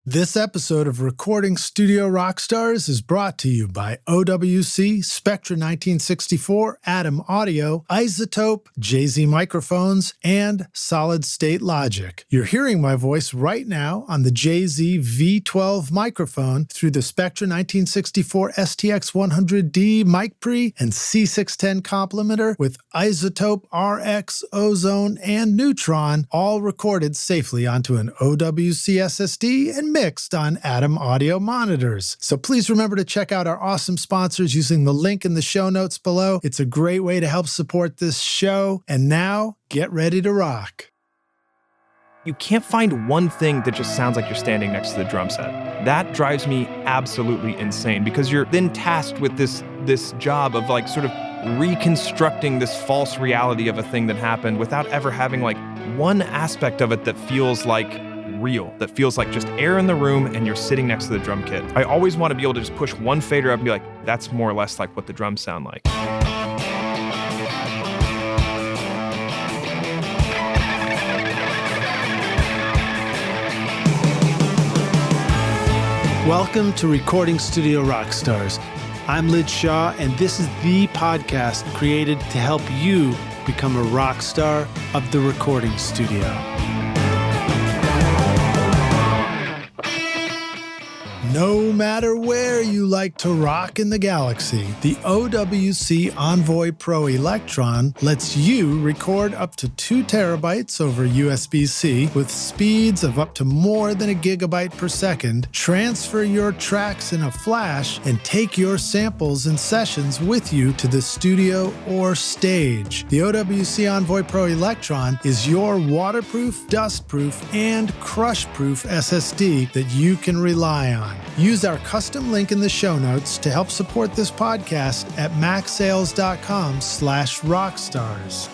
This episode of Recording Studio Rockstars is brought to you by OWC, Spectra 1964, Atom Audio, Isotope, JZ Microphones, and Solid State Logic. You're hearing my voice right now on the JZ V12 microphone through the Spectra 1964 STX100D mic pre and C610 complementer with Isotope, RX, Ozone, and Neutron, all recorded safely onto an OWC SSD and mixed on Atom Audio monitors. So please remember to check out our awesome sponsors using the link in the show notes below. It's a great way to help support this show. And now, get ready to rock. You can't find one thing that just sounds like you're standing next to the drum set. That drives me absolutely insane because you're then tasked with this job of like sort of reconstructing this false reality of a thing that happened without ever having like one aspect of it that feels like real, that feels like just air in the room and you're sitting next to the drum kit. I always want to be able to just push one fader up and be like, that's more or less like what the drums sound like. Welcome to Recording Studio Rockstars. I'm Lid Shaw, and this is the podcast created to help you become a rock star of the recording studio. No matter where you like to rock in the galaxy, the OWC Envoy Pro Electron lets you record up to 2 terabytes over USB-C with speeds of up to more than a gigabyte per second, transfer your tracks in a flash, and take your samples and sessions with you to the studio or stage. The OWC Envoy Pro Electron is your waterproof, dustproof, and crush-proof SSD that you can rely on. Use our custom link in the show notes to help support this podcast at macsales.com/rockstars.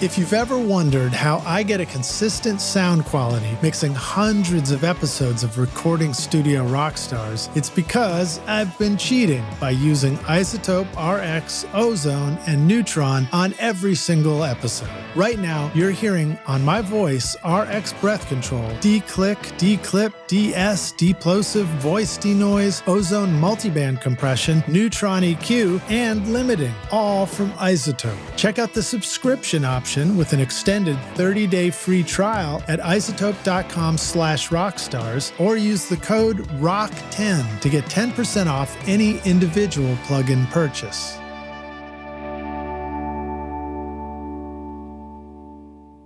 If you've ever wondered how I get a consistent sound quality mixing hundreds of episodes of Recording Studio Rockstars, it's because I've been cheating by using Isotope, RX, Ozone, and Neutron on every single episode. Right now, you're hearing on my voice RX breath control, declick, declip, DS, deplosive, voice denoise, Ozone multiband compression, Neutron EQ, and limiting, all from Isotope. Check out the subscription option with an extended 30-day free trial at isotope.com/rockstars or use the code ROCK10 to get 10% off any individual plugin purchase.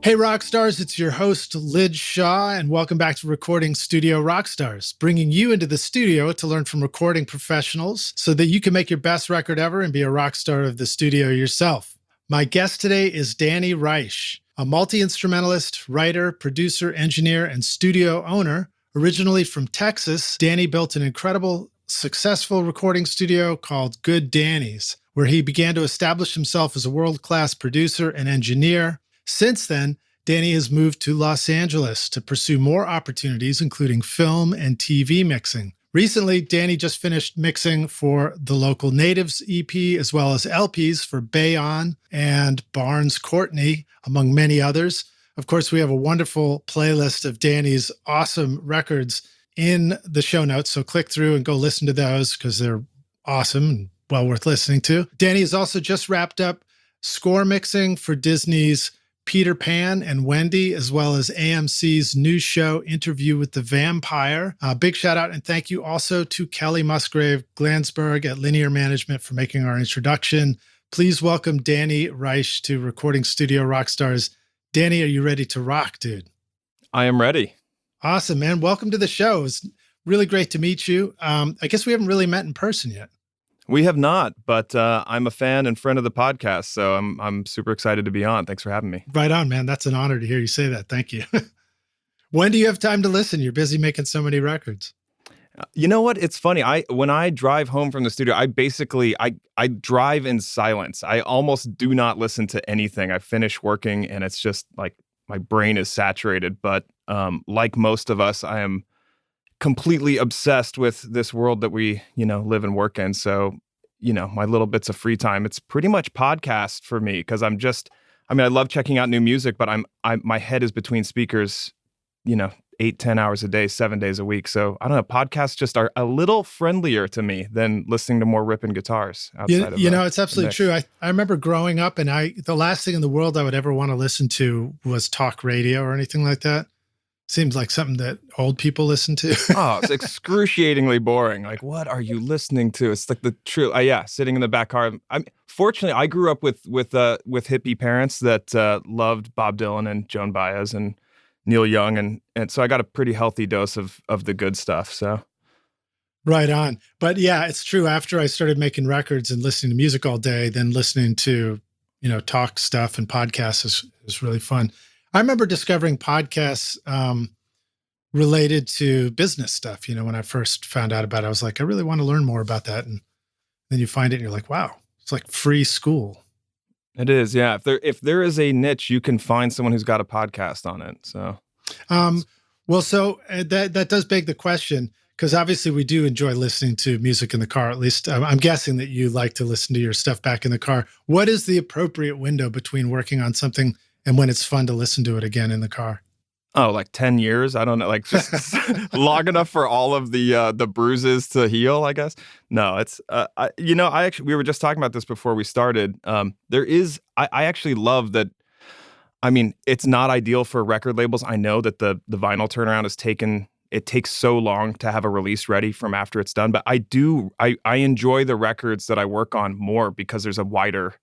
Hey Rockstars, it's your host Lid Shaw, and welcome back to Recording Studio Rockstars, bringing you into the studio to learn from recording professionals so that you can make your best record ever and be a rock star of the studio yourself. My guest today is Danny Reisch, a multi-instrumentalist, writer, producer, engineer, and studio owner. Originally from Texas, Danny built an incredible, successful recording studio called Good Danny's, where he began to establish himself as a world-class producer and engineer. Since then, Danny has moved to Los Angeles to pursue more opportunities, including film and TV mixing. Recently, Danny just finished mixing for the Local Natives EP, as well as LPs for Bayonne and Barns Courtney, among many others. Of course, we have a wonderful playlist of Danny's awesome records in the show notes, so click through and go listen to those because they're awesome and well worth listening to. Danny has also just wrapped up score mixing for Disney's Peter Pan and Wendy, as well as AMC's new show, Interview with the Vampire. Big shout out and thank you also to Kelle, Musgrave, Glanzbergh at Linear Management for making our introduction. Please welcome Danny Reisch to Recording Studio Rockstars. Danny, are you ready to rock, dude? I am ready. Awesome, man. Welcome to the show. It's really great to meet you. I guess we haven't really met in person yet. We have not, but I'm a fan and friend of the podcast, so I'm super excited to be on. Thanks for having me. Right on, man. That's an honor to hear you say that. Thank you. When do you have time to listen? You're busy making so many records. You know what? It's funny. When I drive home from the studio, I drive in silence. I almost do not listen to anything. I finish working and it's just like my brain is saturated. But like most of us, I am completely obsessed with this world that we, live and work in. So, my little bits of free time, it's pretty much podcast for me because I love checking out new music, but my head is between speakers 8-10 hours a day, 7 days a week. So I don't know, podcasts just are a little friendlier to me than listening to more ripping guitars outside of it's absolutely true. I remember growing up, and the last thing in the world I would ever want to listen to was talk radio or anything like that. Seems like something that old people listen to. Oh, it's excruciatingly boring. Like, what are you listening to? It's like the true, sitting in the back car. Fortunately, I grew up with hippie parents that loved Bob Dylan and Joan Baez and Neil Young, and so I got a pretty healthy dose of the good stuff. So, right on. But yeah, it's true. After I started making records and listening to music all day, then listening to talk stuff and podcasts is really fun. I remember discovering podcasts related to business stuff. When I first found out about it, I was like, I really want to learn more about that. And then you find it and you're like, wow, it's like free school. It is, yeah. If there is a niche, you can find someone who's got a podcast on it. So, that does beg the question, because obviously we do enjoy listening to music in the car. At least I'm guessing that you like to listen to your stuff back in the car. What is the appropriate window between working on something and when it's fun to listen to it again in the car? Oh, like 10 years? I don't know, like just long enough for all of the bruises to heal, I guess. No, it's, we were just talking about this before we started. I actually love that. I mean, it's not ideal for record labels. I know that the vinyl turnaround it takes so long to have a release ready from after it's done. But I enjoy the records that I work on more because there's a wider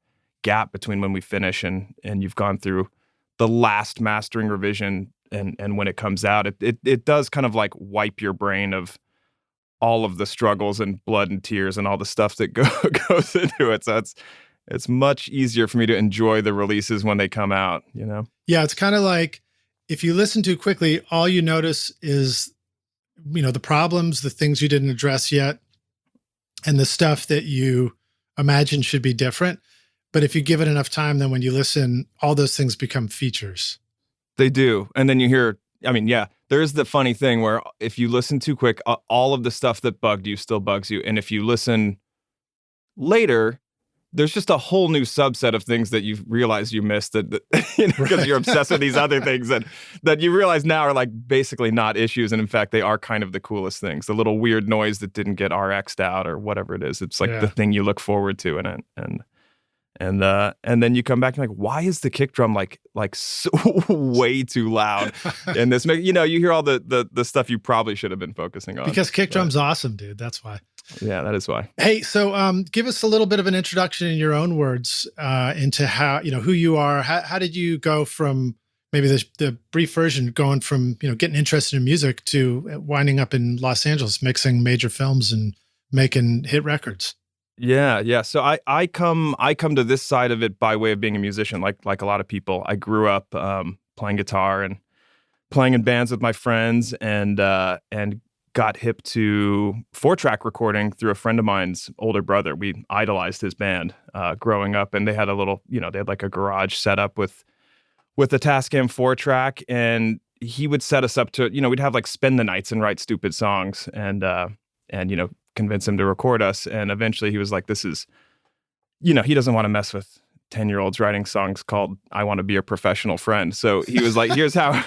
gap between when we finish and you've gone through the last mastering revision and when it comes out. It does kind of like wipe your brain of all of the struggles and blood and tears and all the stuff that goes into it. So it's much easier for me to enjoy the releases when they come out, Yeah, it's kind of like if you listen too quickly, all you notice is, the problems, the things you didn't address yet, and the stuff that you imagine should be different. But if you give it enough time, then when you listen, all those things become features. They do. And then you hear, there's the funny thing where if you listen too quick, all of the stuff that bugged you still bugs you. And if you listen later, there's just a whole new subset of things that you realize you missed that because you're obsessed with these other things that you realize now are like basically not issues. And in fact, they are kind of the coolest things. The little weird noise that didn't get RX'd out or whatever it is. It's like the thing you look forward to in it. And then you come back and like, why is the kick drum like so way too loud? And this, you hear all the stuff you probably should have been focusing on. Because kick drum's awesome, dude. That's why. Yeah, that is why. Hey, so give us a little bit of an introduction in your own words into how, who you are. How did you go from maybe the brief version, going from, getting interested in music to winding up in Los Angeles, mixing major films and making hit records? Yeah. So I come to this side of it by way of being a musician, like a lot of people. I grew up playing guitar and playing in bands with my friends, and got hip to 4-track recording through a friend of mine's older brother. We idolized his band growing up, and they had a little, they had like a garage set up with a Tascam 4-track, and he would set us up to, we'd have like spend the nights and write stupid songs and convince him to record us. And eventually he was like, this is, he doesn't want to mess with 10-year-olds writing songs called I Want to Be a Professional Friend. So he was like, here's how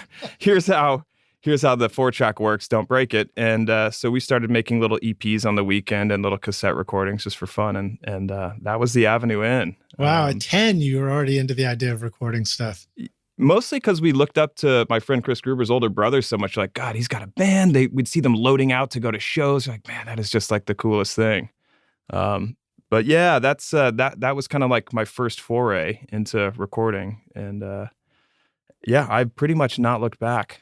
the 4-track works, don't break it. And so we started making little EPs on the weekend and little cassette recordings just for fun. And that was the avenue in. Wow. At 10, you were already into the idea of recording stuff. Mostly because we looked up to my friend Chris Gruber's older brother so much. Like, God, he's got a band. We'd see them loading out to go to shows. Like, man, that is just like the coolest thing. But yeah, that's that was kind of like my first foray into recording. And I've pretty much not looked back.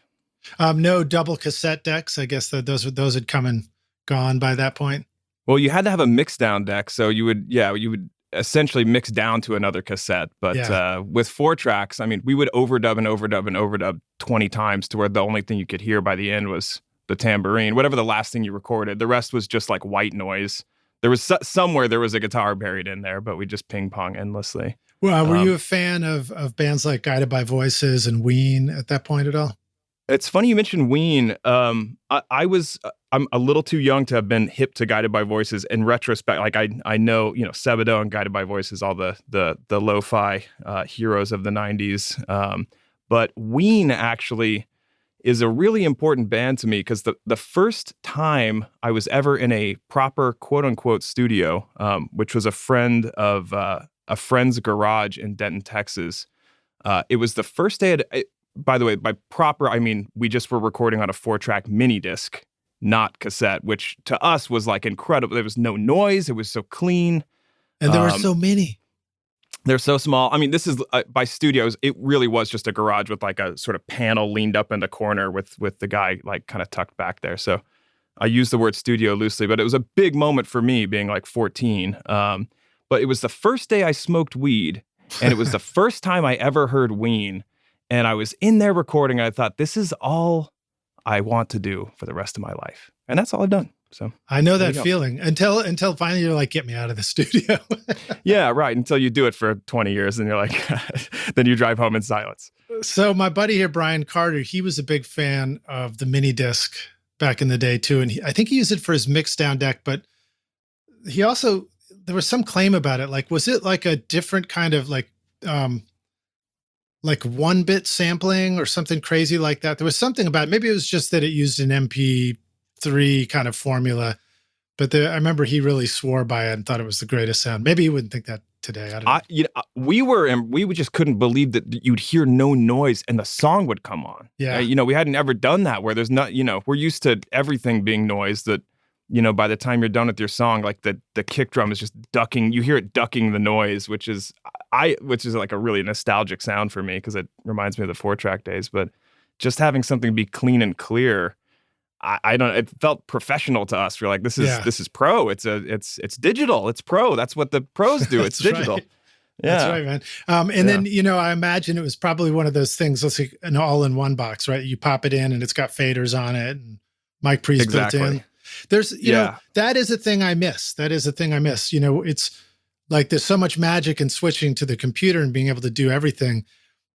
No double cassette decks. I guess those had come and gone by that point. Well, you had to have a mix down deck, so you would essentially mix down to another cassette. But with 4-tracks, we would overdub 20 times to where the only thing you could hear by the end was the tambourine, whatever the last thing you recorded. The rest was just like white noise. There was somewhere there was a guitar buried in there, but we just ping pong endlessly. Well, were you a fan of bands like Guided by Voices and Ween at that point at all? It's funny you mentioned Ween. I'm a little too young to have been hip to Guided by Voices. In retrospect, like I know, Sebadoh and Guided by Voices, all the lo-fi heroes of the 90s. But Ween actually is a really important band to me because the first time I was ever in a proper quote unquote studio, which was a friend's garage in Denton, Texas. It was the first day. By the way, by proper, I mean we just were recording on a 4-track mini disc, not cassette, which to us was like incredible. There was no noise. It was so clean. And there were so many. They're so small. I mean, this is by studios. It really was just a garage with like a sort of panel leaned up in the corner with the guy like kind of tucked back there. So I use the word studio loosely, but it was a big moment for me being like 14. But it was the first day I smoked weed, and it was the first time I ever heard Ween. And I was in there recording. I thought, this is all I want to do for the rest of my life. And that's all I've done. So I know that feeling until finally you're like, get me out of the studio. Yeah, right. Until you do it for 20 years and you're like, then you drive home in silence. So my buddy here, Brian Carter, he was a big fan of the mini disc back in the day too. And I think he used it for his mix down deck, but he also, there was some claim about it. Like, was it like a different kind of like 1-bit sampling or something crazy like that? There was something about it. Maybe it was just that it used an MP3 kind of formula, but I remember he really swore by it and thought it was the greatest sound. Maybe he wouldn't think that today. I don't know. We just couldn't believe that you'd hear no noise and the song would come on. Yeah. We hadn't ever done that where there's not, we're used to everything being noise that, by the time you're done with your song, like the kick drum is just ducking, you hear it ducking the noise, which is like a really nostalgic sound for me because it reminds me of the 4-track days. But just having something be clean and clear, it felt professional to us. We're like, this is pro. It's digital. It's pro. That's what the pros do. It's digital. Right. Yeah. That's right, man. And then, I imagine it was probably one of those things, let's say an all-in-one box, right? You pop it in and it's got faders on it and mic pre's built in. There's, that is a thing I miss. It's like there's so much magic in switching to the computer and being able to do everything.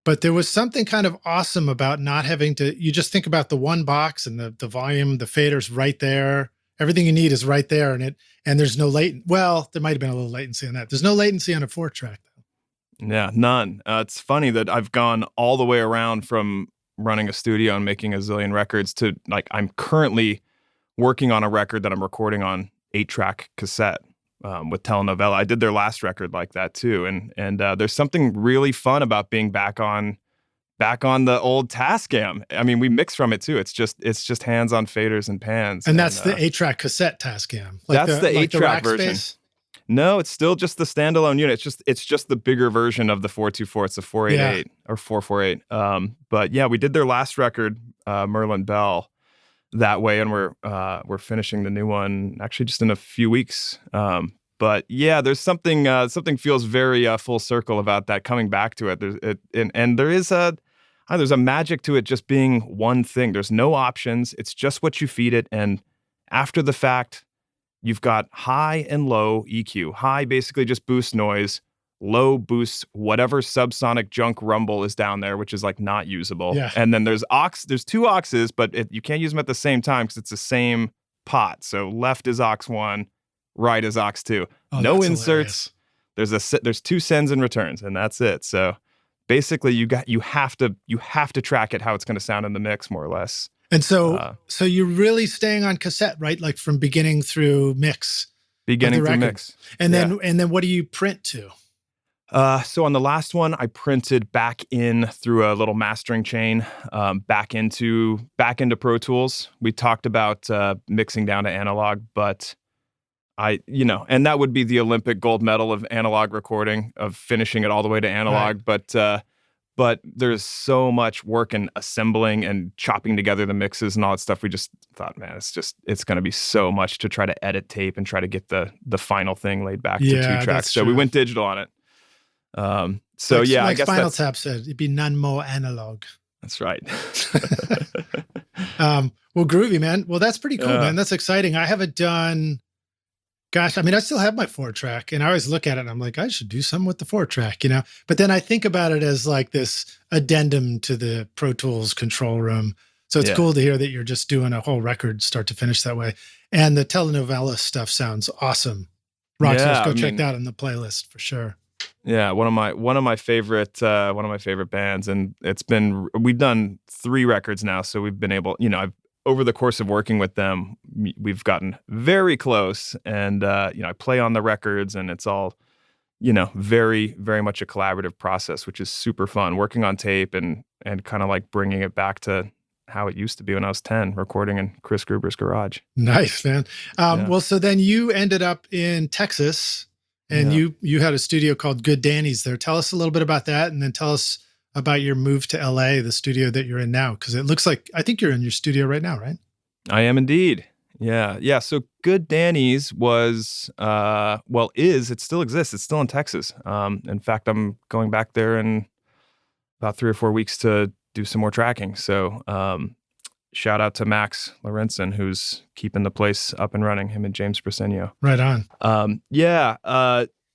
But there was something kind of awesome about not having to, you just think about the one box and the volume, the fader's right there. Everything you need is right there. And there's no latency. Well, there might've been a little latency on that. There's no latency on a 4-track though. Yeah, none. It's funny that I've gone all the way around from running a studio and making a zillion records to like, I'm currently working on a record that I'm recording on 8-track cassette with Tele Novella. I did their last record like that too, and there's something really fun about being back on the old Tascam. I mean, we mix from it too. It's just hands on faders and pans. And that's the 8-track cassette Tascam. That's the 8-track version. Space? No, it's still just the standalone unit. It's just the bigger version of the 424. It's a 488 or 448. But yeah, we did their last record, Merlin Bell, that way, and we're finishing the new one actually just in a few weeks. But yeah, there's something feels very full circle about that, coming back to it. There's a magic to it just being one thing. There's no options. It's just what you feed it, and after the fact, you've got high and low EQ. High basically just boosts noise. Low boosts whatever subsonic junk rumble is down there, which is like not usable. Yeah. And then there's 2 auxes, but you can't use them at the same time because it's the same pot. So left is aux 1, right is aux 2. No inserts. Hilarious. There's 2 sends and returns, and that's it. So basically, you have to track it how it's going to sound in the mix, more or less. And so you're really staying on cassette, right? Like from beginning through mix. Beginning through mix. And then what do you print to? So on the last one, I printed back in through a little mastering chain, back into Pro Tools. We talked about mixing down to analog, but and that would be the Olympic gold medal of analog recording, of finishing it all the way to analog. Right. But there's so much work in assembling and chopping together the mixes and all that stuff. We just thought, man, it's going to be so much to try to edit tape and try to get the final thing laid back to 2 tracks. So we went digital on it. I guess Spinal Tap said, it'd be none more analog. That's right. Well, groovy, man. Well, that's pretty cool, man. That's exciting. I haven't done, I still have my 4-track, and I always look at it and I'm like, I should do something with the 4-track, but then I think about it as like this addendum to the Pro Tools control room. So it's cool to hear that you're just doing a whole record start to finish that way. And the telenovela stuff sounds awesome. Rockstars, go check that out on the playlist for sure. Yeah, one of my favorite bands, and we've done 3 records now, so we've been able, over the course of working with them, we've gotten very close, and I play on the records, and it's all, very, very much a collaborative process, which is super fun. Working on tape and kind of like bringing it back to how it used to be when I was 10, recording in Chris Gruber's garage. Nice, man. Yeah. Well, so then you ended up in Texas, and you had a studio called Good Danny's there. Tell us a little bit about that, and then tell us about your move to LA, the studio that you're in now, because it looks like, I think you're in your studio right now, right? I am indeed. Yeah. So Good Danny's was, it still exists. It's still in Texas. In fact, I'm going back there in about 3 or 4 weeks to do some more tracking. So shout out to Max Lorenzen, who's keeping the place up and running, him and James Briseno. Right on.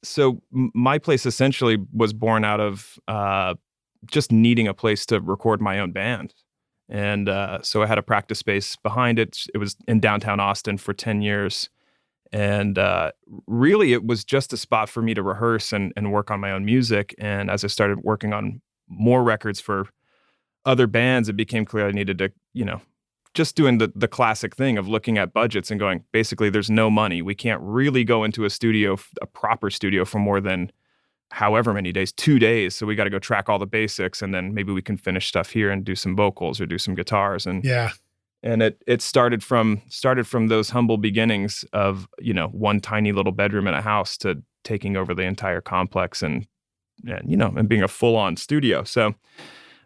So my place essentially was born out of just needing a place to record my own band. And so I had a practice space behind it. It was in downtown Austin for 10 years. And really, it was just a spot for me to rehearse and work on my own music. And as I started working on more records for other bands, it became clear I needed to, just doing the classic thing of looking at budgets and going, basically, there's no money. We can't really go into a proper studio for more than however many days, 2 days. So we got to go track all the basics, and then maybe we can finish stuff here and do some vocals or do some guitars. And it started from those humble beginnings of, one tiny little bedroom in a house to taking over the entire complex and being a full on studio. So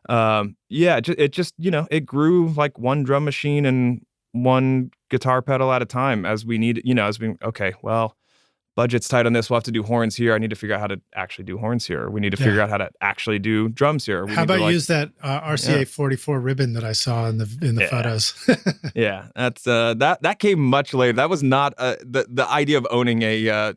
it grew like one drum machine and one guitar pedal at a time as we need, budget's tight on this. We'll have to do horns here. I need to figure out how to actually do horns here. We need to figure out how to actually do drums here. How about use that RCA 44 ribbon that I saw in the photos? Yeah, that's that came much later. That was not the idea of owning a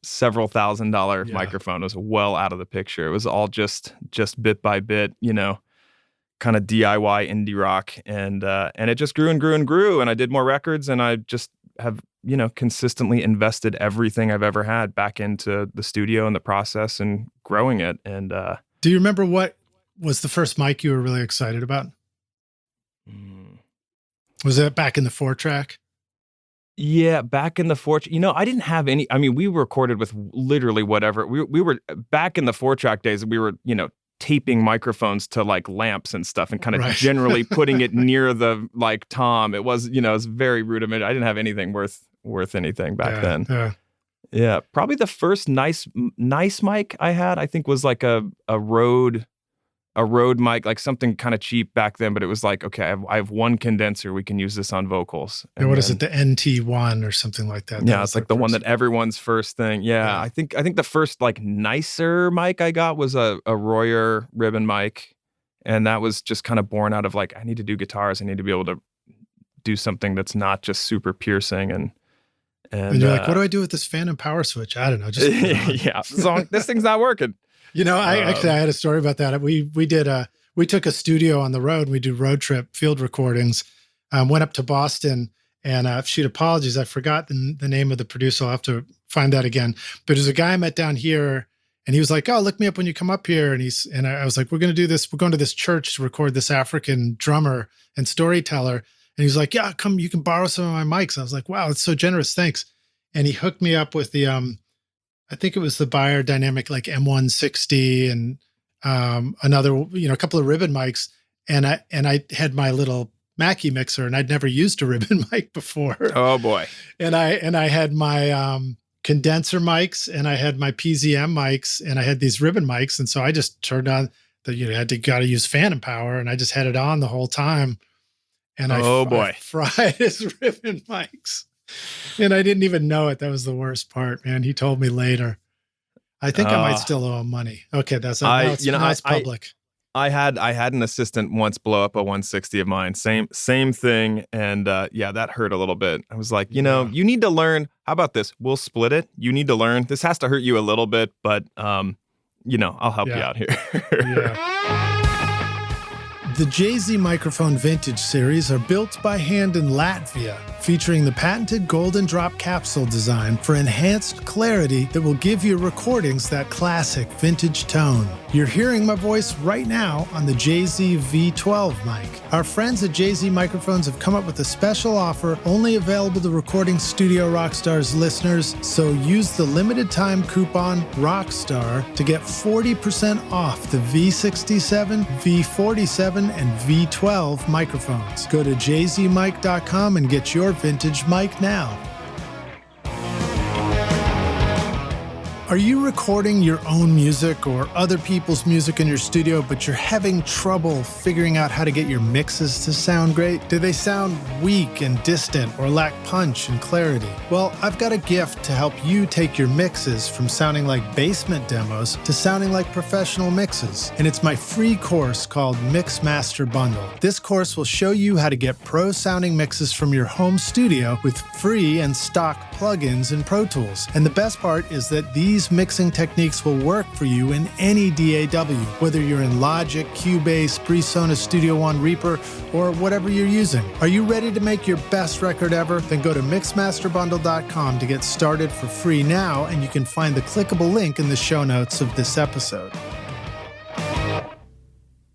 several $1,000 microphone was well out of the picture. It was all just bit by bit, kind of DIY indie rock, and it just grew and grew and grew. And I did more records, and I just have consistently invested everything I've ever had back into the studio and the process and growing it. And do you remember what was the first mic you were really excited about? Was it back in the 4-track? Yeah, back in the 4. I didn't have any. I mean, we recorded with literally whatever. We were back in the 4-track days. We were taping microphones to like lamps and stuff, and kind of generally putting it near the like tom. It was it was very rudimentary. I didn't have anything worth anything back then. Yeah, probably the first nice mic I had, I think, was like a Rode mic, like something kind of cheap back then, but it was like, okay, I have one condenser, we can use this on vocals. And what is it, the NT1 or something like that? Yeah, it's like the one that everyone's first thing. Yeah, I think the first like nicer mic I got was a Royer ribbon mic, and that was just kind of born out of like, I need to do guitars, I need to be able to do something that's not just super piercing and you're like, what do I do with this phantom power switch? I don't know. Just this thing's not working. I had a story about that. We took a studio on the road. And we do road trip field recordings. Went up to Boston, and she'd apologies. I forgot the name of the producer. I'll have to find that again. But there's a guy I met down here, and he was like, "Oh, look me up when you come up here." And I was like, "We're going to do this. We're going to this church to record this African drummer and storyteller." And he was like, "Yeah, come. You can borrow some of my mics." I was like, "Wow, it's so generous. Thanks." And he hooked me up with the I think it was the Beyer Dynamic like M160 and another, a couple of ribbon mics. And I had my little Mackie mixer, and I'd never used a ribbon mic before. Oh boy. And I had my condenser mics, and I had my PZM mics, and I had these ribbon mics. And so I just turned on got to use phantom power, and I just had it on the whole time. And I fried his ribbon mics. And I didn't even know it. That was the worst part, man. He told me later. I think I might still owe him money. Okay, that's public. I had an assistant once blow up a 160 of mine. Same thing, and that hurt a little bit. I was like, you need to learn. How about this? We'll split it. You need to learn. This has to hurt you a little bit, but I'll help you out here. The JZ Microphone Vintage series are built by hand in Latvia, featuring the patented golden drop capsule design for enhanced clarity that will give your recordings that classic vintage tone. You're hearing my voice right now on the JZ V12 mic. Our friends at JZ Microphones have come up with a special offer only available to Recording Studio Rockstars listeners, so use the limited time coupon ROCKSTAR to get 40% off the V67, V47, and V12 microphones. Go to jzmic.com and get your vintage mic now. Are you recording your own music or other people's music in your studio, but you're having trouble figuring out how to get your mixes to sound great? Do they sound weak and distant or lack punch and clarity? Well, I've got a gift to help you take your mixes from sounding like basement demos to sounding like professional mixes. And it's my free course called Mix Master Bundle. This course will show you how to get pro sounding mixes from your home studio with free and stock plugins in Pro Tools. And the best part is that these mixing techniques will work for you in any DAW, whether you're in Logic, Cubase, PreSonus Studio One Reaper, or whatever you're using. Are you ready to make your best record ever? Then go to mixmasterbundle.com to get started for free now, and you can find the clickable link in the show notes of this episode.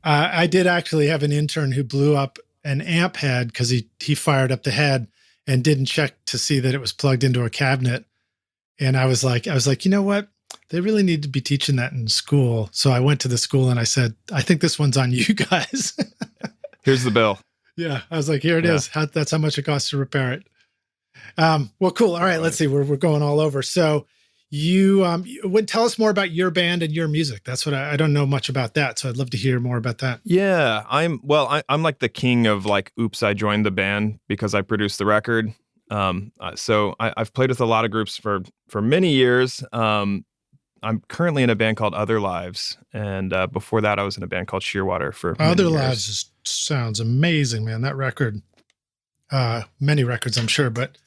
I did actually have an intern who blew up an amp head because he fired up the head and didn't check to see that it was plugged into a cabinet. And I was like, you know what? They really need to be teaching that in school. So I went to the school and I said, I think this one's on you guys. Here's the bill. Yeah. I was like, here it is. That's how much it costs to repair it. Well, cool. All right. Let's see. We're going all over. So you would tell us more about your band and your music. That's what I don't know much about that. So I'd love to hear more about that. Yeah. I'm like the king of like, oops, I joined the band because I produced the record. So I've played with a lot of groups for many years. I'm currently in a band called Other Lives. And before that, I was in a band called Shearwater for Other many Lives years. Sounds amazing, man. That record, many records, I'm sure, but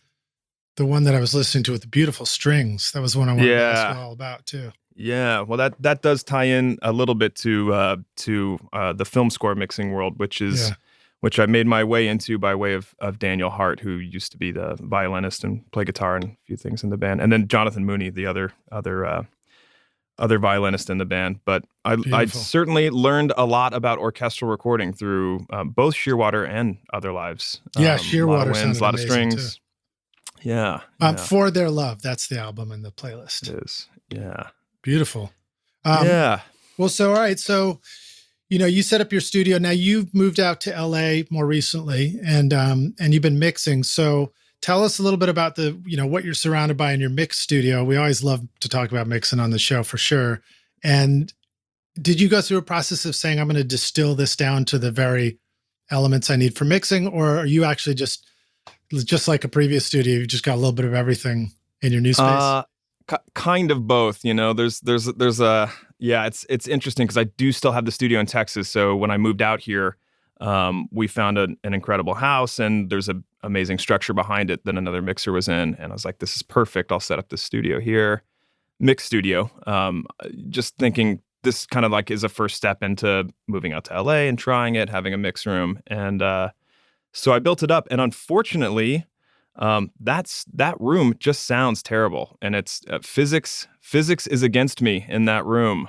the one that I was listening to with the beautiful strings, that was one I wanted to ask you all about too. Yeah. Well, that does tie in a little bit to the film score mixing world, which I made my way into by way of Daniel Hart, who used to be the violinist and play guitar and a few things in the band. And then Jonathan Mooney, the other violinist in the band. But I certainly learned a lot about orchestral recording through both Shearwater and Other Lives. Yeah, Shearwater, a lot of strings. Too. Yeah. For Their Love, that's the album in the playlist. It is. Yeah. Beautiful. Yeah. Well, so all right, so you set up your studio. Now you've moved out to LA more recently, and you've been mixing. So tell us a little bit about what you're surrounded by in your mix studio. We always love to talk about mixing on the show for sure. And did you go through a process of saying, I'm going to distill this down to the very elements I need for mixing, or are you actually just like a previous studio, you just got a little bit of everything in your new space? Kind of both. There's it's interesting because I do still have the studio in Texas. So when I moved out here, we found an incredible house, and there's an amazing structure behind it that another mixer was in. And I was like, this is perfect. I'll set up this studio here, mix studio. Just thinking this kind of like is a first step into moving out to LA and trying it, having a mix room. And so I built it up, and unfortunately, that room just sounds terrible, and it's physics is against me in that room.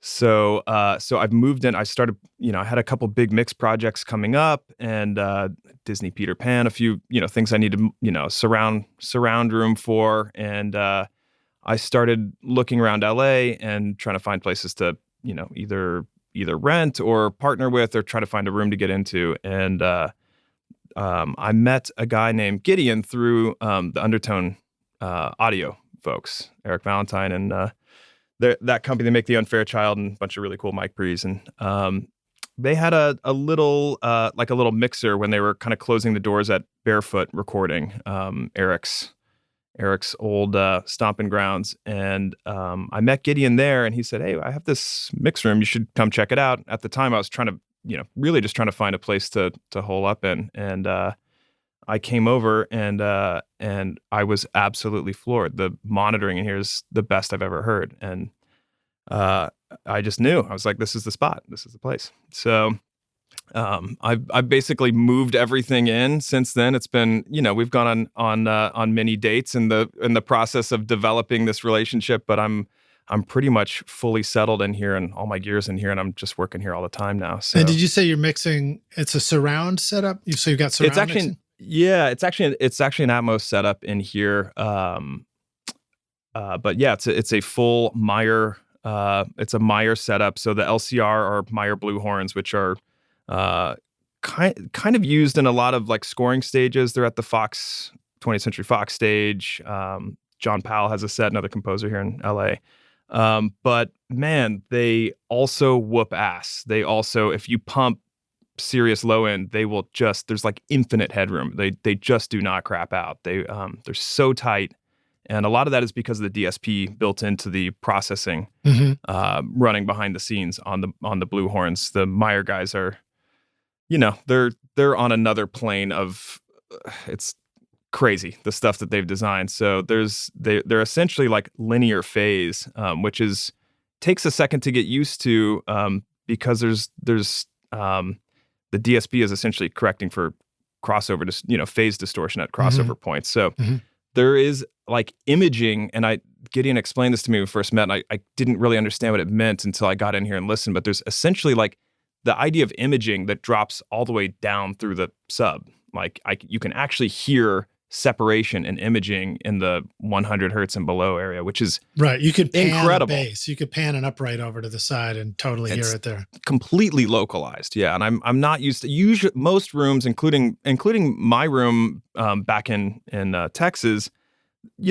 So I've moved in. I started, I had a couple big mix projects coming up, and Disney Peter Pan, a few, things I needed, surround room for, and I started looking around LA and trying to find places to, either rent or partner with or try to find a room to get into, and I met a guy named Gideon through the Undertone audio folks, Eric Valentine, and that company. They make the Unfair Child and a bunch of really cool mic pre's. And they had a little mixer when they were kind of closing the doors at Barefoot Recording, Eric's old stomping grounds. And I met Gideon there, and he said, "Hey, I have this mix room. You should come check it out." At the time, I was trying to really just trying to find a place to hole up in. And I came over, and I was absolutely floored. The monitoring in here is the best I've ever heard. And I just knew. I was like, this is the spot. This is the place. So I've basically moved everything in since then. It's been, we've gone on many dates in the process of developing this relationship, but I'm pretty much fully settled in here and all my gear's in here, and I'm just working here all the time now. So. And did you say you're mixing? It's a surround setup. So you've got surround. Mixing? Yeah, it's actually an Atmos setup in here. But yeah, it's a full Meyer. It's a Meyer setup. So the LCR are Meyer blue horns, which are kind of used in a lot of like scoring stages. They're at the 20th Century Fox stage. John Powell has a set, another composer here in LA. But man, they also whoop ass. They also, if you pump serious low end, they will there's like infinite headroom. They just do not crap out. They're so tight. And a lot of that is because of the DSP built into the processing, running behind the scenes on the blue horns. The Meyer guys are, they're on another plane of, it's crazy, the stuff that they've designed. So they're essentially like linear phase, which takes a second to get used to, because there's the DSP is essentially correcting for crossover, phase distortion at crossover points. So there is like imaging, and Gideon explained this to me when we first met, and I didn't really understand what it meant until I got in here and listened, but there's essentially like the idea of imaging that drops all the way down through the sub. Like you can actually hear separation and imaging in the 100 hertz and below area, which is right. You could pan incredible. A bass. You could pan an upright over to the side and totally hear it there. Completely localized, yeah. And I'm not used to usually most rooms, including my room back in Texas.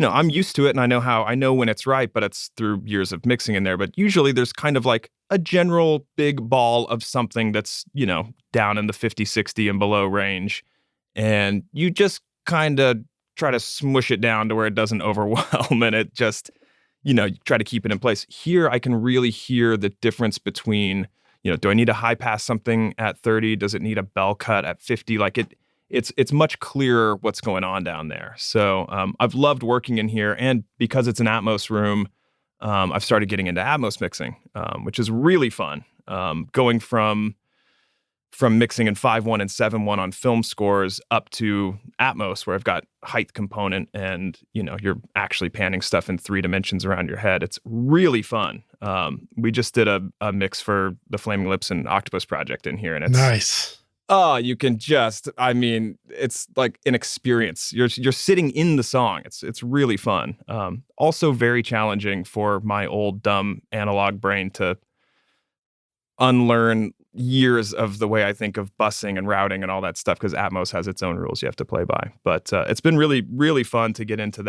I'm used to it, and I know when it's right, but it's through years of mixing in there. But usually there's kind of like a general big ball of something that's down in the 50, 60 and below range, and you just kind of try to smush it down to where it doesn't overwhelm, and it just, you try to keep it in place. Here, I can really hear the difference between, do I need to high pass something at 30? Does it need a bell cut at 50? Like it's much clearer what's going on down there. So I've loved working in here, and because it's an Atmos room, I've started getting into Atmos mixing, which is really fun. Going from mixing in 5.1 and 7.1 on film scores up to Atmos, where I've got height component and, you're actually panning stuff in 3 dimensions around your head. It's really fun. We just did a mix for the Flaming Lips and Octopus project in here, and it's nice. Oh, you can it's like an experience. You're sitting in the song. It's really fun. Also very challenging for my old dumb analog brain to unlearn years of the way I think of busing and routing and all that stuff, because Atmos has its own rules you have to play by. But it's been really, really fun to get into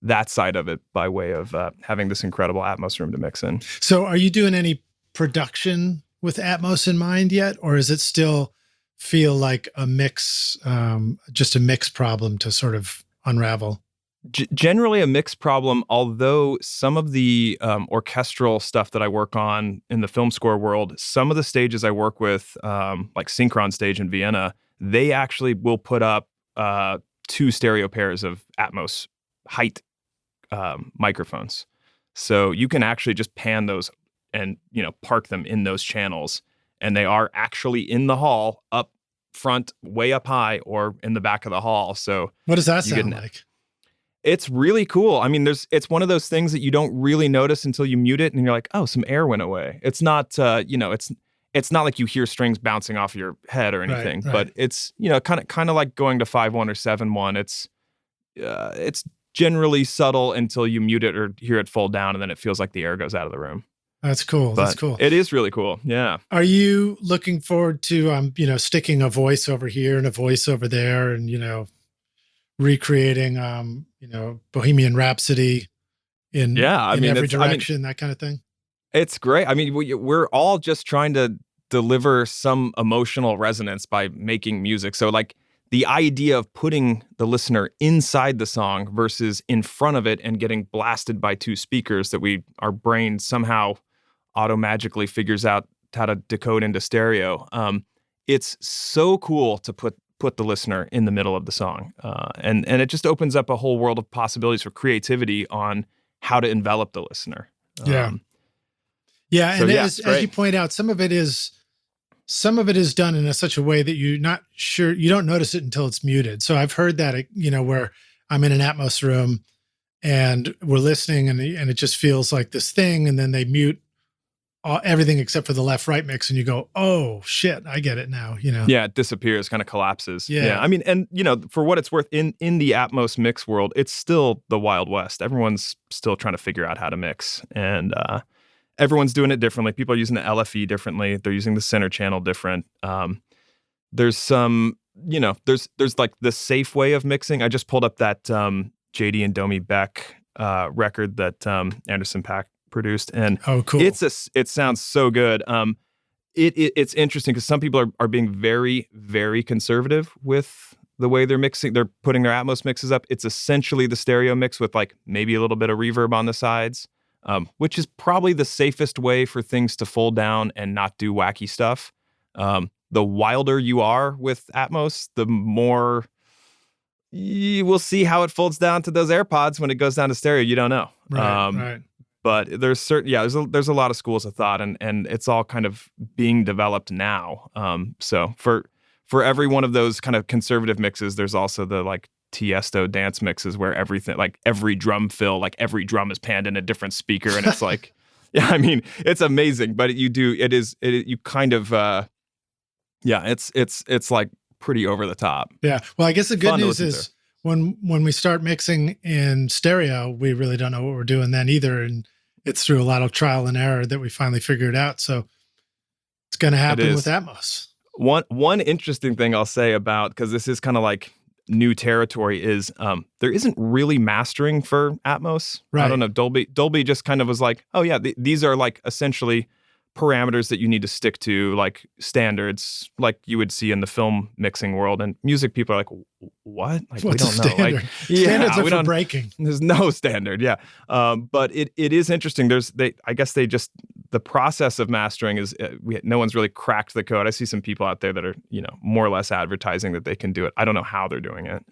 that side of it by way of having this incredible Atmos room to mix in. So are you doing any production with Atmos in mind yet? Or is it still feel like a mix, just a mix problem to sort of unravel? Generally a mix problem, although some of the orchestral stuff that I work on in the film score world, some of the stages I work with, like Synchron Stage in Vienna, they actually will put up 2 stereo pairs of Atmos height microphones. So you can actually just pan those and park them in those channels, and they are actually in the hall, up front, way up high, or in the back of the hall. So what does that sound like? It's really cool. I mean, it's one of those things that you don't really notice until you mute it, and you're like, oh, some air went away. It's not, it's not like you hear strings bouncing off your head or anything, right. But it's, kind of like going to 5.1 or 7.1. It's generally subtle until you mute it or hear it fall down, and then it feels like the air goes out of the room. That's cool. But that's cool. It is really cool. Yeah. Are you looking forward to, sticking a voice over here and a voice over there, and, recreating, Bohemian Rhapsody in every direction, that kind of thing? It's great. I mean, we're all just trying to deliver some emotional resonance by making music. So like the idea of putting the listener inside the song versus in front of it and getting blasted by 2 speakers that our brain somehow auto-magically figures out how to decode into stereo. It's so cool to put the listener in the middle of the song. And it just opens up a whole world of possibilities for creativity on how to envelop the listener. Yeah. Yeah, So, and yeah, as it's great. you point out, some of it is done in such a way that you're not sure, you don't notice it until it's muted. So I've heard that, where I'm in an Atmos room and we're listening and it just feels like this thing, and then they mute everything except for the left right mix, and you go, oh shit, I get it now. Yeah, it disappears, kind of collapses. Yeah. I mean, and for what it's worth, in the Atmos mix world, it's still the Wild West. Everyone's still trying to figure out how to mix, and everyone's doing it differently. People are using the LFE differently. They're using the center channel different. There's some, there's like the safe way of mixing. I just pulled up that JD and Domi Beck record that Anderson .Paak produced, and oh, cool. It sounds so good. It's interesting because some people are being very, very conservative with the way they're mixing. They're putting their Atmos mixes up. It's essentially the stereo mix with like maybe a little bit of reverb on the sides, which is probably the safest way for things to fold down and not do wacky stuff. The wilder you are with Atmos, the more you will see how it folds down to those AirPods when it goes down to stereo. You don't know. Right. But there's there's a lot of schools of thought, and it's all kind of being developed now. So for every one of those kind of conservative mixes, there's also the like Tiesto dance mixes where everything, like every drum fill, like every drum is panned in a different speaker, and it's like, yeah, I mean, it's amazing. But you kind of it's like pretty over the top. Yeah. Well, I guess the good news is when we start mixing in stereo, we really don't know what we're doing then either. And it's through a lot of trial and error that we finally figure it out. So it's going to happen with Atmos. One interesting thing I'll say about, because this is kind of like new territory, is there isn't really mastering for Atmos. Right. I don't know. Dolby just kind of was like, oh yeah, these are like essentially parameters that you need to stick to, like standards, like you would see in the film mixing world. And music people are like, what? Like, what's we don't know. Standard? Like, standards are for breaking. There's no standard. Yeah. But it is interesting. I guess the process of mastering is, no one's really cracked the code. I see some people out there that are, more or less advertising that they can do it. I don't know how they're doing it.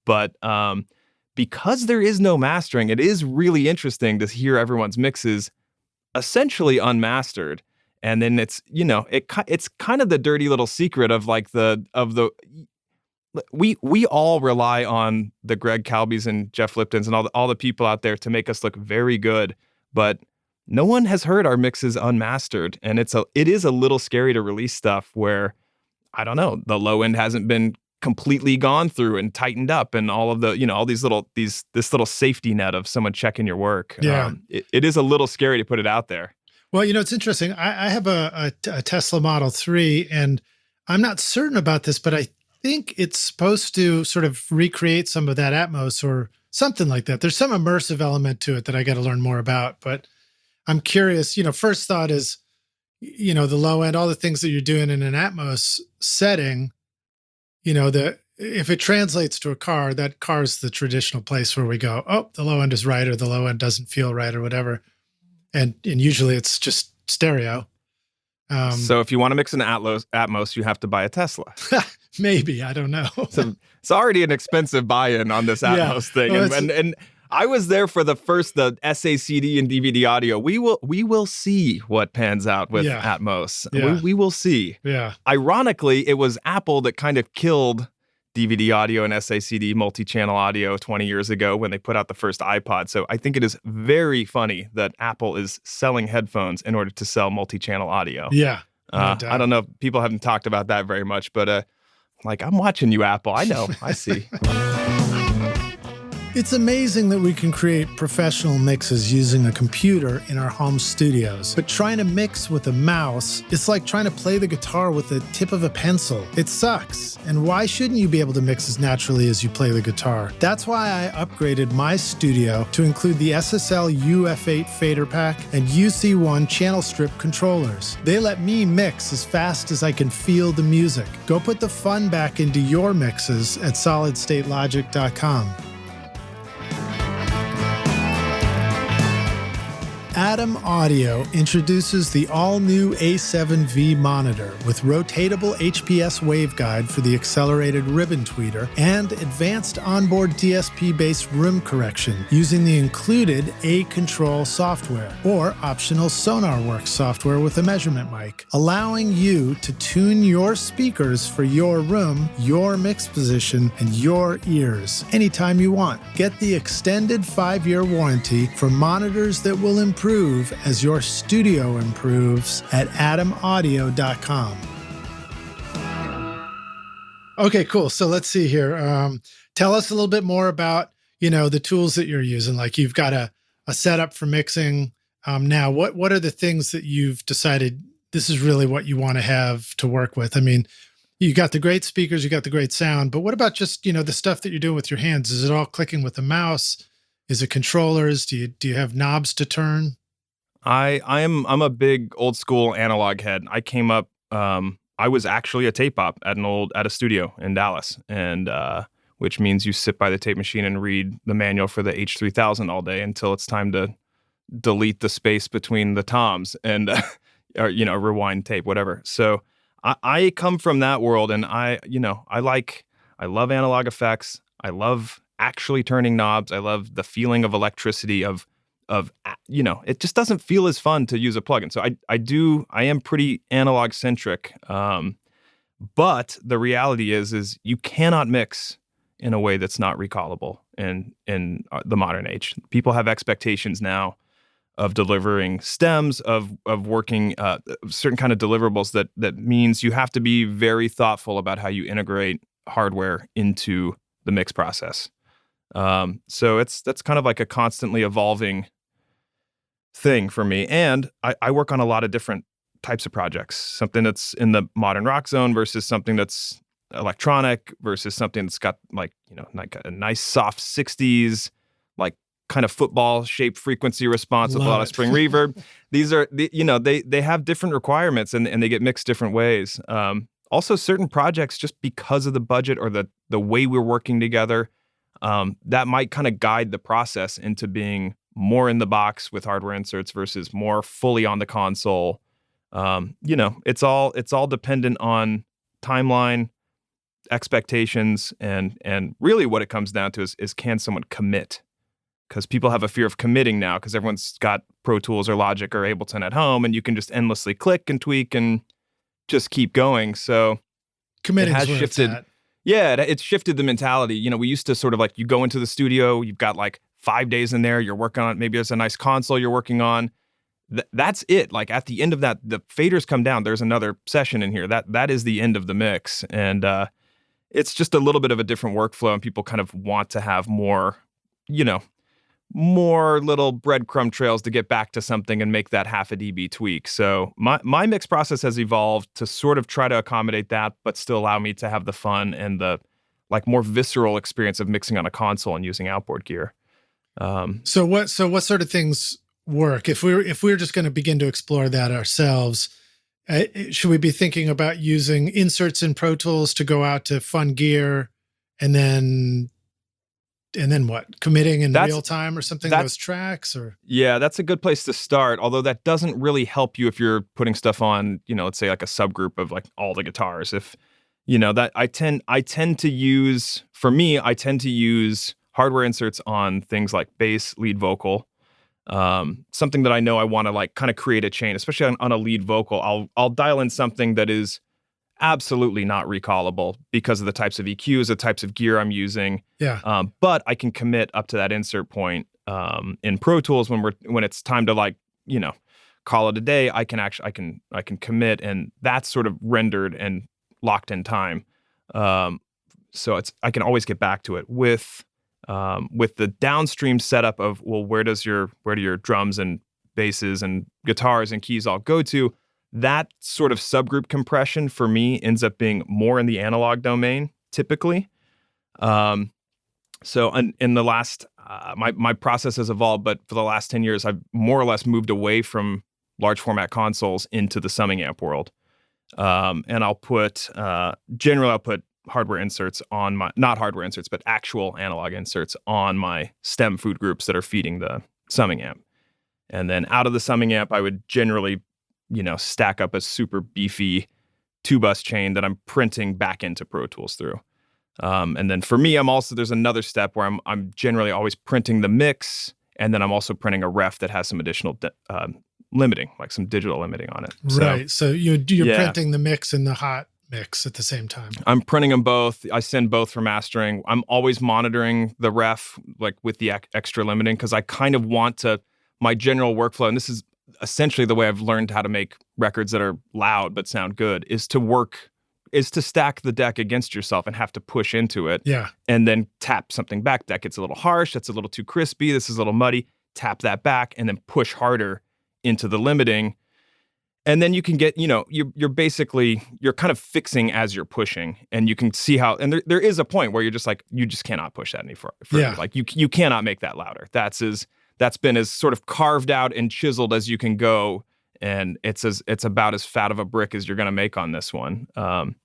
But because there is no mastering, it is really interesting to hear everyone's mixes essentially unmastered. And then it's, it's kind of the dirty little secret of like we all rely on the Greg Calbys and Jeff Liptons and all the people out there to make us look very good, but no one has heard our mixes unmastered. And it is a little scary to release stuff where, I don't know, the low end hasn't been completely gone through and tightened up, and all of the, all this little safety net of someone checking your work. Yeah. It is a little scary to put it out there. Well, it's interesting. I have a Tesla Model 3, and I'm not certain about this, but I think it's supposed to sort of recreate some of that Atmos or something like that. There's some immersive element to it that I got to learn more about, but I'm curious. First thought is, the low end, all the things that you're doing in an Atmos setting, if it translates to a car, that car's the traditional place where we go, oh, the low end is right, or the low end doesn't feel right, or whatever. And usually it's just stereo. So if you want to mix an Atmos, you have to buy a Tesla. Maybe, I don't know. So it's already an expensive buy-in on this Atmos thing. Well, and I was there for the SACD and DVD audio. We will see what pans out with Atmos. Yeah. We will see. Yeah. Ironically, it was Apple that kind of killed DVD audio and SACD multi-channel audio 20 years ago when they put out the first iPod. So I think it is very funny that Apple is selling headphones in order to sell multi-channel audio. Yeah. I don't know if people haven't talked about that very much, but I'm watching you, Apple. I know. I see. It's amazing that we can create professional mixes using a computer in our home studios. But trying to mix with a mouse, it's like trying to play the guitar with the tip of a pencil. It sucks. And why shouldn't you be able to mix as naturally as you play the guitar? That's why I upgraded my studio to include the SSL UF8 fader pack and UC1 channel strip controllers. They let me mix as fast as I can feel the music. Go put the fun back into your mixes at solidstatelogic.com. Atom Audio introduces the all-new A7V monitor with rotatable HPS waveguide for the accelerated ribbon tweeter and advanced onboard DSP-based room correction using the included A-Control software or optional SonarWorks software with a measurement mic, allowing you to tune your speakers for your room, your mix position, and your ears anytime you want. Get the extended 5-year warranty for monitors that will improve as your studio improves at atomaudio.com. Okay, cool. So let's see here. Tell us a little bit more about, the tools that you're using. Like you've got a setup for mixing. Now, what are the things that you've decided this is really what you want to have to work with? I mean, you got the great speakers, you got the great sound, but what about just, the stuff that you're doing with your hands? Is it all clicking with the mouse? Is it controllers? Do you have knobs to turn? I'm a big old school analog head. I came up. I was actually a tape op at a studio in Dallas, and which means you sit by the tape machine and read the manual for the H3000 all day until it's time to delete the space between the toms and or rewind tape, whatever. So I come from that world, and I love analog effects. I love actually turning knobs. I love the feeling of electricity of it just doesn't feel as fun to use a plugin. So I am pretty analog centric. But the reality is you cannot mix in a way that's not recallable in the modern age. People have expectations now of delivering stems, of working certain kind of deliverables that means you have to be very thoughtful about how you integrate hardware into the mix process. So that's kind of like a constantly evolving thing for me. And I work on a lot of different types of projects, something that's in the modern rock zone versus something that's electronic versus something that's got like a nice soft 60s, like kind of football shaped frequency response with a lot of spring reverb. These are, they have different requirements and they get mixed different ways. Also certain projects, just because of the budget or the way we're working together, that might kind of guide the process into being more in the box with hardware inserts versus more fully on the console. It's all dependent on timeline, expectations, and really what it comes down to is can someone commit? Because people have a fear of committing now because everyone's got Pro Tools or Logic or Ableton at home, and you can just endlessly click and tweak and just keep going. So committing has shifted. Yeah, it's shifted the mentality. We used to sort of like you go into the studio, you've got like 5 days in there, you're working on it. Maybe there's a nice console you're working on. That's it. Like at the end of that, the faders come down. There's another session in here. That is the end of the mix. And it's just a little bit of a different workflow, and people kind of want to have more, more little breadcrumb trails to get back to something and make that half a dB tweak. So my mix process has evolved to sort of try to accommodate that, but still allow me to have the fun and the like more visceral experience of mixing on a console and using outboard gear. So what sort of things work? If we're just going to begin to explore that ourselves, should we be thinking about using inserts in Pro Tools to go out to fun gear and then what? Committing in real time or something, those tracks? Or yeah, that's a good place to start. Although that doesn't really help you if you're putting stuff on, let's say like a subgroup of like all the guitars. If that I tend to use hardware inserts on things like bass, lead vocal. Something that I know I want to like kind of create a chain, especially on a lead vocal. I'll dial in something that is absolutely not recallable because of the types of EQs, the types of gear I'm using. Yeah. But I can commit up to that insert point in Pro Tools when it's time to like, call it a day. I can commit, and that's sort of rendered and locked in time. So I can always get back to it with the downstream setup of, well, where do your drums and basses and guitars and keys all go to? That sort of subgroup compression for me ends up being more in the analog domain typically. So in the last, my process has evolved, but for the last 10 years, I've more or less moved away from large format consoles into the summing amp world. And I'll put hardware inserts on not hardware inserts, but actual analog inserts on my stem food groups that are feeding the summing amp. And then out of the summing amp, I would generally, stack up a super beefy 2-bus chain that I'm printing back into Pro Tools through. And then for me, there's another step where I'm generally always printing the mix, and then I'm also printing a ref that has some additional limiting, like some digital limiting on it. Right. So you're printing the mix and the hot mix at the same time. I'm printing them both. I send both for mastering. I'm always monitoring the ref, like with the extra limiting, because I kind of want to, my general workflow, and this is essentially the way I've learned how to make records that are loud but sound good, is to stack the deck against yourself and have to push into it. Yeah. And then tap something back. That gets a little harsh. That's a little too crispy. This is a little muddy. Tap that back and then push harder into the limiting. And then you can get, you're basically, you're kind of fixing as you're pushing, and you can see how, and there is a point where you're just like, you just cannot push that any further. Yeah. Like you cannot make that louder. That's been as sort of carved out and chiseled as you can go. And it's about as fat of a brick as you're going to make on this one. And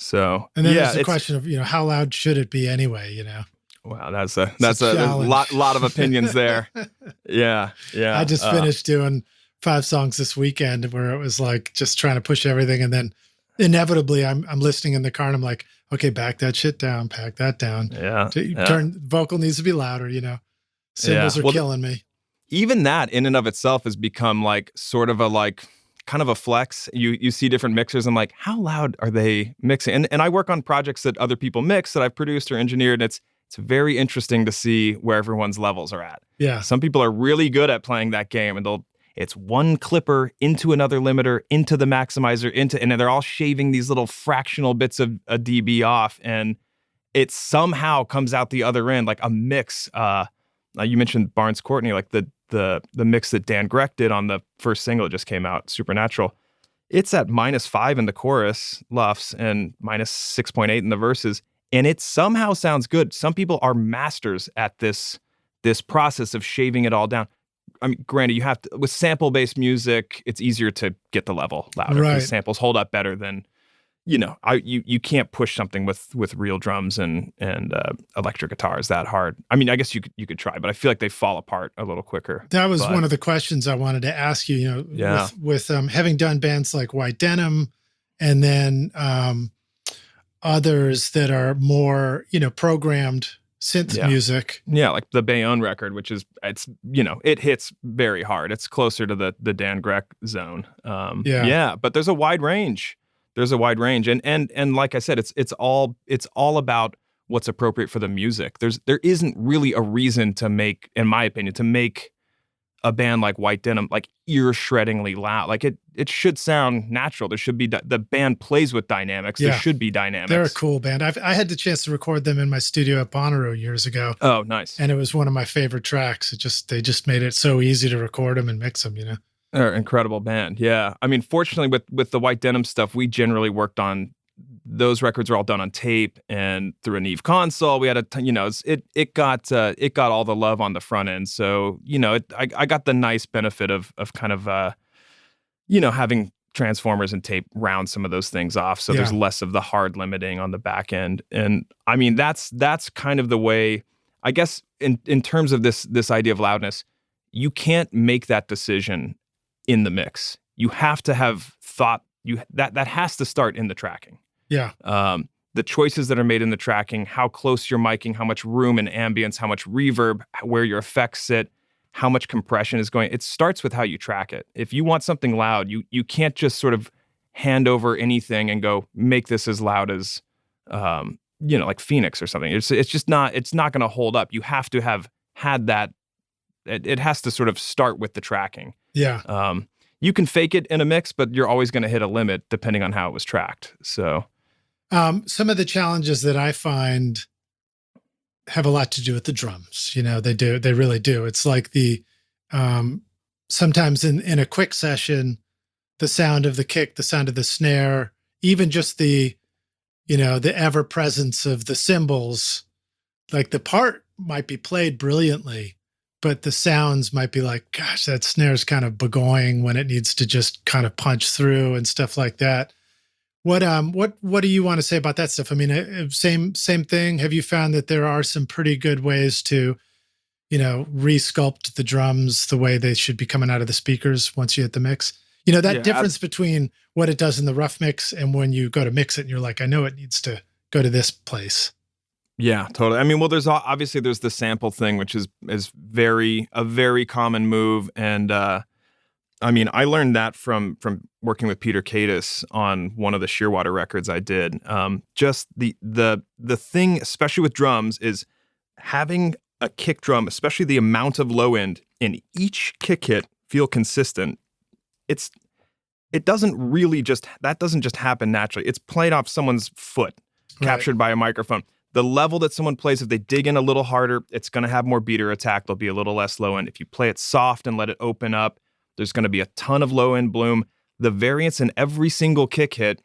then there's the question of, how loud should it be anyway, Wow, that's a lot of opinions there. Yeah. I just finished doing 5 songs this weekend where it was like just trying to push everything, and then inevitably I'm listening in the car and I'm like, okay, back that shit down, pack that down. Yeah. Turn vocal needs to be louder, Cymbals are killing me. Even that in and of itself has become like sort of a kind of a flex. You see different mixers. I'm like, how loud are they mixing? And I work on projects that other people mix that I've produced or engineered. And it's very interesting to see where everyone's levels are at. Yeah. Some people are really good at playing that game, and it's one clipper into another limiter, into the maximizer, and they're all shaving these little fractional bits of a dB off, and it somehow comes out the other end like a mix. You mentioned Barns Courtney, like the mix that Dan Greck did on the first single that just came out, Supernatural. It's at -5 in the chorus, LUFS, and -6.8 in the verses, and it somehow sounds good. Some people are masters at this process of shaving it all down. I mean, granted, you have to, with sample-based music, it's easier to get the level louder because samples hold up better than, you can't push something with real drums and electric guitars that hard. I mean, I guess you could try, but I feel like they fall apart a little quicker. That was one of the questions I wanted to ask you. With having done bands like White Denim, and then others that are more programmed synth music. Yeah, like the Bayonne record, which is it hits very hard. It's closer to the Dan Greck zone. But there's a wide range. And like I said, it's all about what's appropriate for the music. There isn't really a reason to make, in my opinion, a band like White Denim like ear-shreddingly loud. Like it should sound natural. There should be the band plays with dynamics. There should be dynamics. They're a cool band. I had the chance to record them in my studio at Bonnaroo years ago. Oh, nice. And it was one of my favorite tracks. They just made it so easy to record them and mix them, They're an incredible band. Yeah. I mean, fortunately with the White Denim stuff, we generally worked on, those records are all done on tape and through a Neve console. We had it got all the love on the front end. So, I got the nice benefit of kind of, having transformers and tape round some of those things off. So there's less of the hard limiting on the back end. And I mean, that's kind of the way, I guess, in terms of this idea of loudness, you can't make that decision in the mix. You have to have thought, that has to start in the tracking. Yeah. The choices that are made in the tracking, how close you're miking, how much room and ambience, how much reverb, where your effects sit, how much compression is going. It starts with how you track it. If you want something loud, you can't just sort of hand over anything and go make this as loud as like Phoenix or something. It's just not going to hold up. You have to have had that. It has to sort of start with the tracking. Yeah. You can fake it in a mix, but you're always going to hit a limit depending on how it was tracked. So, some of the challenges that I find have a lot to do with the drums. They really do. It's like sometimes in a quick session, the sound of the kick, the sound of the snare, even just the ever presence of the cymbals, like the part might be played brilliantly, but the sounds might be like, gosh, that snare's kind of bagoying when it needs to just kind of punch through and stuff like that. What do you want to say about that stuff? I mean, same thing. Have you found that there are some pretty good ways to resculpt the drums the way they should be coming out of the speakers once you hit the mix. That difference between what it does in the rough mix and when you go to mix it and you're like, I know it needs to go to this place. Yeah, totally. I mean, well, there's the sample thing, which is a very common move. And I mean, I learned that from working with Peter Cadis on one of the Shearwater records I did. Just the thing, especially with drums, is having a kick drum, especially the amount of low end in each kick hit, feel consistent. It doesn't just happen naturally. It's played off someone's foot, captured by a microphone. The level that someone plays, if they dig in a little harder, it's going to have more beater attack. There'll be a little less low end. If you play it soft and let it open up, there's going to be a ton of low end bloom. The variance in every single kick hit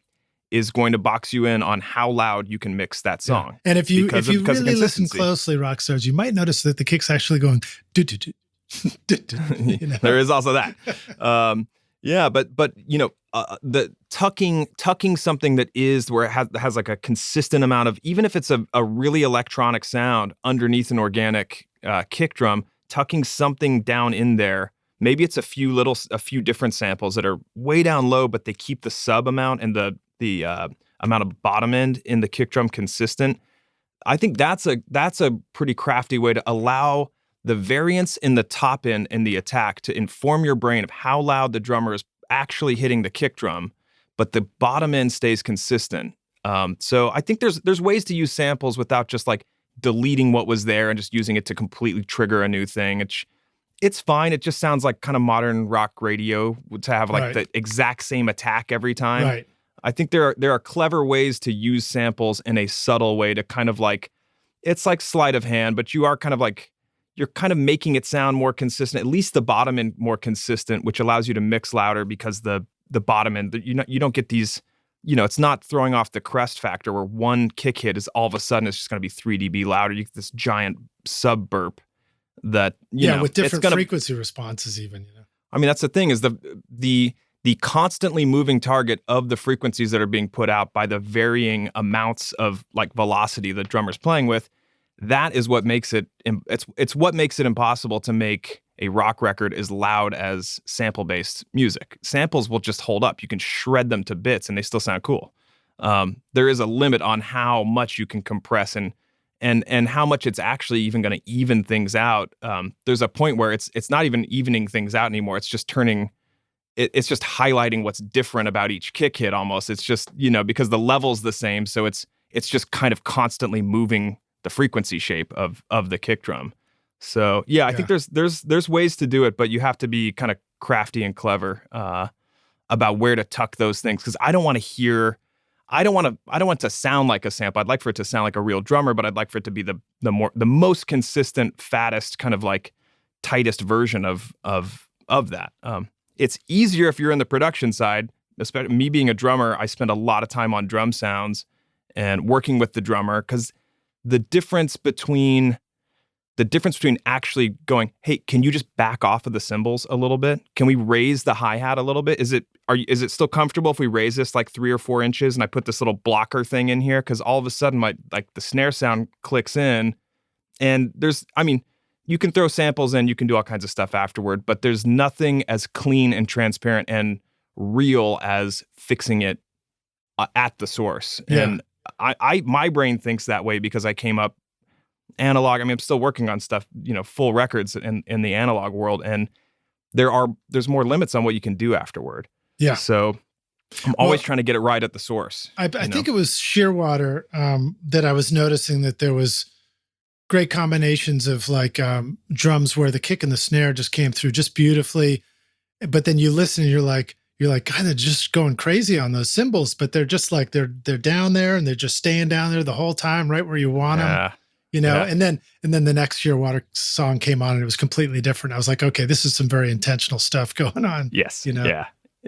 is going to box you in on how loud you can mix that song. Yeah. And if you really listen closely, rock stars, you might notice that the kick's actually going do do do. There is also that. But the tucking something that is where it has like a consistent amount of, even if it's a really electronic sound underneath an organic kick drum, tucking something down in there. Maybe it's a few different samples that are way down low, but they keep the sub amount and the amount of bottom end in the kick drum consistent. I think that's a pretty crafty way to allow the variance in the top end and the attack to inform your brain of how loud the drummer is actually hitting the kick drum, but the bottom end stays consistent. So I think there's ways to use samples without just like deleting what was there and just using it to completely trigger a new thing. It's fine. It just sounds like kind of modern rock radio to have like the exact same attack every time. Right. I think there are clever ways to use samples in a subtle way to kind of like, it's like sleight of hand, but you're kind of making it sound more consistent, at least the bottom end more consistent, which allows you to mix louder because the bottom end, you don't get these, it's not throwing off the crest factor where one kick hit is all of a sudden it's just going to be 3 dB louder. You get this giant sub burp that, with different frequency responses even, I mean, that's the thing is the constantly moving target of the frequencies that are being put out by the varying amounts of like velocity the drummer's playing with. That is what makes it's what makes it impossible to make a rock record as loud as sample-based music. Samples will just hold up. You can shred them to bits and they still sound cool. There is a limit on how much you can compress and how much it's actually even going to even things out. There's a point where it's not even evening things out anymore. It's just it's just highlighting what's different about each kick hit almost. It's just, because the level's the same. So it's just kind of constantly moving the frequency shape of the kick drum. So I think there's ways to do it, but you have to be kind of crafty and clever about where to tuck those things. Cause I don't want to sound like a sample. I'd like for it to sound like a real drummer, but I'd like for it to be the most consistent, fattest, kind of like tightest version of that. It's easier if you're in the production side, especially me being a drummer. I spend a lot of time on drum sounds and working with the drummer because the difference between actually going, hey, can you just back off of the cymbals a little bit? Can we raise the hi-hat a little bit? Is it still comfortable if we raise this like 3 or 4 inches and I put this little blocker thing in here? Because all of a sudden the snare sound clicks in and you can throw samples in, you can do all kinds of stuff afterward, but there's nothing as clean and transparent and real as fixing it at the source. Yeah. And my brain thinks that way because I came up analog. I mean, I'm still working on stuff, full records in the analog world, and there's more limits on what you can do afterward. Yeah. So I'm always trying to get it right at the source. I think it was Shearwater that I was noticing that there was great combinations of like drums where the kick and the snare just came through just beautifully, but then you listen and you're like, God, they're just going crazy on those cymbals, but they're just like, they're down there and they're just staying down there the whole time, right where you want them, and then the next Shearwater song came on and it was completely different. I was like, okay, this is some very intentional stuff going on. Yes.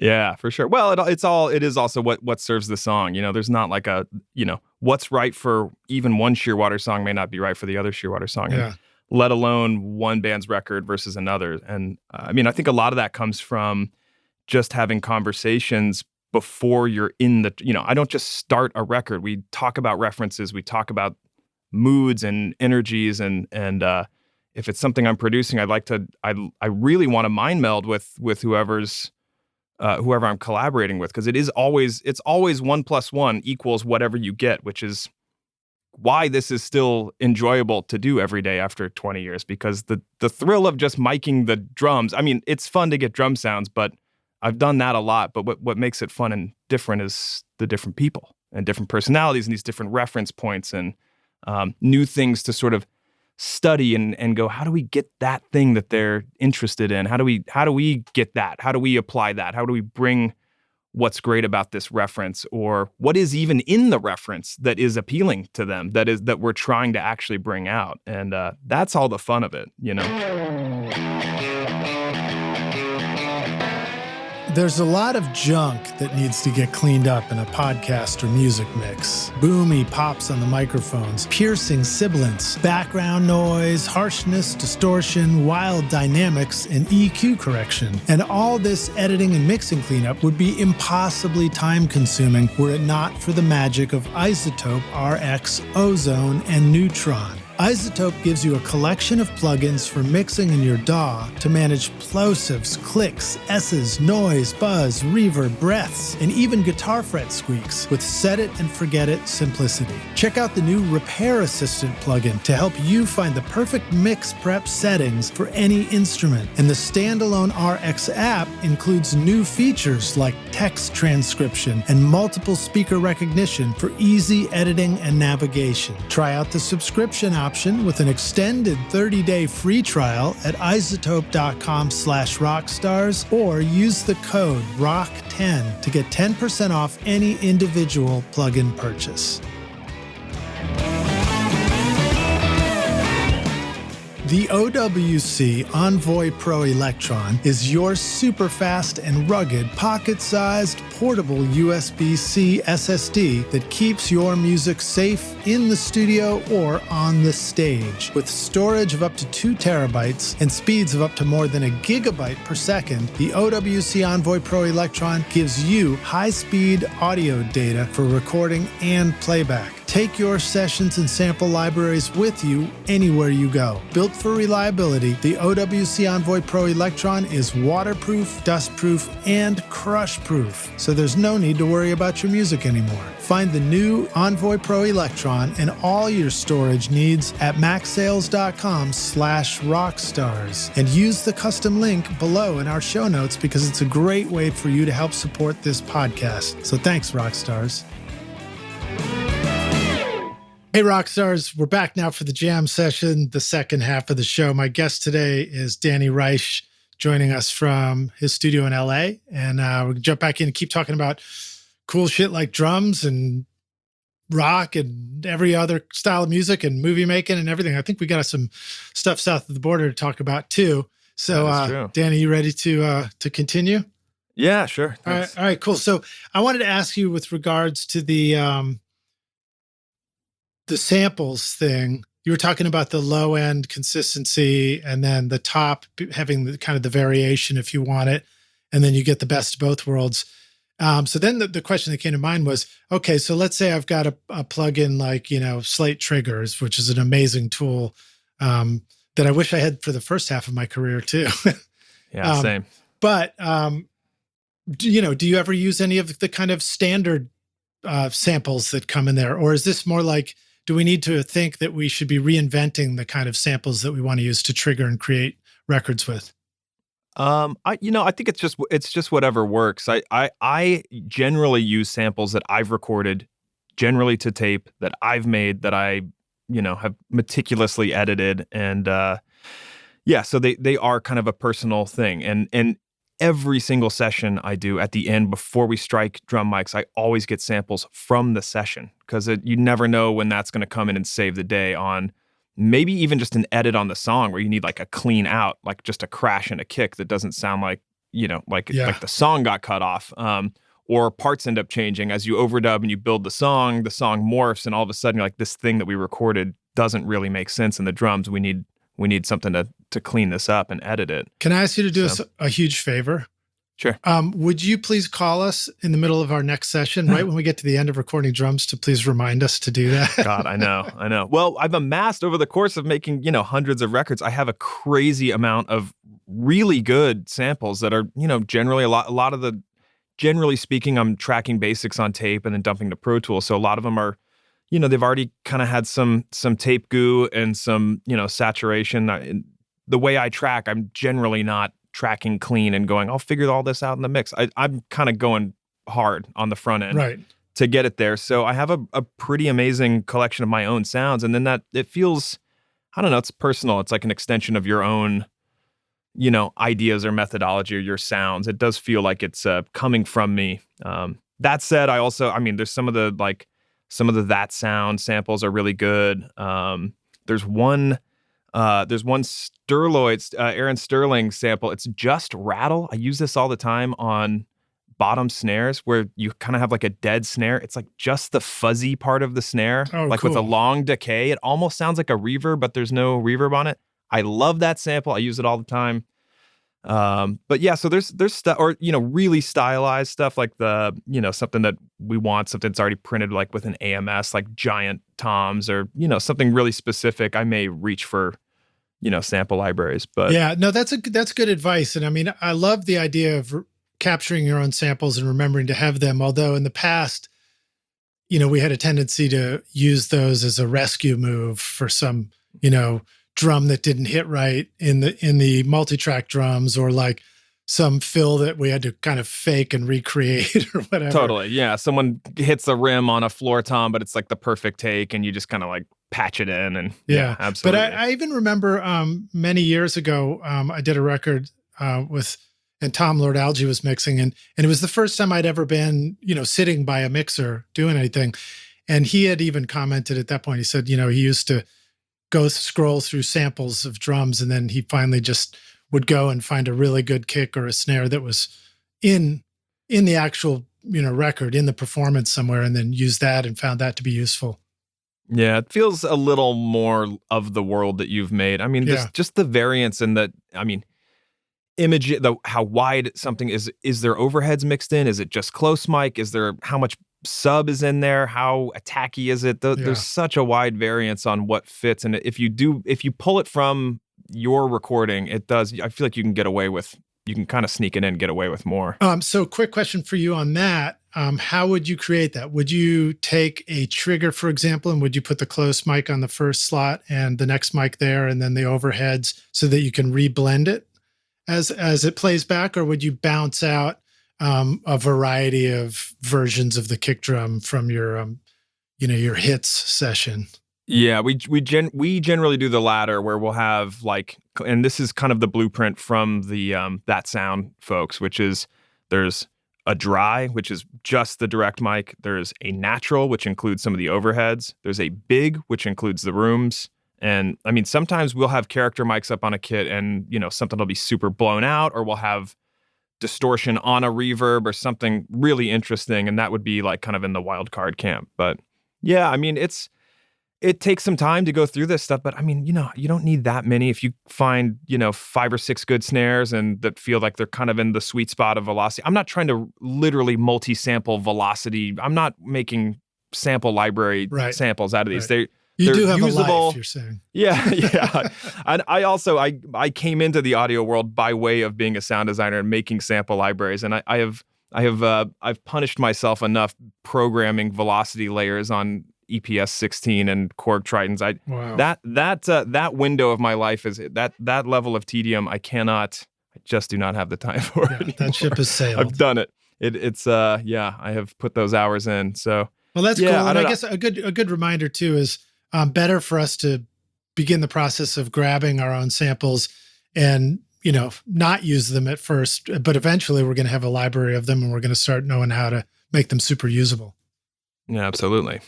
Yeah, for sure. Well, it is also what serves the song. There's not like a, what's right for even one Shearwater song may not be right for the other Shearwater song. Yeah. And let alone one band's record versus another. And I think a lot of that comes from just having conversations before you're in the, I don't just start a record. We talk about references, we talk about moods and energies and if it's something I'm producing, I really want to mind meld with whoever I'm collaborating with, because it's always 1 + 1 equals whatever you get, which is why this is still enjoyable to do every day after 20 years, because the thrill of just miking the drums, I mean, it's fun to get drum sounds, but I've done that a lot. But what makes it fun and different is the different people and different personalities and these different reference points and new things to sort of study and go, how do we get that thing that they're interested in? How do we get that? How do we apply that? How do we bring what's great about this reference, or what is even in the reference that is appealing to them, that we're trying to actually bring out? And that's all the fun of it, you know? There's a lot of junk that needs to get cleaned up in a podcast or music mix. Boomy pops on the microphones, piercing sibilants, background noise, harshness, distortion, wild dynamics, and EQ correction. And all this editing and mixing cleanup would be impossibly time-consuming were it not for the magic of iZotope RX, Ozone, and Neutron. iZotope gives you a collection of plugins for mixing in your DAW to manage plosives, clicks, S's, noise, buzz, reverb, breaths, and even guitar fret squeaks with set it and forget it simplicity. Check out the new Repair Assistant plugin to help you find the perfect mix prep settings for any instrument. And the standalone RX app includes new features like text transcription and multiple speaker recognition for easy editing and navigation. Try out the subscription option with an extended 30-day free trial at iZotope.com/rockstars, or use the code ROCK10 to get 10% off any individual plugin purchase. The OWC Envoy Pro Electron is your super fast and rugged pocket-sized portable USB-C SSD that keeps your music safe in the studio or on the stage. With storage of up to 2 terabytes and speeds of up to more than 1 gigabyte per second, the OWC Envoy Pro Electron gives you high-speed audio data for recording and playback. Take your sessions and sample libraries with you anywhere you go. Built for reliability, the OWC Envoy Pro Electron is waterproof, dustproof, and crush-proof, so there's no need to worry about your music anymore. Find the new Envoy Pro Electron and all your storage needs at macsales.com/rockstars, and use the custom link below in our show notes because it's a great way for you to help support this podcast. So thanks, Rockstars. Hey, Rockstars, we're back now for the jam session, the second half of the show. My guest today is Danny Reisch, joining us from his studio in LA. And we're going to jump back in and keep talking about cool shit like drums and rock and every other style of music and movie making and everything. I think we got some stuff south of the border to talk about too. So, Danny, you ready to continue? Yeah, sure. All right, cool. So I wanted to ask you with regards to the samples thing. You were talking about the low end consistency and then the top having the kind of the variation if you want it. And then you get the best of both worlds. So then the question that came to mind was, okay, so let's say I've got a plugin like, Slate Triggers, which is an amazing tool that I wish I had for the first half of my career too. Yeah, same. But, do you ever use any of the kind of standard samples that come in there? Or is this more like, do we need to think that we should be reinventing the kind of samples that we want to use to trigger and create records with? I think it's just whatever works. I generally use samples that I've recorded, generally to tape, that I've made, that I, have meticulously edited. And so they are kind of a personal thing. And every single session I do at the end, before we strike drum mics, I always get samples from the session, because you never know when that's going to come in and save the day on maybe even just an edit on the song where you need like a clean out, like just a crash and a kick that doesn't sound like, like the song got cut off, or parts end up changing as you overdub and you build the song morphs, and all of a sudden you're like, this thing that we recorded doesn't really make sense in the drums. We need something to clean this up and edit it. Can I ask you to do us a huge favor? Sure. Would you please call us in the middle of our next session, right when we get to the end of recording drums, to please remind us to do that? God, I know. Well, I've amassed over the course of making, hundreds of records. I have a crazy amount of really good samples that are, generally a lot of the, generally speaking, I'm tracking basics on tape and then dumping to Pro Tools. So a lot of them are, they've already kind of had some tape goo and some, saturation. The way I track, I'm generally not tracking clean and going, I'll figure all this out in the mix. I'm kind of going hard on the front end. Right. To get it there. So I have a pretty amazing collection of my own sounds. And then that it feels, I don't know, it's personal. It's like an extension of your own, ideas or methodology or your sounds. It does feel like it's coming from me. That said, there's some of the that sound samples are really good. There's one Sterloid, Aaron Sterling sample. It's just rattle. I use this all the time on bottom snares where you kind of have like a dead snare. It's like just the fuzzy part of the snare, cool. With a long decay. It almost sounds like a reverb, but there's no reverb on it. I love that sample. I use it all the time. But yeah, so there's stuff, or really stylized stuff like the something that we want, something that's already printed like with an AMS, like giant toms, or something really specific. I may reach for sample libraries, but yeah, no, that's good advice. And I mean, I love the idea of capturing your own samples and remembering to have them. Although in the past, we had a tendency to use those as a rescue move for some, drum that didn't hit right in the multi-track drums, or like some fill that we had to kind of fake and recreate or whatever. Totally. Yeah. Someone hits a rim on a floor tom, but it's like the perfect take and you just kind of like patch it in. And yeah absolutely. But I even remember many years ago, I did a record and Tom Lord Alge was mixing, and it was the first time I'd ever been, sitting by a mixer doing anything. And he had even commented at that point, he said, he used to go scroll through samples of drums, and then he finally just would go and find a really good kick or a snare that was in the actual, record, in the performance somewhere, and then use that and found that to be useful. Yeah, it feels a little more of the world that you've made. I mean, just the variance and image, how wide something is there overheads mixed in? Is it just close mic? Is there, how much sub is in there? How attacky is it? There's such a wide variance on what fits. And if you pull it from your recording, I feel like you can kind of sneak it in and get away with more. So quick question for you on that. How would you create that? Would you take a trigger, for example, and would you put the close mic on the first slot and the next mic there, and then the overheads, so that you can reblend it as it plays back? Or would you bounce out a variety of versions of the kick drum from your your hits session? Yeah, we generally do the latter, where we'll have and this is kind of the blueprint from the That Sound folks, which is there's a dry, which is just the direct mic. There's a natural, which includes some of the overheads. There's a big, which includes the rooms. And I mean, sometimes we'll have character mics up on a kit and, something will be super blown out, or we'll have distortion on a reverb or something really interesting. And that would be like kind of in the wild card camp. But yeah, I mean, it takes some time to go through this stuff, but I mean, you don't need that many. If you find, 5 or 6 good snares and that feel like they're kind of in the sweet spot of velocity. I'm not trying to literally multi-sample velocity. I'm not making sample library samples out of these. Right. They're do have usable. a life, you're saying. Yeah. And I also, I came into the audio world by way of being a sound designer and making sample libraries. And I've punished myself enough programming velocity layers on EPS 16 and Korg Tritons. Wow. That window of my life is that level of tedium. I just do not have the time for it anymore. That ship has sailed. I've done it. I have put those hours in. So well, that's cool. And I guess a good reminder too is better for us to begin the process of grabbing our own samples and, not use them at first, but eventually we're going to have a library of them and we're going to start knowing how to make them super usable. Yeah, absolutely.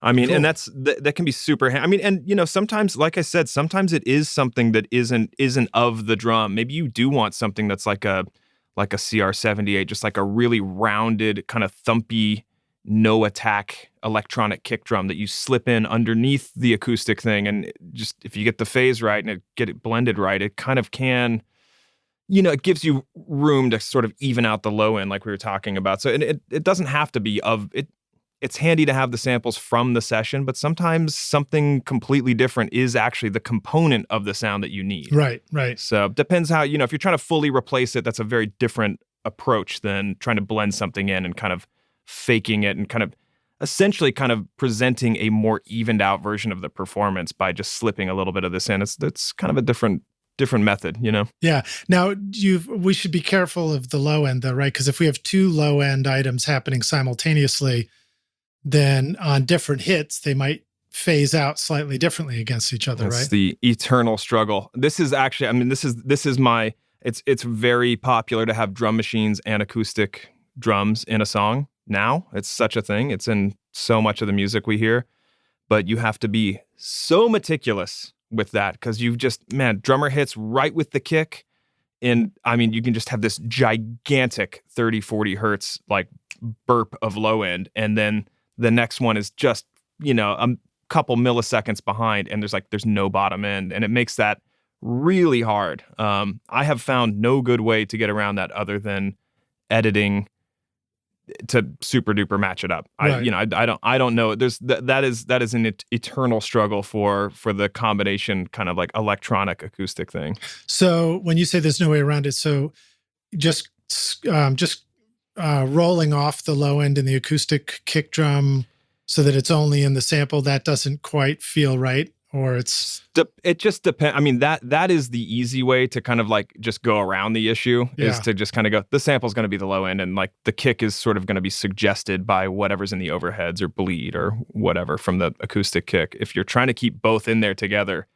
I mean, cool. And that can be super. I mean, and sometimes, like I said, sometimes it is something that isn't of the drum. Maybe you do want something that's like a CR78, just like a really rounded, kind of thumpy, no attack electronic kick drum that you slip in underneath the acoustic thing, and just if you get the phase right and get it blended right, it kind of can, it gives you room to sort of even out the low end like we were talking about. So it doesn't have to be it's handy to have the samples from the session, but sometimes something completely different is actually the component of the sound that you need. Right, right. So depends how, if you're trying to fully replace it, that's a very different approach than trying to blend something in and kind of faking it and kind of essentially kind of presenting a more evened out version of the performance by just slipping a little bit of this in. It's kind of a different method, Yeah. Now, we should be careful of the low end though, right? Because if we have two low end items happening simultaneously, then on different hits, they might phase out slightly differently against each other, That's right? the eternal struggle. This is actually, this is my, it's very popular to have drum machines and acoustic drums in a song now. It's such a thing. It's in so much of the music we hear, but you have to be so meticulous with that because drummer hits right with the kick. And you can just have this gigantic 30, 40 hertz like burp of low end. And then the next one is just, a couple milliseconds behind and there's no bottom end. And it makes that really hard. I have found no good way to get around that other than editing to super duper match it up. Right. I don't know. There's that is an eternal struggle for the combination kind of like electronic acoustic thing. So when you say there's no way around it, so just rolling off the low end in the acoustic kick drum so that it's only in the sample, that doesn't quite feel right, or it just depends. That is the easy way to kind of like just go around the issue is to just kind of go, the sample's going to be the low end and like the kick is sort of going to be suggested by whatever's in the overheads or bleed or whatever from the acoustic kick. If you're trying to keep both in there together,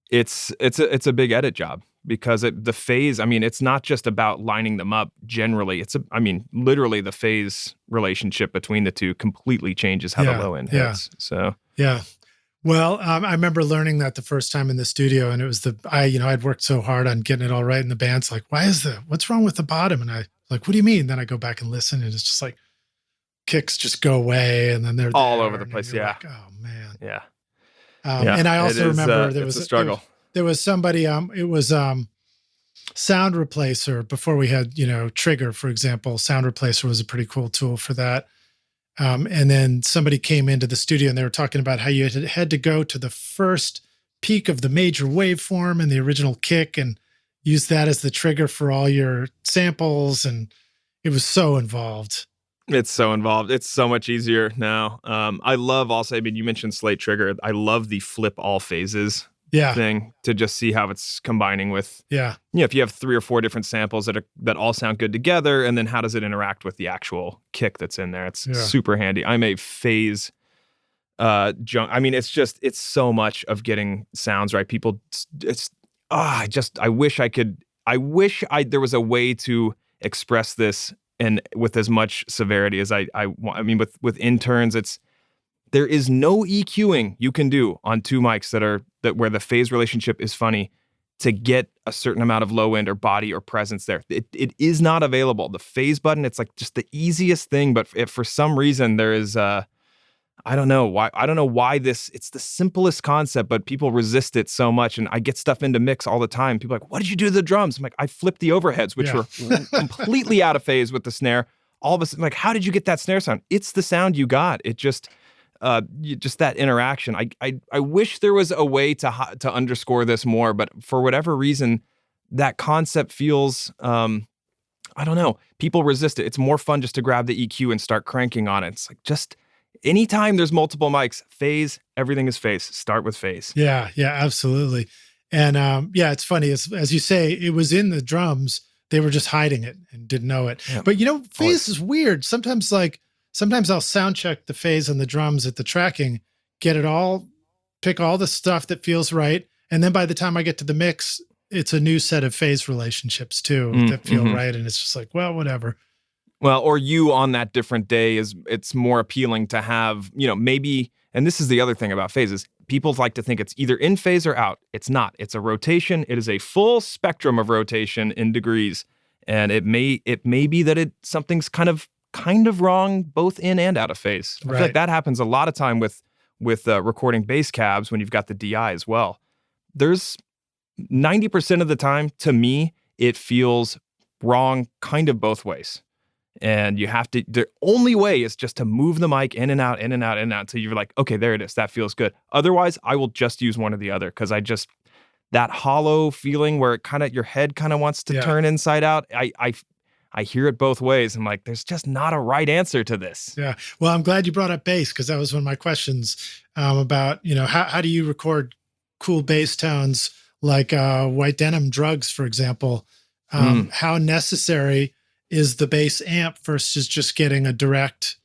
it's a big edit job because the phase, it's not just about lining them up generally. Literally the phase relationship between the two completely changes how the low end hits. So, yeah. Well, I remember learning that the first time in the studio, and it was I'd worked so hard on getting it all right, and the band's like, what's wrong with the bottom? And I like, what do you mean? Then I go back and listen, and it's just like kicks just go away, and then they're all over the place. Yeah. Like, oh man. Yeah. And I also remember there was a struggle. There was somebody, it was Sound Replacer before we had, Trigger, for example. Sound Replacer was a pretty cool tool for that. And then somebody came into the studio and they were talking about how you had to go to the first peak of the major waveform and the original kick and use that as the trigger for all your samples. And it was so involved. It's so involved. It's so much easier now. I love also, you mentioned Slate Trigger. I love the flip all phases thing to just see how it's combining with, if you have 3 or 4 different samples that all sound good together, and then how does it interact with the actual kick that's in there? It's super handy. I'm a phase junk. It's so much of getting sounds right. People, I wish there was a way to express this and with as much severity as I want. With interns, there is no EQing you can do on 2 mics that where the phase relationship is funny to get a certain amount of low end or body or presence there. It is not available. The phase button, it's like just the easiest thing, but if for some reason there is I don't know why it's the simplest concept, but people resist it so much. And I get stuff into mix all the time. People are like, what did you do to the drums? I'm like, I flipped the overheads, which were completely out of phase with the snare. All of a sudden, like, how did you get that snare sound? It's the sound you got. It just that interaction. I wish there was a way to underscore this more, but for whatever reason, that concept feels, I don't know, people resist it. It's more fun just to grab the EQ and start cranking on it. It's like just anytime there's multiple mics, phase, everything is phase. Start with phase. Yeah, absolutely. And it's funny, as you say, it was in the drums. They were just hiding it and didn't know it. Yeah. But phase is weird. Sometimes I'll sound check the phase on the drums at the tracking, pick all the stuff that feels right. And then by the time I get to the mix, it's a new set of phase relationships too that feel right. And it's just like, well, whatever. Well, or you on that different day it's more appealing to have, maybe, and this is the other thing about phases. People like to think it's either in phase or out. It's not. It's a rotation. It is a full spectrum of rotation in degrees. And it may be that something's kind of wrong both in and out of phase. I feel like that happens a lot of time with recording bass cabs when you've got the DI as well. There's 90% of the time, to me, it feels wrong kind of both ways. And you have to, the only way is just to move the mic in and out, in and out, in and out until you're like, okay, there it is. That feels good. Otherwise, I will just use one or the other because that hollow feeling where it kind of, your head kind of wants to turn inside out. I hear it both ways. I'm like, there's just not a right answer to this. Yeah. Well, I'm glad you brought up bass because that was one of my questions about, how do you record cool bass tones like White Denim Drugs, for example? How necessary is the bass amp versus just getting a direct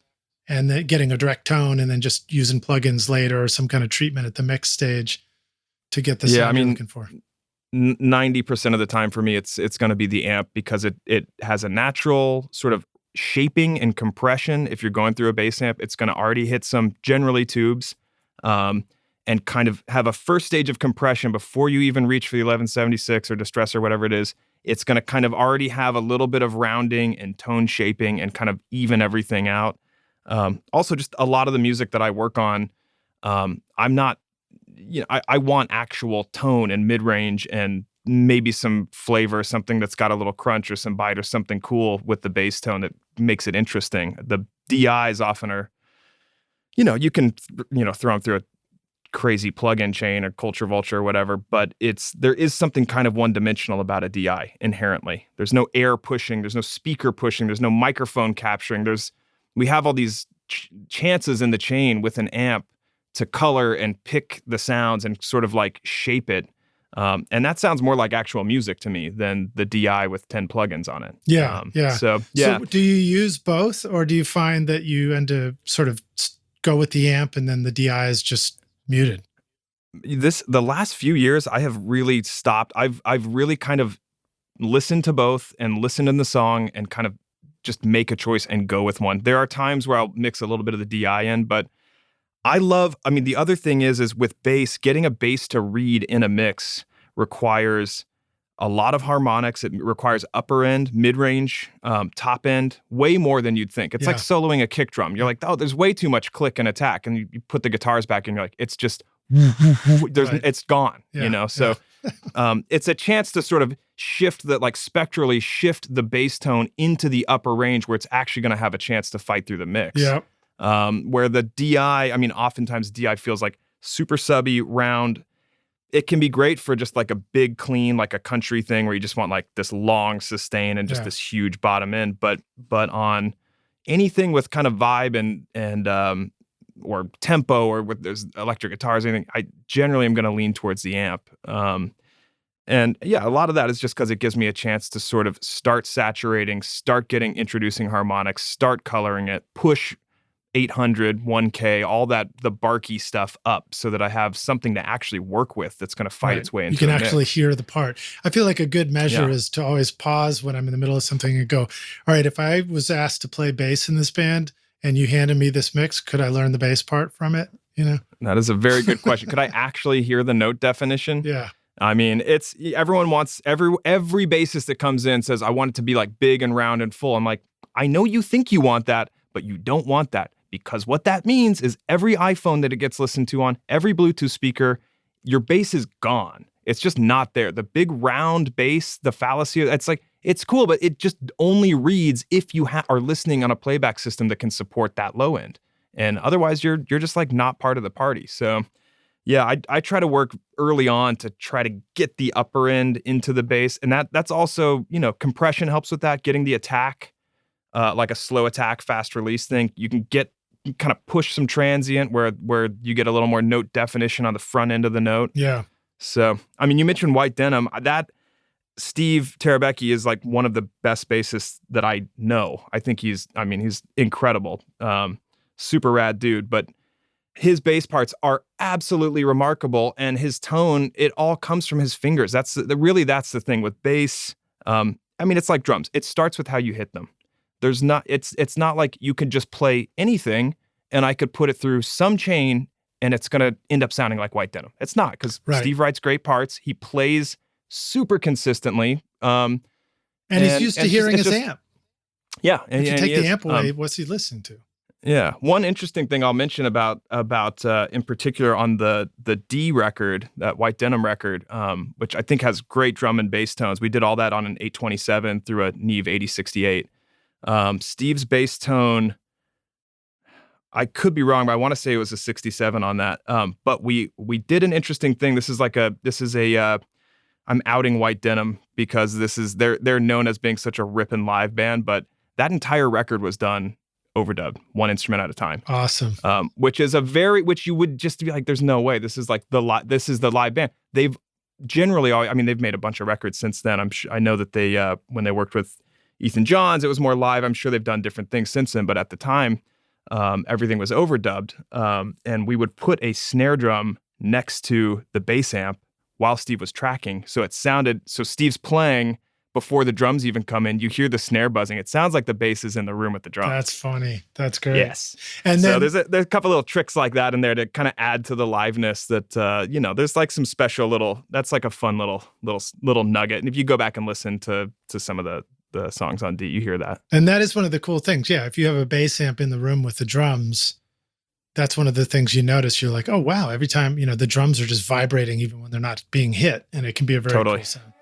tone and then just using plugins later or some kind of treatment at the mix stage to get the sound you're looking for? 90% of the time for me, it's going to be the amp because it has a natural sort of shaping and compression. If you're going through a bass amp, it's going to already hit some generally tubes and kind of have a first stage of compression before you even reach for the 1176 or distress or whatever it is. It's going to kind of already have a little bit of rounding and tone shaping and kind of even everything out. Also, just a lot of the music that I work on, I'm not, I want actual tone and mid-range and maybe some flavor, something that's got a little crunch or some bite or something cool with the bass tone that makes it interesting. The DIs often are, you can, throw them through a crazy plug-in chain or Culture Vulture or whatever, but there is something kind of one-dimensional about a DI inherently. There's no air pushing, there's no speaker pushing, there's no microphone capturing. We have all these chances in the chain with an amp to color and pick the sounds and sort of like shape it. And that sounds more like actual music to me than the DI with 10 plugins on it. Yeah. So do you use both, or do you find that you end to sort of go with the amp and then the DI is just muted? The last few years, I have really stopped. I've really kind of listened to both and listened in the song and kind of just make a choice and go with one. There are times where I'll mix a little bit of the DI in, but the other thing is with bass, getting a bass to read in a mix requires a lot of harmonics. It requires upper end, mid-range, top end, way more than you'd think. It's like soloing a kick drum. You're like, oh, there's way too much click and attack. And you put the guitars back and you're like, it's just, it's gone, So it's a chance to sort of spectrally shift the bass tone into the upper range where it's actually going to have a chance to fight through the mix. Yeah. Where the DI, oftentimes DI feels like super subby, round. It can be great for just like a big clean, like a country thing where you just want like this long sustain and just this huge bottom end. But on anything with kind of vibe and or tempo or with there's electric guitars, anything, I generally am going to lean towards the amp. And a lot of that is just because it gives me a chance to sort of start saturating, start introducing harmonics, start coloring it, push 800, 1K, all that, the barky stuff up so that I have something to actually work with that's going to fight its way into You can the actually mix. hear the part. I feel like a good measure is to always pause when I'm in the middle of something and go, all right, if I was asked to play bass in this band and you handed me this mix, could I learn the bass part from it? That is a very good question. Could I actually hear the note definition? Yeah. It's everyone wants every bassist that comes in says, I want it to be like big and round and full. I'm like, I know you think you want that, but you don't want that. Because what that means is every iPhone that it gets listened to on, every Bluetooth speaker, your bass is gone. It's just not there. The big round bass, the fallacy, it's cool, but it just only reads if you are listening on a playback system that can support that low end. And otherwise, you're just like not part of the party. So I try to work early on to try to get the upper end into the bass. And that's also, compression helps with that, getting the attack, like a slow attack, fast release thing. You can kind of push some transient where you get a little more note definition on the front end of the note. Yeah. So, you mentioned White Denim. That Steve Terabecki is like one of the best bassists that I know. I think he's incredible. Super rad dude, but his bass parts are absolutely remarkable, and his tone, it all comes from his fingers. That's the thing with bass. It's like drums. It starts with how you hit them. It's not like you can just play anything and I could put it through some chain and it's going to end up sounding like White Denim. It's not, because Steve writes great parts. He plays super consistently. And he's used to hearing his amp. Yeah. If you take the amp away, what's he listening to? Yeah. One interesting thing I'll mention about in particular on the D record, that White Denim record, which I think has great drum and bass tones. We did all that on an 827 through a Neve 8068. Steve's bass tone, I could be wrong, but I want to say it was a 67 on that. But we did an interesting thing. I'm outing White Denim because they're known as being such a ripping live band, but that entire record was done overdubbed, one instrument at a time. Awesome. Which you would just be like, there's no way. This is the live band. They've generally, they've made a bunch of records since then. I know that they, when they worked with Ethan Johns, it was more live. I'm sure they've done different things since then, but at the time, everything was overdubbed. And we would put a snare drum next to the bass amp while Steve was tracking. So Steve's playing before the drums even come in. You hear the snare buzzing. It sounds like the bass is in the room with the drums. That's funny. That's great. Yes. And so then there's a couple little tricks like that in there to kind of add to the liveness that, there's like some special that's like a fun little nugget. And if you go back and listen to some of the songs on D, you hear that. And that is one of the cool things. Yeah. If you have a bass amp in the room with the drums, that's one of the things you notice. You're like, oh, wow. Every time, the drums are just vibrating even when they're not being hit. And it can be a very cool sound.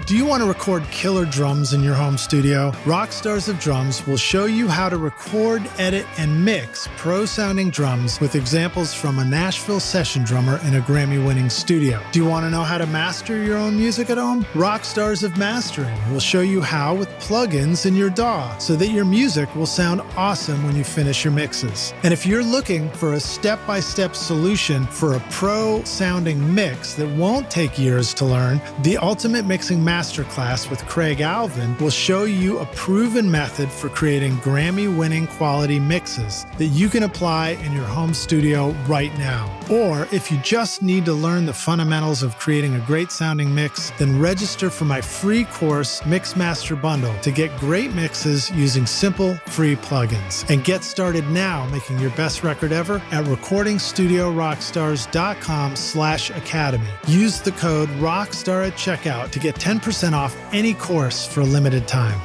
Do you want to record killer drums in your home studio? Rockstars of Drums will show you how to record, edit, and mix pro-sounding drums with examples from a Nashville session drummer in a Grammy-winning studio. Do you want to know how to master your own music at home? Rockstars of Mastering will show you how with plugins in your DAW so that your music will sound awesome when you finish your mixes. And if you're looking for a step-by-step solution for a pro-sounding mix that won't take years to learn, the Ultimate Mixing Masterclass with Craig Alvin will show you a proven method for creating Grammy-winning quality mixes that you can apply in your home studio right now. Or if you just need to learn the fundamentals of creating a great sounding mix, then register for my free course Mix Master Bundle to get great mixes using simple free plugins. And get started now making your best record ever at recordingstudiorockstars.com/academy. Use the code ROCKSTAR at checkout to get 10% off any course for a limited time.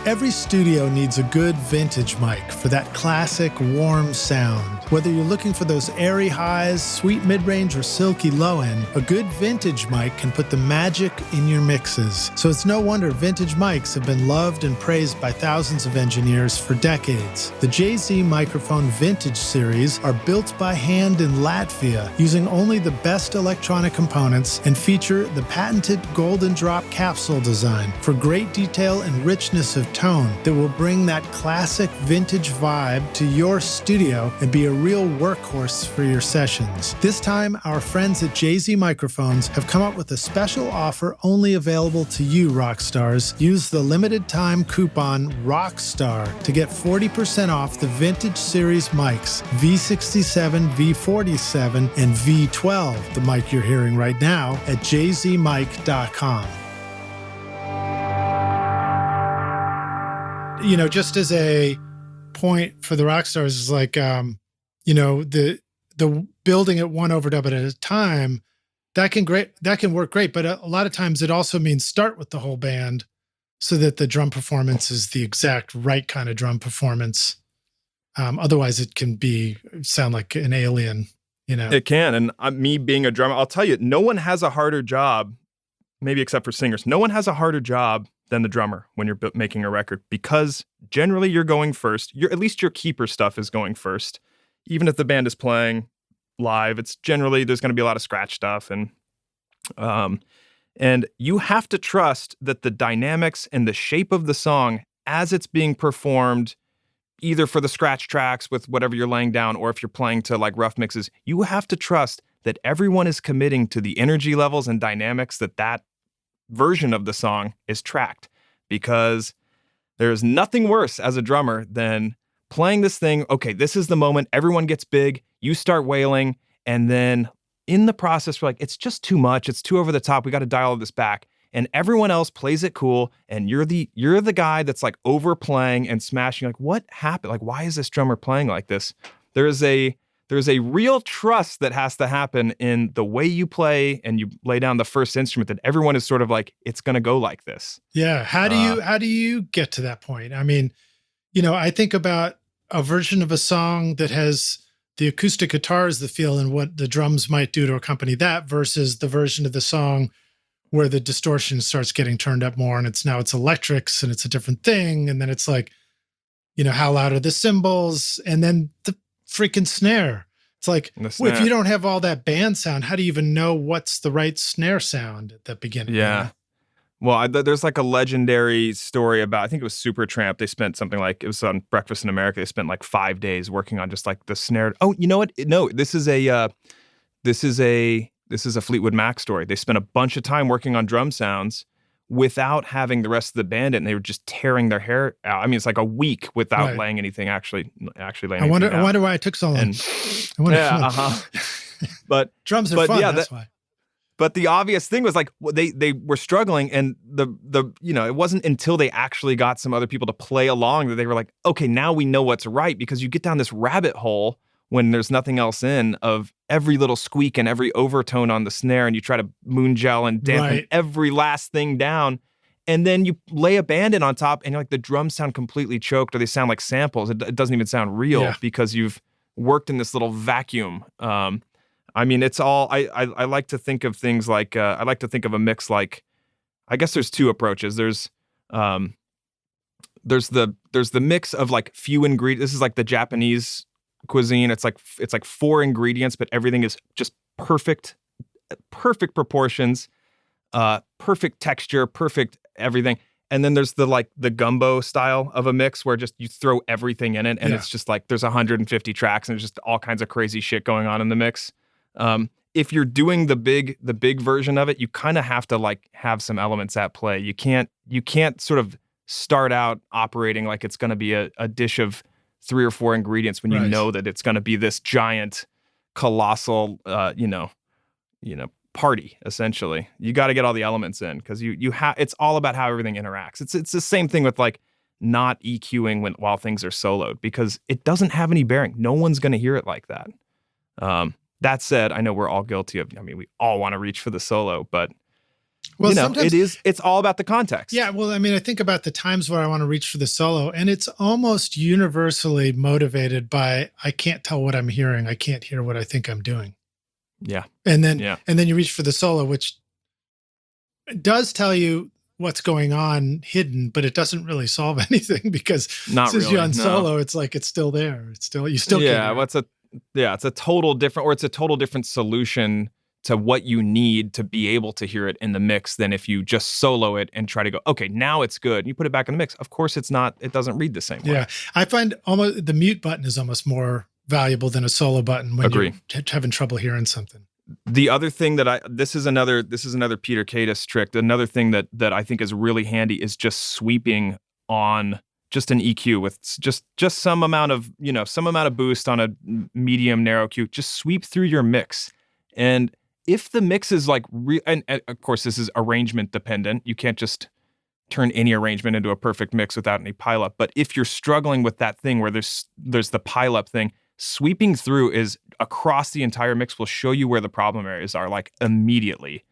Every studio needs a good vintage mic for that classic warm sound. Whether you're looking for those airy highs, sweet mid-range, or silky low-end, a good vintage mic can put the magic in your mixes. So it's no wonder vintage mics have been loved and praised by thousands of engineers for decades. The JZ Microphone Vintage Series are built by hand in Latvia using only the best electronic components and feature the patented Golden Drop capsule design for great detail and richness of tone that will bring that classic vintage vibe to your studio and be a real workhorse for your sessions. This time, our friends at JZ Microphones have come up with a special offer only available to you, Rockstars. Use the limited time coupon ROCKSTAR to get 40% off the Vintage Series mics V67, V47, and V12, the mic you're hearing right now, at jzmic.com. Just as a point for the Rockstars is like, the building it one overdub at a time, that can work great. But a lot of times it also means start with the whole band so that the drum performance is the exact right kind of drum performance. Otherwise it can sound like an alien, It can. And me being a drummer, I'll tell you, no one has a harder job, maybe except for singers. No one has a harder job than the drummer when you're making a record, because generally you're going first. At least your keeper stuff is going first. Even if the band is playing live, it's generally there's going to be a lot of scratch stuff, and you have to trust that the dynamics and the shape of the song as it's being performed, either for the scratch tracks with whatever you're laying down, or if you're playing to like rough mixes, you have to trust that everyone is committing to the energy levels and dynamics that version of the song is tracked, because there's nothing worse as a drummer than playing this thing. Okay, this is the moment. Everyone gets big. You start wailing. And then in the process, we're like, it's just too much. It's too over the top. We got to dial this back. And everyone else plays it cool. And you're the guy that's like overplaying and smashing. Like, what happened? Like, why is this drummer playing like this? There's a there's a real trust that has to happen in the way you play and you lay down the first instrument, that everyone is sort of like, it's going to go like this. Yeah. How do you get to that point? I mean, I think about a version of a song that has the acoustic guitars, the feel, and what the drums might do to accompany that, versus the version of the song where the distortion starts getting turned up more and it's electrics and it's a different thing. And then it's like, how loud are the cymbals? And then the freaking snare. It's like, if you don't have all that band sound, how do you even know what's the right snare sound at the beginning? Yeah. Well, there's like a legendary story about, I think it was Supertramp. They spent something like, it was on Breakfast in America. They spent like 5 days working on just like the snare. Oh, you know what? No, this is a Fleetwood Mac story. They spent a bunch of time working on drum sounds without having the rest of the band in. And they were just tearing their hair out. I mean, it's like a week without laying anything actually laying. I wonder why it took so long. But drums are fun. That's why. But the obvious thing was like they were struggling, and the it wasn't until they actually got some other people to play along that they were like, okay, now we know what's right, because you get down this rabbit hole when there's nothing else in of every little squeak and every overtone on the snare, and you try to moon gel and dampen every last thing down, and then you lay a band in on top, and like the drums sound completely choked, or they sound like samples. It doesn't even sound real because you've worked in this little vacuum. I mean, it's all, I like to think of things like, I like to think of a mix like, I guess there's two approaches. There's the mix of like few ingredients. This is like the Japanese cuisine. It's like 4 ingredients, but everything is just perfect proportions, perfect texture, perfect everything. And then there's the gumbo style of a mix where just you throw everything in it, and it's just like there's 150 tracks and there's just all kinds of crazy shit going on in the mix. If you're doing the big version of it, you kind of have to like have some elements at play. You can't sort of start out operating like it's going to be a dish of 3 or 4 ingredients when you know that it's going to be this giant, colossal, party. Essentially, you got to get all the elements in, because it's all about how everything interacts. It's the same thing with like not EQing while things are soloed, because it doesn't have any bearing. No one's going to hear it like that. That said, I know we're all guilty of, we all want to reach for the solo, but it's all about the context. Yeah. Well, I think about the times where I want to reach for the solo, and it's almost universally motivated by, I can't tell what I'm hearing. I can't hear what I think I'm doing. Yeah. And then you reach for the solo, which does tell you what's going on hidden, but it doesn't really solve anything, because since you're on solo, it's like, it's still there. It's still, you still can't hear it. It's a total different solution to what you need to be able to hear it in the mix than if you just solo it and try to go, okay, now it's good. And you put it back in the mix. Of course, it doesn't read the same way. Yeah. I find almost the mute button is almost more valuable than a solo button when you're having trouble hearing something. The other thing that this is another Peter Cadis trick. Another thing that I think is really handy is just sweeping on just an EQ with just some amount of boost on a medium narrow Q. Just sweep through your mix. And if the mix is like, and of course this is arrangement dependent, you can't just turn any arrangement into a perfect mix without any pileup. But if you're struggling with that thing where there's the pileup thing, sweeping through is across the entire mix will show you where the problem areas are, like immediately.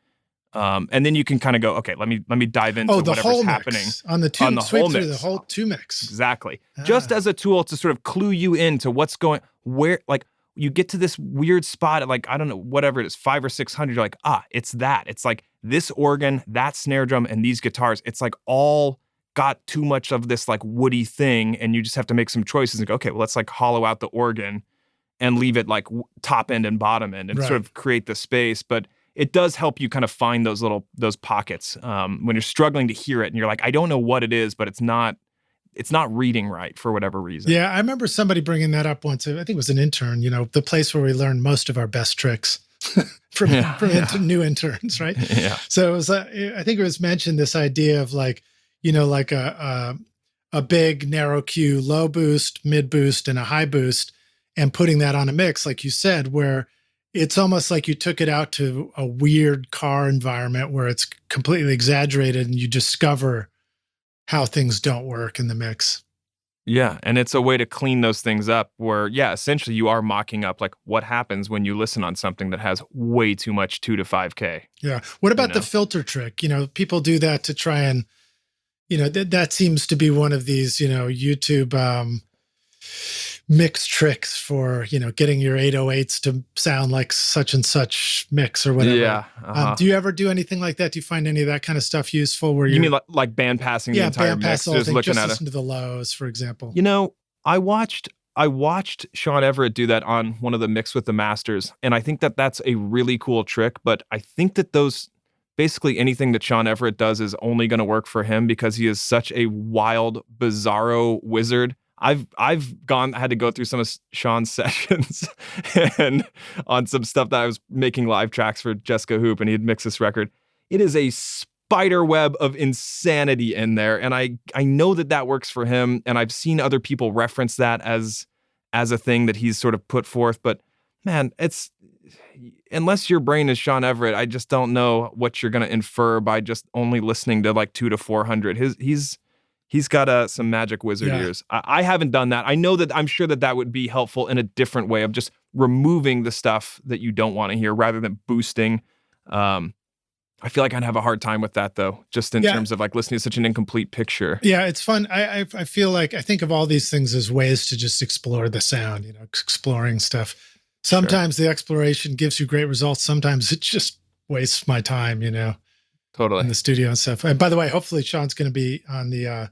And then you can kind of go, okay, let me dive into whatever's happening on the whole mix. The whole 2 mix. Exactly. Just as a tool to sort of clue you into what's going, where, like, you get to this weird spot at like, I don't know, whatever it is, 500 or 600, you're like, it's that. It's like this organ, that snare drum, and these guitars. It's like all got too much of this like woody thing, and you just have to make some choices and go, okay, well, let's like hollow out the organ and leave it like top end and bottom end and sort of create the space. But it does help you kind of find those pockets when you're struggling to hear it and you're like, I don't know what it is, but it's not reading right for whatever reason. Yeah, I remember somebody bringing that up once. I think it was an intern, the place where we learn most of our best tricks from new interns, right? Yeah. So it was, I think it was mentioned, this idea of like, like a big narrow Q, low boost, mid boost, and a high boost, and putting that on a mix, like you said, where it's almost like you took it out to a weird car environment where it's completely exaggerated and you discover how things don't work in the mix. Yeah, and it's a way to clean those things up where, yeah, essentially you are mocking up like what happens when you listen on something that has way too much 2 to 5K. Yeah. What about know? the filter trick? People do that to try and, that seems to be one of these, YouTube mix tricks for, getting your 808s to sound like such and such mix or whatever. Yeah. Do you ever do anything like that? Do you find any of that kind of stuff useful where you mean like band passing the entire mix, just looking at it? listen to the lows, for example. I watched Sean Everett do that on one of the Mix with the Masters, and I think that that's a really cool trick, but I think that basically anything that Sean Everett does is only going to work for him because he is such a wild, bizarro wizard. I've had to go through some of Sean's sessions and on some stuff that I was making live tracks for Jessica Hoop, and he'd mix this record. It is a spider web of insanity in there, and I know that works for him, and I've seen other people reference that as a thing that he's sort of put forth. But man, it's unless your brain is Sean Everett, I just don't know what you're going to infer by just only listening to like 2 to 400. He's got some magic wizard ears. I haven't done that. I'm sure that would be helpful in a different way of just removing the stuff that you don't want to hear rather than boosting. I feel like I'd have a hard time with that though, just in terms of like listening to such an incomplete picture. Yeah, it's fun. I feel like I think of all these things as ways to just explore the sound, exploring stuff. Sometimes the exploration gives you great results. Sometimes it just wastes my time, Totally. In the studio and stuff. And by the way, hopefully Sean's going to be on the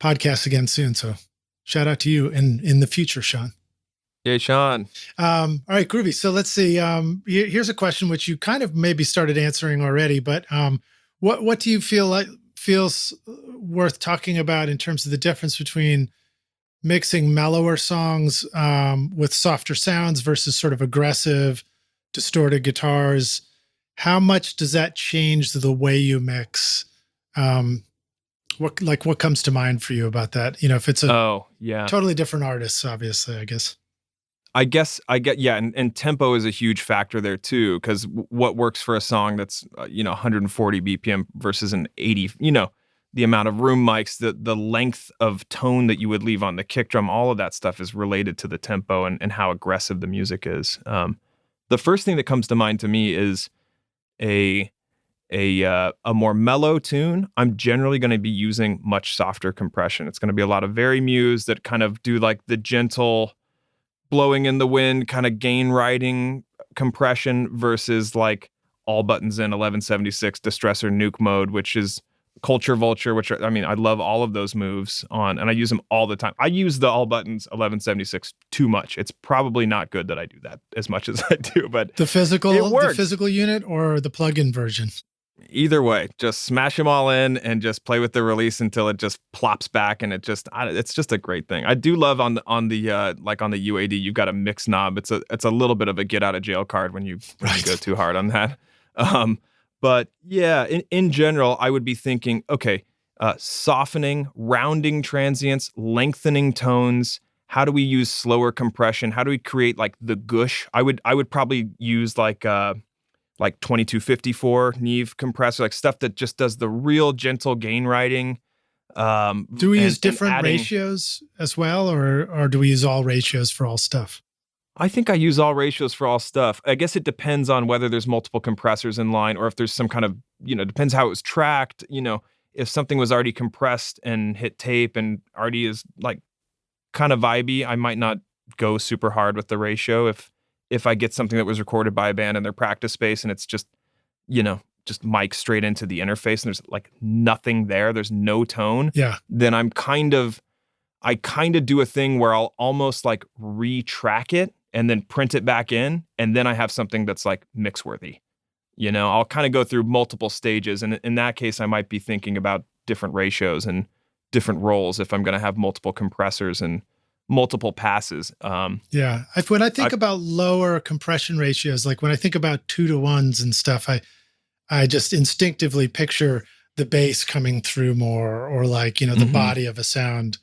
podcast again soon. So shout out to you in the future, Sean. Yay, Sean. All right, groovy. So let's see. Here's a question which you kind of maybe started answering already, but what do you feel like feels worth talking about in terms of the difference between mixing mellower songs with softer sounds versus sort of aggressive, distorted guitars? How much does that change the way you mix? What comes to mind for you about that? If it's a totally different artist, obviously, I guess. I get, and tempo is a huge factor there too, because what works for a song that's 140 BPM versus an 80, the amount of room mics, the length of tone that you would leave on the kick drum, all of that stuff is related to the tempo and how aggressive the music is. The first thing that comes to mind to me is a more mellow tune. I'm generally going to be using much softer compression. It's going to be a lot of very muse that kind of do like the gentle blowing in the wind kind of gain riding compression versus like all buttons in 1176 distressor nuke mode, which is culture vulture, which I love all of those moves on, and I use them all the time. I use the all buttons 1176 too much. It's probably not good that I do that as much as I do, but the physical unit or the plug-in version. Either way, just smash them all in and just play with the release until it just plops back, and it's just a great thing. I do love on the UAD, you've got a mix knob. It's a little bit of a get out of jail card when you go too hard on that. But yeah, in general, I would be thinking, okay, softening, rounding transients, lengthening tones. How do we use slower compression? How do we create like the gush? I would probably use like 2254 Neve compressor, like stuff that just does the real gentle gain riding. Do we use different ratios as well, or do we use all ratios for all stuff? I think I use all ratios for all stuff. I guess it depends on whether there's multiple compressors in line or if there's some kind of, depends how it was tracked. If something was already compressed and hit tape and already is like kind of vibey, I might not go super hard with the ratio. If I get something that was recorded by a band in their practice space and it's just mic straight into the interface and there's like nothing there, there's no tone, then I kind of do a thing where I'll almost like retrack it and then print it back in, and then I have something that's like mix worthy. I'll kind of go through multiple stages, and in that case, I might be thinking about different ratios and different roles if I'm going to have multiple compressors and multiple passes. When I think about lower compression ratios, like when I think about 2-to-1s and stuff, I just instinctively picture the bass coming through more, or like, the body of a sound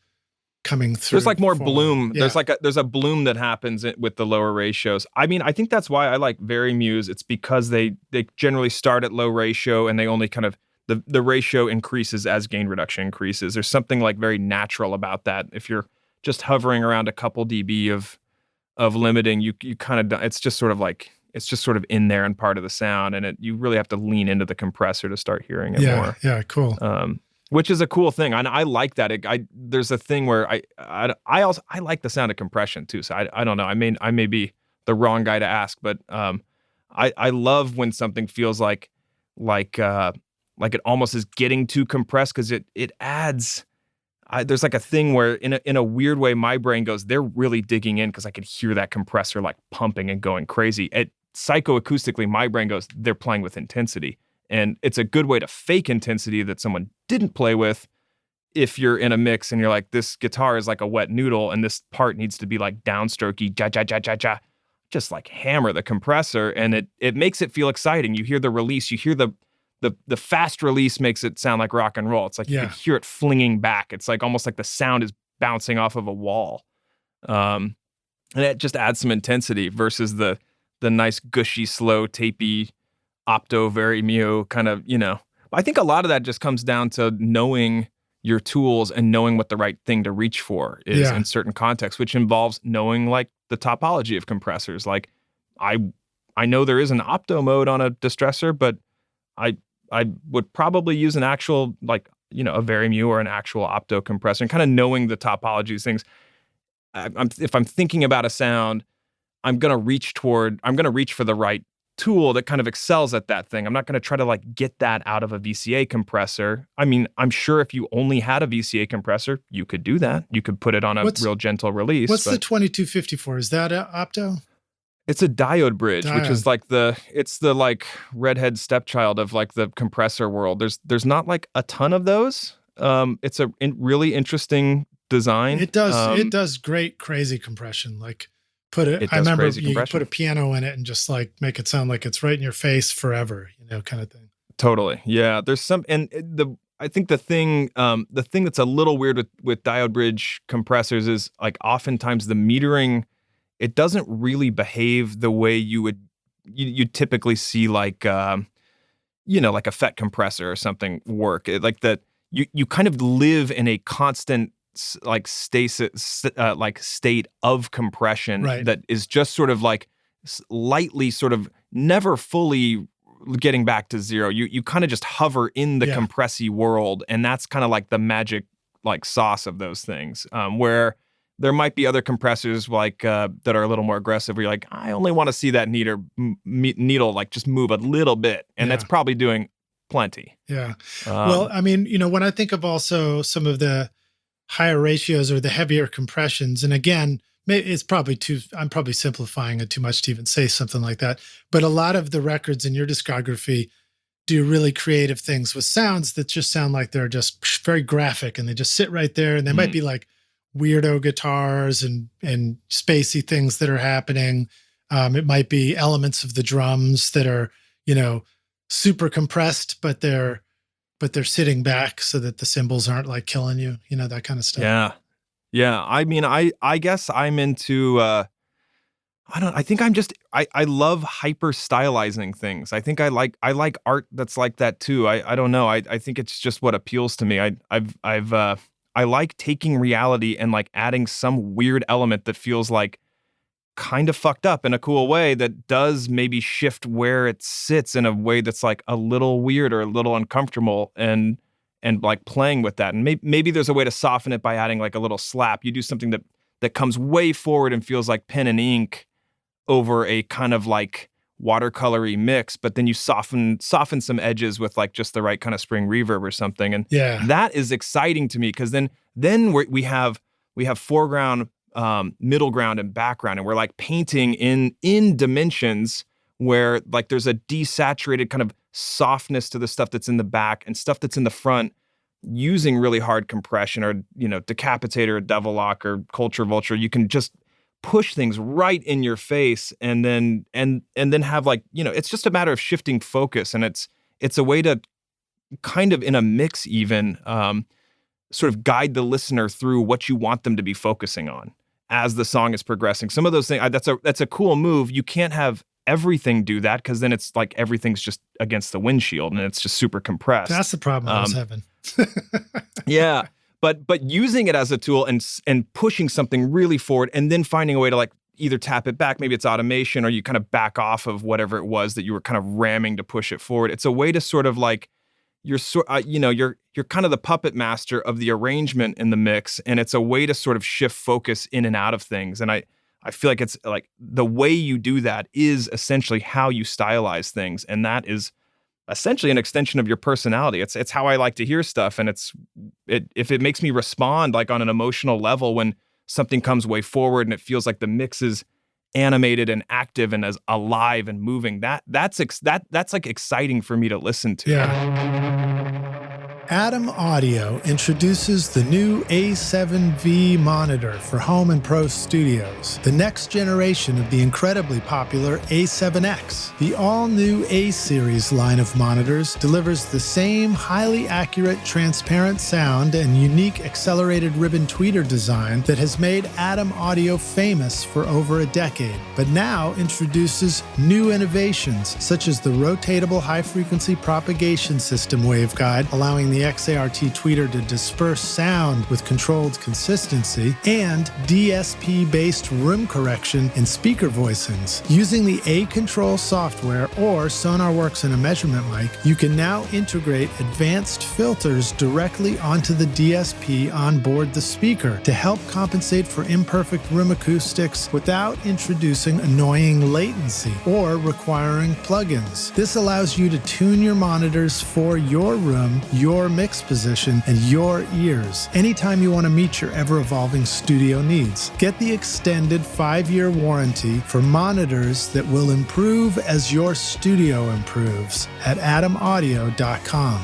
coming through. There's like more forward. bloom. Yeah. There's a bloom that happens with the lower ratios. I think that's why I like Very Muse. It's because they generally start at low ratio and they only kind of, the ratio increases as gain reduction increases. There's something like very natural about that. If you're just hovering around a couple dB of limiting, you kind of, it's just sort of in there and part of the sound, and you really have to lean into the compressor to start hearing it more. Yeah, cool. Which is a cool thing. I like that. There's a thing where I like the sound of compression too. So I don't know. I may be the wrong guy to ask, but I love when something feels like it almost is getting too compressed, because it adds. There's like a thing where in a weird way my brain goes, they're really digging in, because I could hear that compressor like pumping and going crazy. Psychoacoustically, my brain goes, they're playing with intensity. And it's a good way to fake intensity that someone didn't play with if you're in a mix and you're like, this guitar is like a wet noodle and this part needs to be like downstrokey, ja, ja, ja, ja, ja. Just like hammer the compressor, and it makes it feel exciting. You hear the release, you hear the fast release makes it sound like rock and roll. It's like you can hear it flinging back. It's like almost like the sound is bouncing off of a wall. And it just adds some intensity versus the nice, gushy, slow, tapey, opto, very mu kind of, I think a lot of that just comes down to knowing your tools and knowing what the right thing to reach for is in certain contexts, which involves knowing like the topology of compressors. Like I know there is an opto mode on a distressor, but I would probably use an actual, like, a very mu or an actual opto compressor, and kind of knowing the topologies things. If I'm thinking about a sound, I'm going to reach for the right tool that kind of excels at that thing. I'm not going to try to like get that out of a VCA compressor. I mean, I'm sure if you only had a VCA compressor, you could do that. You could put it on a real gentle release. What's the 2254? Is that a opto? It's a diode bridge, which is like it's the like redhead stepchild of like the compressor world. There's not like a ton of those. It's a really interesting design. It does great crazy compression. Like I remember you could put a piano in it and just like make it sound like it's right in your face forever, kind of thing. Totally. Yeah. There's some, and I think the thing that's a little weird with diode bridge compressors is like oftentimes the metering, it doesn't really behave the way you typically see like, like a FET compressor or something work. Like that you kind of live in a constant like stasis, like state of compression that is just sort of like lightly sort of never fully getting back to zero. You kind of just hover in the compressy world, and that's kind of like the magic like sauce of those things, where there might be other compressors like that are a little more aggressive where you're like, I only want to see that needle like just move a little bit, and that's probably doing plenty. Yeah. Well, I mean, when I think of also some of the higher ratios or the heavier compressions, and again, I'm probably simplifying it too much to even say something like that, but a lot of the records in your discography do really creative things with sounds that just sound like they're just very graphic, and they just sit right there, and they might be like weirdo guitars and spacey things that are happening. It might be elements of the drums that are, super compressed, but they're sitting back so that the cymbals aren't like killing you, that kind of stuff. Yeah. Yeah. I mean, I guess I'm into, I think I'm just, I love hyper stylizing things. I think I like art that's like that too. I don't know. I think it's just what appeals to me. I like taking reality and like adding some weird element that feels like kind of fucked up in a cool way that does maybe shift where it sits in a way that's like a little weird or a little uncomfortable, and like playing with that. And maybe there's a way to soften it by adding like a little slap. You do something that comes way forward and feels like pen and ink over a kind of like watercolory mix, but then you soften some edges with like just the right kind of spring reverb or something. And that is exciting to me, because then we have foreground, middle ground, and background, and we're like painting in dimensions where like there's a desaturated kind of softness to the stuff that's in the back and stuff that's in the front, using really hard compression or Decapitator or Devil Lock or Culture Vulture. You can just push things right in your face, and then have like, it's just a matter of shifting focus, and it's a way to kind of in a mix even sort of guide the listener through what you want them to be focusing on as the song is progressing. Some of those things, that's a cool move. You can't have everything do that, because then it's like everything's just against the windshield and it's just super compressed. That's the problem I was having. Yeah. but using it as a tool and pushing something really forward, and then finding a way to like either tap it back, maybe it's automation, or you kind of back off of whatever it was that you were kind of ramming to push it forward. It's a way to sort of like you're kind of the puppet master of the arrangement in the mix, and it's a way to sort of shift focus in and out of things. And I feel like it's like the way you do that is essentially how you stylize things, and that is essentially an extension of your personality. It's how I like to hear stuff, and if it makes me respond like on an emotional level when something comes way forward and it feels like the mix is animated and active and as alive and moving, that's like exciting for me to listen to. Yeah. Atom Audio introduces the new A7V monitor for home and pro studios, the next generation of the incredibly popular A7X. The all-new A-series line of monitors delivers the same highly accurate, transparent sound and unique accelerated ribbon tweeter design that has made Atom Audio famous for over a decade, but now introduces new innovations such as the rotatable high-frequency propagation system waveguide, allowing the XART tweeter to disperse sound with controlled consistency, and DSP-based room correction and speaker voicings. Using the A-Control software or SonarWorks and a measurement mic, you can now integrate advanced filters directly onto the DSP on board the speaker to help compensate for imperfect room acoustics without introducing annoying latency or requiring plugins. This allows you to tune your monitors for your room, your mix position, and your ears anytime you want to meet your ever-evolving studio needs. Get the extended 5-year warranty for monitors that will improve as your studio improves at atomaudio.com.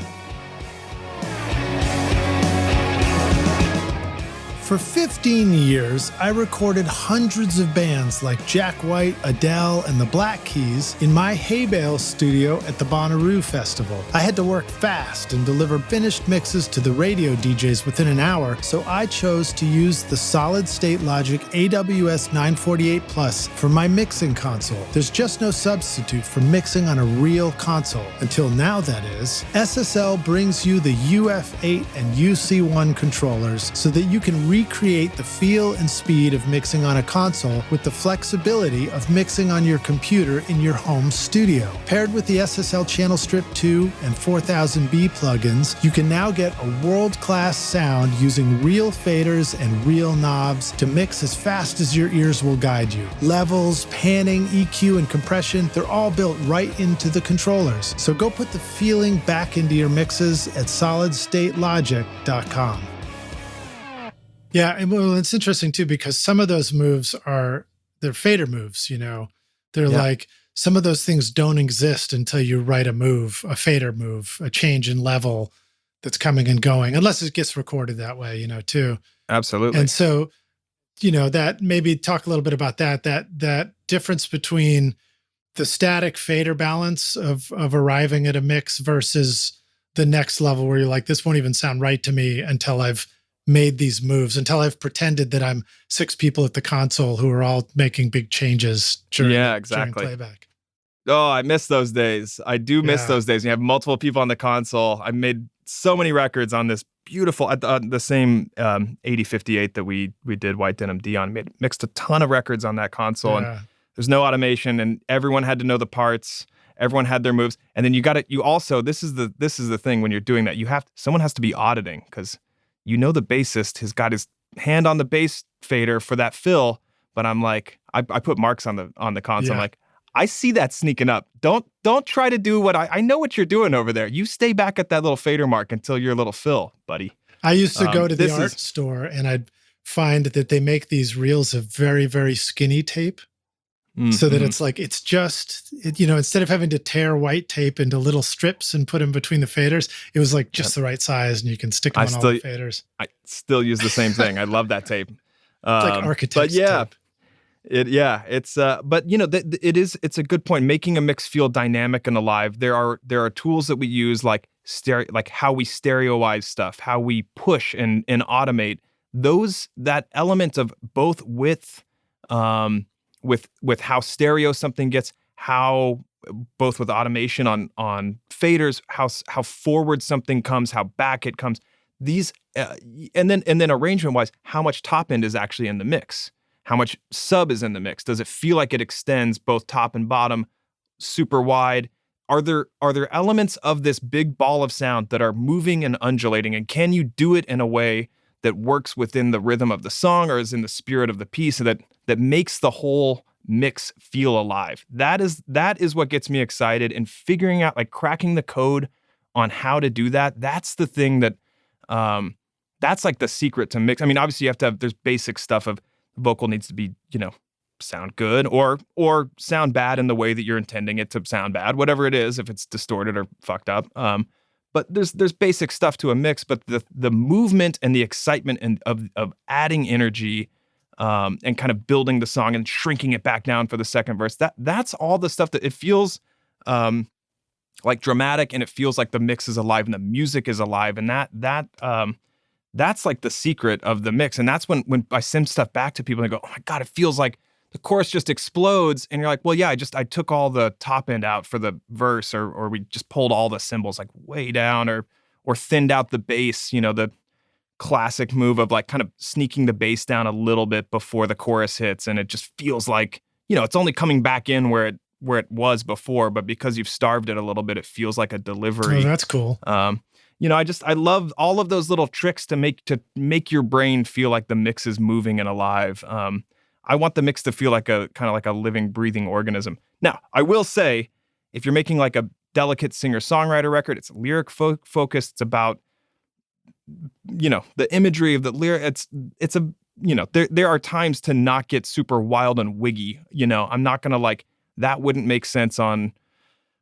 For 15 years, I recorded hundreds of bands like Jack White, Adele, and the Black Keys in my hay bale studio at the Bonnaroo Festival. I had to work fast and deliver finished mixes to the radio DJs within an hour, so I chose to use the solid-state Logic AWS 948 Plus for my mixing console. There's just no substitute for mixing on a real console. Until now, that is. SSL brings you the UF8 and UC1 controllers so that you can recreate the feel and speed of mixing on a console with the flexibility of mixing on your computer in your home studio. Paired with the SSL Channel Strip 2 and 4000B plugins, you can now get a world-class sound using real faders and real knobs to mix as fast as your ears will guide you. Levels, panning, EQ, and compression, they're all built right into the controllers. So go put the feeling back into your mixes at solidstatelogic.com. Yeah, and well, it's interesting too because some of those moves they're fader moves, you know. They're like some of those things don't exist until you write a move, a fader move, a change in level that's coming and going, unless it gets recorded that way, you know, too. Absolutely. And so, you know, that maybe talk a little bit about that difference between the static fader balance of arriving at a mix versus the next level where you're like, this won't even sound right to me until I've made these moves, until I've pretended that I'm 6 people at the console who are all making big changes during playback. Oh, I miss those days. I do miss those days. You have multiple people on the console. I made so many records on this beautiful, the same 8058 that we did White Denim Dion. Mixed a ton of records on that console, and there's no automation, and everyone had to know the parts. Everyone had their moves, and then this is the thing when you're doing that. Someone has to be auditing because you know the bassist has got his hand on the bass fader for that fill, but I'm like, I put marks on the console. I'm like, I see that sneaking up. Don't try to do what I know what you're doing over there. You stay back at that little fader mark until your little fill, buddy. I used to go to the art store and I'd find that they make these reels of very, very skinny tape. So that it's like, it's just, you know, instead of having to tear white tape into little strips and put them between the faders, it was like just the right size and you can stick them on all the faders. I still use the same thing. I love that tape. It's like architect's tape. But you know, it's a good point. Making a mix feel dynamic and alive. There are tools that we use like how we stereoize stuff, how we push and automate that element of both with how stereo something gets, how both with automation on faders, how forward something comes, how back it comes. these, and then arrangement wise, how much top end is actually in the mix? How much sub is in the mix? Does it feel like it extends both top and bottom super wide? Are there elements of this big ball of sound that are moving and undulating? And can you do it in a way that works within the rhythm of the song or is in the spirit of the piece that makes the whole mix feel alive? That is what gets me excited, and figuring out, like, cracking the code on how to do that. That's the thing that, that's like the secret to mix. I mean, obviously you have to have, there's basic stuff of vocal needs to be, sound good or sound bad in the way that you're intending it to sound bad, whatever it is, if it's distorted or fucked up. But there's basic stuff to a mix, but the movement and the excitement and of adding energy, and kind of building the song and shrinking it back down for the second verse, that's all the stuff that it feels like dramatic, and it feels like the mix is alive and the music is alive, and that's like the secret of the mix. And that's when I send stuff back to people and they go, oh my God, it feels like the chorus just explodes. And you're like, well, yeah, I took all the top end out for the verse, or we just pulled all the cymbals like way down, or thinned out the bass, the classic move of like kind of sneaking the bass down a little bit before the chorus hits. And it just feels like, it's only coming back in where it was before, but because you've starved it a little bit, it feels like a delivery. Oh, that's cool. I love all of those little tricks to make your brain feel like the mix is moving and alive. I want the mix to feel like a kind of like a living, breathing organism. Now, I will say, if you're making like a delicate singer-songwriter record, it's lyric focused. It's about, the imagery of the lyric. It's there are times to not get super wild and wiggy. I'm not gonna, like, that wouldn't make sense on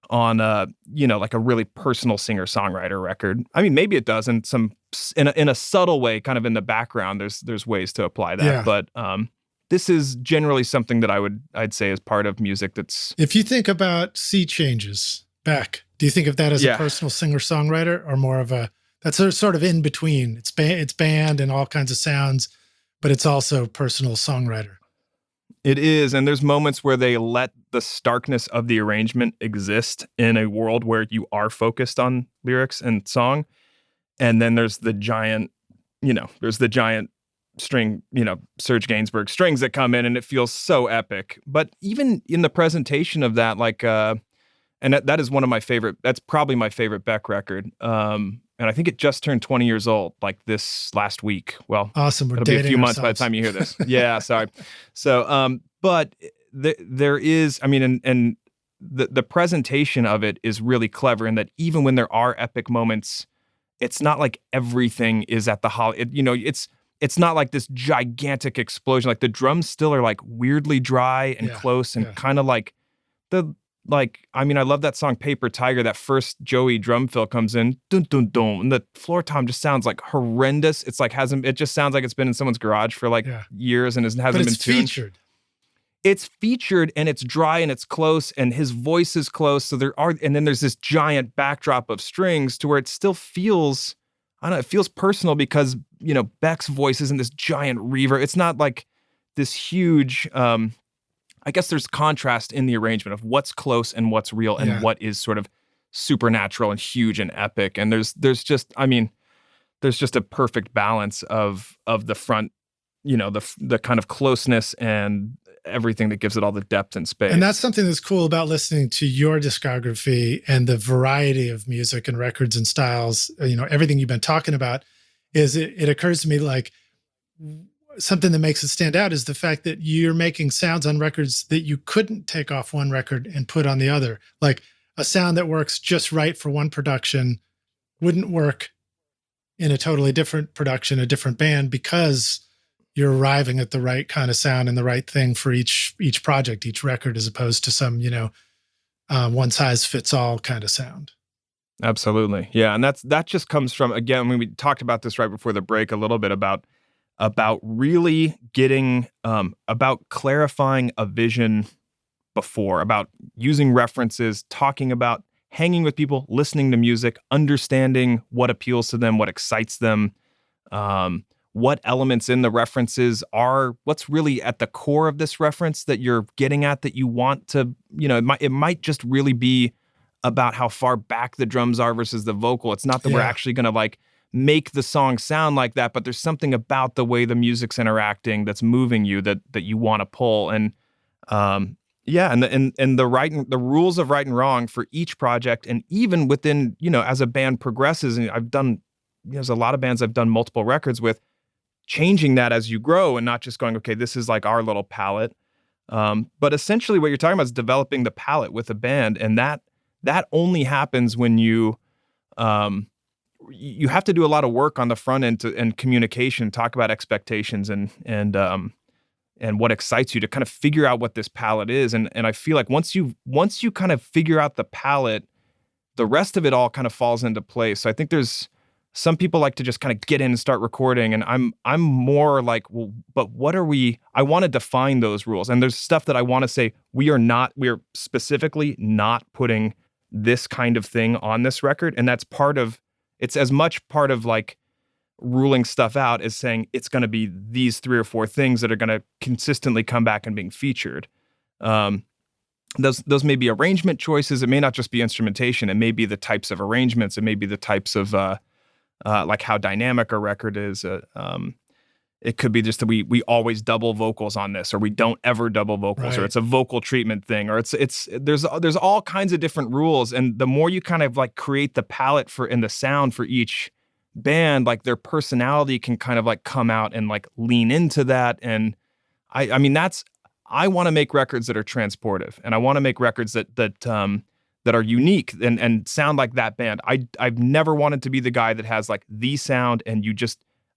like a really personal singer-songwriter record. I mean, maybe it does in a subtle way, kind of in the background. There's ways to apply that, yeah. But this is generally something that I'd say is part of music that's. If you think about C changes, Beck, do you think of that as a personal singer-songwriter, or more of that's sort of in between? It's band and all kinds of sounds, but it's also personal songwriter. It is, and there's moments where they let the starkness of the arrangement exist in a world where you are focused on lyrics and song. And then there's the giant string, Serge Gainsbourg strings that come in, and it feels so epic. But even in the presentation of that, like, and that is one of my favorite, that's probably my favorite Beck record. And I think it just turned 20 years old, like this last week. Well, awesome. It'll be a few months by the time you hear this. Yeah, sorry. So, but there is, I mean, and the presentation of it is really clever in that even when there are epic moments, it's not like everything is at the it's not like this gigantic explosion. Like, the drums still are like weirdly dry and close, and kind of like I love that song Paper Tiger. That first Joey drum fill comes in, dun dun dun, and the floor tom just sounds like horrendous. It's like it just sounds like it's been in someone's garage for years and hasn't been tuned. Featured. It's featured, and it's dry, and it's close, and his voice is close. So and then there's this giant backdrop of strings to where it still feels, I don't know, it feels personal because, Beck's voice isn't this giant reverb. It's not like this huge, I guess there's contrast in the arrangement of what's close and what's real and what is sort of supernatural and huge and epic. And there's just a perfect balance of the front, the kind of closeness and everything that gives it all the depth and space. And that's something that's cool about listening to your discography and the variety of music and records and styles. Everything you've been talking about is it occurs to me like something that makes it stand out is the fact that you're making sounds on records that you couldn't take off one record and put on the other. Like, a sound that works just right for one production wouldn't work in a totally different production, a different band, because you're arriving at the right kind of sound and the right thing for each project, each record, as opposed to some, one size fits all kind of sound. Absolutely. Yeah. And that just comes from, again, when we talked about this right before the break a little bit about really getting, about clarifying a vision before, about using references, talking about hanging with people, listening to music, understanding what appeals to them, what excites them, what elements in the references are, what's really at the core of this reference that you're getting at, that you want to, it might just really be about how far back the drums are versus the vocal. It's not that we're actually going to like make the song sound like that, but there's something about the way the music's interacting that's moving you that you want to pull. And yeah, and the rules of right and wrong for each project, and even within, as a band progresses, and I've done, there's a lot of bands I've done multiple records with, changing that as you grow and not just going, okay, this is like our little palette. But essentially what you're talking about is developing the palette with a band, and that only happens when you have to do a lot of work on the front end and communication, talk about expectations and what excites you to kind of figure out what this palette is. And I feel like once you kind of figure out the palette, the rest of it all kind of falls into place. So I think there's some people like to just kind of get in and start recording, and I'm more like, well, but what are we? I want to define those rules, and there's stuff that I want to say we're specifically not putting this kind of thing on this record, and it's as much part of like ruling stuff out as saying it's going to be these 3 or 4 things that are going to consistently come back and being featured. Those may be arrangement choices. It may not just be instrumentation. It may be the types of arrangements. It may be the types of like how dynamic a record is. It could be just that we always double vocals on this, or we don't ever double vocals, or it's a vocal treatment thing, or there's all kinds of different rules. And the more you kind of like create the palette and the sound for each band, like their personality can kind of like come out and like lean into that. And I mean, I want to make records that are transportive, and I want to make records that are unique and sound like that band. I've never wanted to be the guy that has like the sound and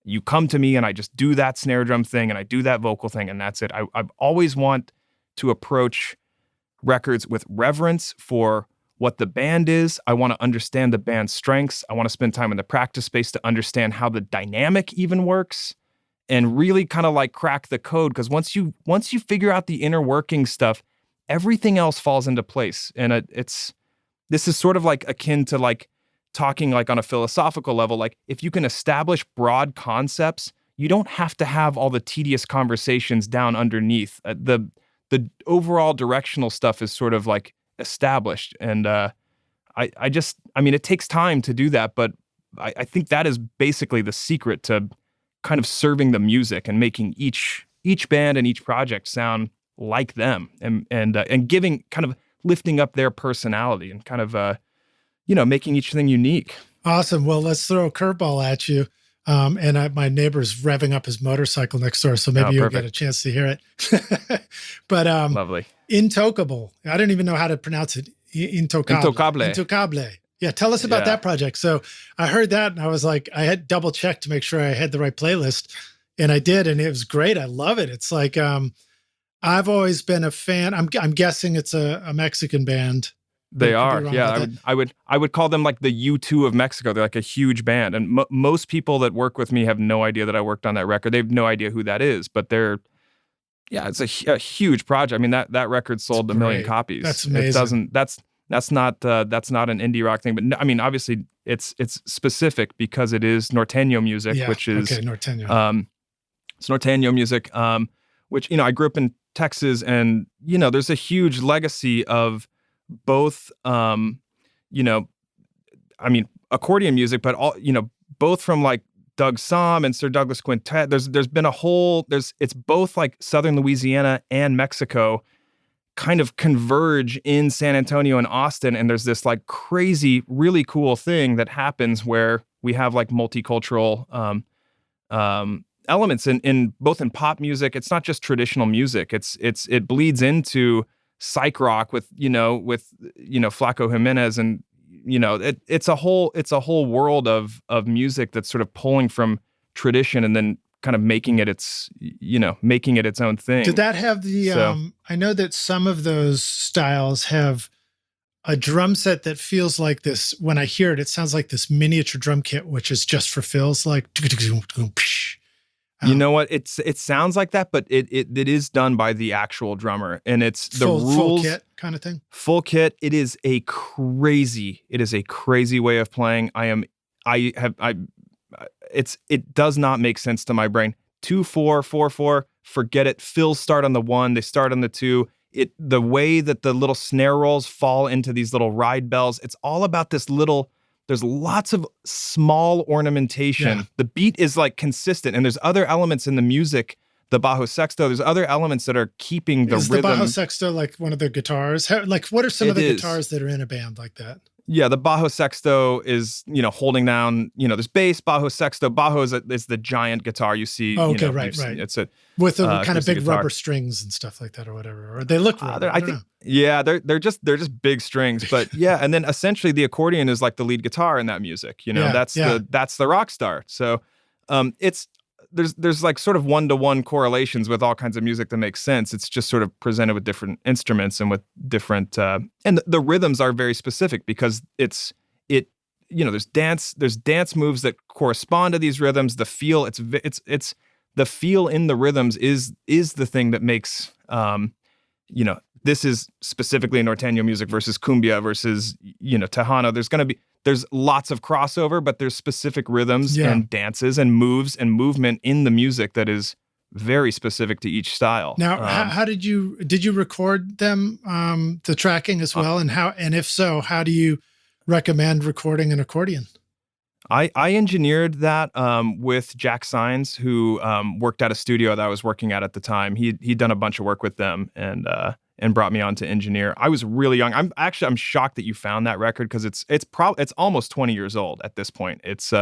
you come to me and I just do that snare drum thing and I do that vocal thing and that's it. I've always want to approach records with reverence for what the band is. I want to understand the band's strengths. I want to spend time in the practice space to understand how the dynamic even works and really kind of like crack the code. Because once you figure out the inner working stuff, everything else falls into place. And this is sort of like akin to like talking like on a philosophical level. Like if you can establish broad concepts, you don't have to have all the tedious conversations down underneath. The overall directional stuff is sort of like established. And I mean, it takes time to do that, but I think that is basically the secret to kind of serving the music and making each band and each project sound like them, and giving kind of lifting up their personality and kind of making each thing unique. Awesome. Well, let's throw a curveball at you. My neighbor's revving up his motorcycle next door, so maybe you'll get a chance to hear it. But lovely. Intocable. I don't even know how to pronounce it. Intocable. Yeah, tell us about that project. So I heard that and I was like, I had double checked to make sure I had the right playlist, and I did, and it was great. I love it. It's like I've always been a fan. I'm guessing it's a Mexican band. They are, yeah. I would call them like the U2 of Mexico. They're like a huge band, and most people that work with me have no idea that I worked on that record. They have no idea who that is, but it's a huge project. I mean, that record sold 1 million copies. That's amazing. That's not an indie rock thing, but I mean, obviously it's specific because it is norteño music, which is norteño. It's norteño music, which I grew up in Texas, and there's a huge legacy of both I mean accordion music, but all both from like Doug Somm and Sir Douglas Quintet. There's been it's both like Southern Louisiana and Mexico kind of converge in San Antonio and Austin, and there's this like crazy, really cool thing that happens where we have like multicultural elements in both in pop music. It's not just traditional music. It bleeds into psych rock with Flaco Jimenez, and it's a whole world of music that's sort of pulling from tradition and then kind of making it its own thing. Did that have I know that some of those styles have a drum set that feels like this. When I hear it, it sounds like this miniature drum kit, which is just for fills, like you know what? It sounds like that, but it is done by the actual drummer, and it's the rules, full kit kind of thing. Full kit. It is a crazy way of playing. It does not make sense to my brain. 2/4, 4/4, forget it. Fills start on the 1, they start on the 2. The way that the little snare rolls fall into these little ride bells, it's all about this little there's lots of small ornamentation. Yeah. The beat is like consistent, and there's other elements in the music. The bajo sexto, there's other elements that are keeping the Is rhythm. the bajo sexto like one of the guitars? Like, what are some of the guitars that are in a band like that? Yeah, the bajo sexto is, holding down, there's bass, bajo sexto. Bajo is the giant guitar you see. Oh, okay, right. It's a with the kind of big guitar. Rubber strings and stuff like that, or whatever. Or they look rubber. I don't know. Yeah, they're just big strings. But yeah, and then essentially the accordion is like the lead guitar in that music. That's the rock star. So there's like sort of one-to-one correlations with all kinds of music that makes sense. It's just sort of presented with different instruments and with different and the rhythms are very specific because there's dance moves that correspond to these rhythms. The feel it's the feel in the rhythms is the thing that makes this is specifically norteño music versus cumbia versus Tejano. There's lots of crossover, but there's specific rhythms and dances and moves and movement in the music that is very specific to each style. Now, how did you record them, the tracking as well? And if so, how do you recommend recording an accordion? I engineered that with Jack Sines, who worked at a studio that I was working at the time. He'd done a bunch of work with them and brought me on to engineer. I was really young. I'm shocked that you found that record because it's almost 20 years old at this point. It's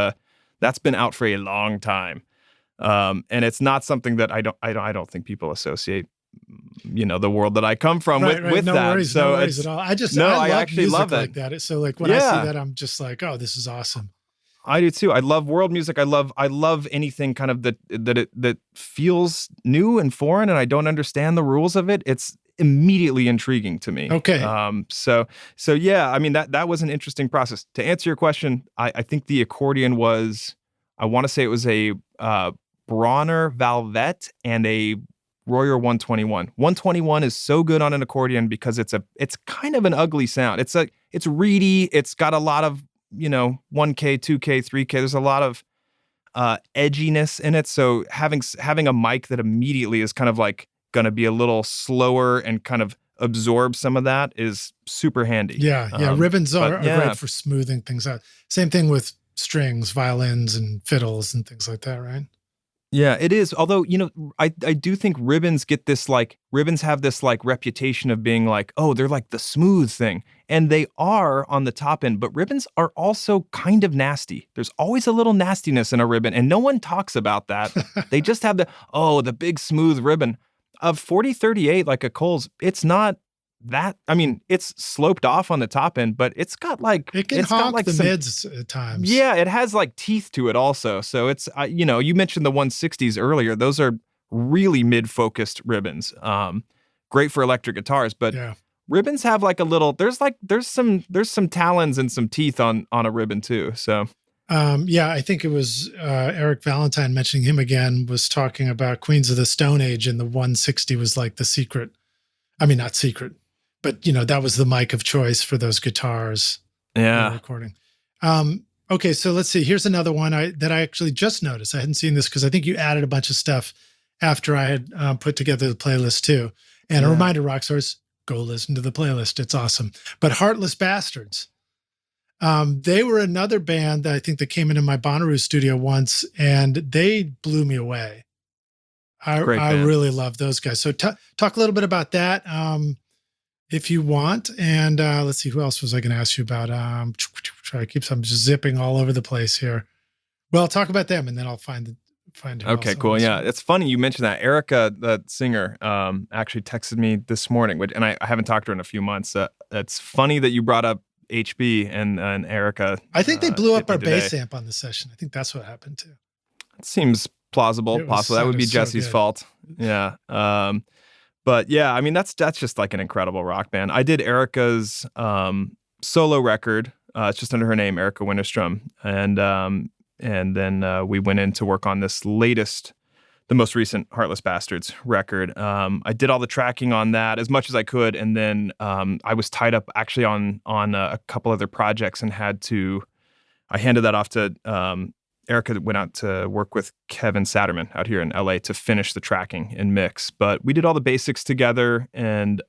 that's been out for a long time, and it's not something that I don't think people associate the world that I come from with no that. Worries, so no worries at all. I actually love music like that. So like when I see that, I'm just like, oh, this is awesome. I do too. I love world music. I love anything kind of that feels new and foreign, and I don't understand the rules of it. It's immediately intriguing to me. Okay. So yeah, I mean that was an interesting process. To answer your question, I think the accordion was, I want to say it was a Bronner Valvette and a Royer 121. 121 is so good on an accordion because it's kind of an ugly sound. It's reedy. It's got a lot of 1K, 2K, 3K. There's a lot of edginess in it. So having a mic that immediately is kind of like going to be a little slower and kind of absorb some of that is super handy. Yeah. Ribbons are great for smoothing things out. Same thing with strings, violins, and fiddles and things like that, right? Yeah, it is. Although, I do think ribbons have this like reputation of being like, oh, they're like the smooth thing. And they are on the top end, but ribbons are also kind of nasty. There's always a little nastiness in a ribbon, and no one talks about that. They just have the big smooth ribbon. Of 4038, like a Cole's, it's not that, I mean, it's sloped off on the top end, but it's got like, it can honk like the mids at times. Yeah, it has like teeth to it also. So it's, you mentioned the 160s earlier. Those are really mid-focused ribbons. Great for electric guitars, but ribbons have like a little, there's some talons and some teeth on a ribbon too. So. I think it was Eric Valentine, mentioning him again, was talking about Queens of the Stone Age, and the 160 was like the secret. I mean, not secret, but that was the mic of choice for those guitars. Yeah. Recording. Okay, so let's see. Here's another one that I actually just noticed. I hadn't seen this because I think you added a bunch of stuff after I had put together the playlist too. And a reminder, Rockstars, go listen to the playlist. It's awesome. But Heartless Bastards. They were another band that I think that came into my Bonnaroo studio once, and they blew me away. I really love those guys. So talk a little bit about that, if you want. And let's see, who else was I going to ask you about? I'm just zipping all over the place here. Well, talk about them, and then I'll find who Okay, else cool. Yeah, it's funny you mentioned that. Erica, the singer, actually texted me this morning, and I haven't talked to her in a few months. It's funny that you brought up HB and Erica. I think they blew up our bass amp on the session. I think that's what happened too. It seems plausible, possible. That would be Jesse's fault. Yeah. But yeah, I mean, that's just like an incredible rock band. I did Erica's solo record. It's just under her name, Erica Winterstrom. And then we went in to work on this the most recent Heartless Bastards record. I did all the tracking on that as much as I could, and then I was tied up actually on a couple other projects and I handed that off to Erica. Went out to work with Kevin Satterman out here in LA to finish the tracking and mix. But we did all the basics together, and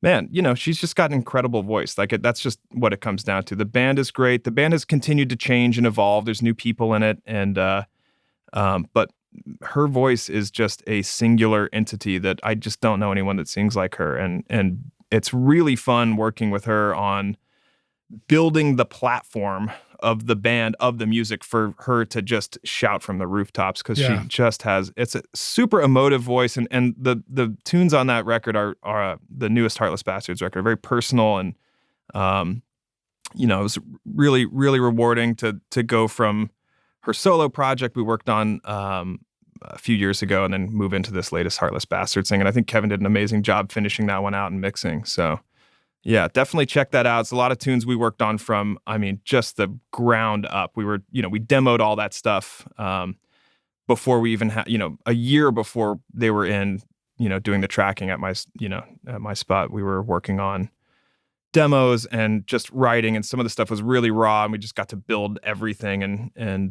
man, she's just got an incredible voice. That's just what it comes down to. The band is great. The band has continued to change and evolve. There's new people in it, and but her voice is just a singular entity that I just don't know anyone that sings like her. And it's really fun working with her on building the platform of the band, of the music, for her to just shout from the rooftops, because she just it's a super emotive voice. And the tunes on that record are the newest Heartless Bastards record, very personal. And, it was really, really rewarding to go from her solo project we worked on a few years ago and then move into this latest Heartless Bastards thing. And I think Kevin did an amazing job finishing that one out and mixing. So yeah, definitely check that out. It's a lot of tunes we worked on from, just the ground up. We were, we demoed all that stuff before we even had, a year before they were in, doing the tracking at my spot. We were working on demos and just writing, and some of the stuff was really raw, and we just got to build everything and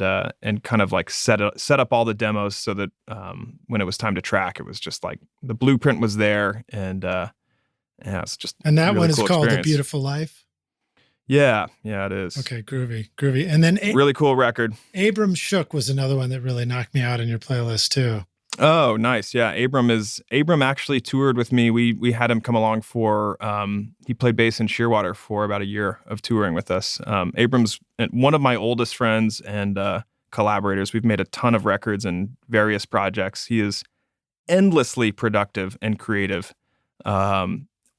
kind of like set up all the demos so that when it was time to track, it was just like the blueprint was there, and yeah, it's just and that really one is cool called experience. A Beautiful Life. Yeah, it is. Okay, groovy. And then really cool record. Abram Shook was another one that really knocked me out in your playlist too. Oh, nice. Yeah, Abram actually toured with me. We had him come along for he played bass in Shearwater for about a year of touring with us. Abram's one of my oldest friends and collaborators. We've made a ton of records and various projects. He is endlessly productive and creative.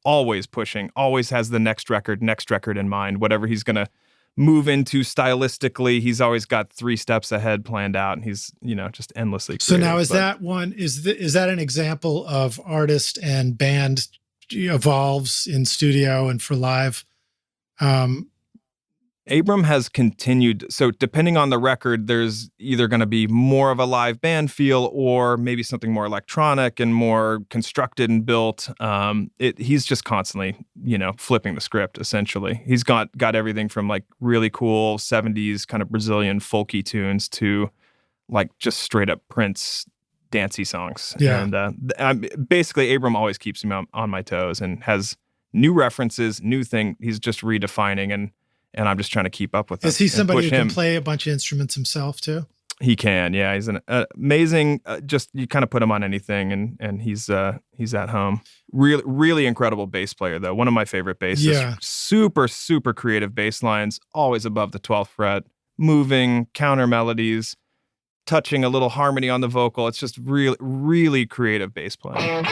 Always pushing, always has the next record in mind. Whatever he's going to move into stylistically, he's always got 3 steps ahead planned out, and he's, just endlessly creative. So now is that an example of artist and band evolves in studio and for live? Abram has continued. So depending on the record, there's either going to be more of a live band feel or maybe something more electronic and more constructed and built. He's just constantly, flipping the script, essentially. He's got everything from like really cool 70s kind of Brazilian folky tunes to like just straight up Prince dancey songs. Yeah. And basically, Abram always keeps me on my toes and has new references, new thing. He's just redefining, and I'm just trying to keep up with him. Is he somebody who can play a bunch of instruments himself too? He can, yeah. He's an amazing. Just you kind of put him on anything, and he's at home. Really, really incredible bass player, though. One of my favorite bassists. Yeah. Super, super creative bass lines, always above the 12th fret, moving counter melodies, touching a little harmony on the vocal. It's just really, really creative bass playing.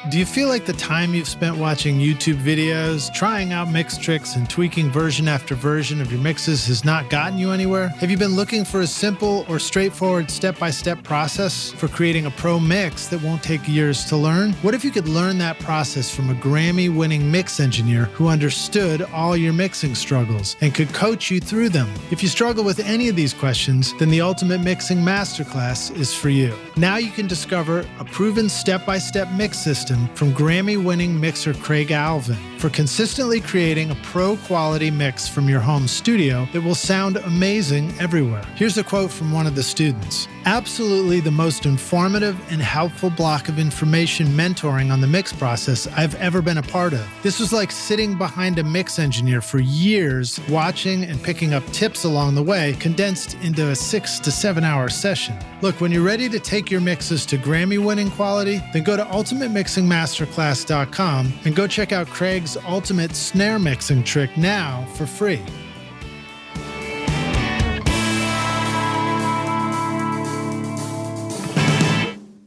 Do you feel like the time you've spent watching YouTube videos, trying out mix tricks, and tweaking version after version of your mixes has not gotten you anywhere? Have you been looking for a simple or straightforward step-by-step process for creating a pro mix that won't take years to learn? What if you could learn that process from a Grammy-winning mix engineer who understood all your mixing struggles and could coach you through them? If you struggle with any of these questions, then the Ultimate Mixing Masterclass is for you. Now you can discover a proven step-by-step mix system from Grammy-winning mixer Craig Alvin for consistently creating a pro-quality mix from your home studio that will sound amazing everywhere. Here's a quote from one of the students. Absolutely the most informative and helpful block of information mentoring on the mix process I've ever been a part of. This was like sitting behind a mix engineer for years, watching and picking up tips along the way, condensed into a 6 to 7 hour session. Look, when you're ready to take your mixes to Grammy-winning quality, then go to ultimatemixingmasterclass.com and go check out Craig's ultimate snare mixing trick now for free.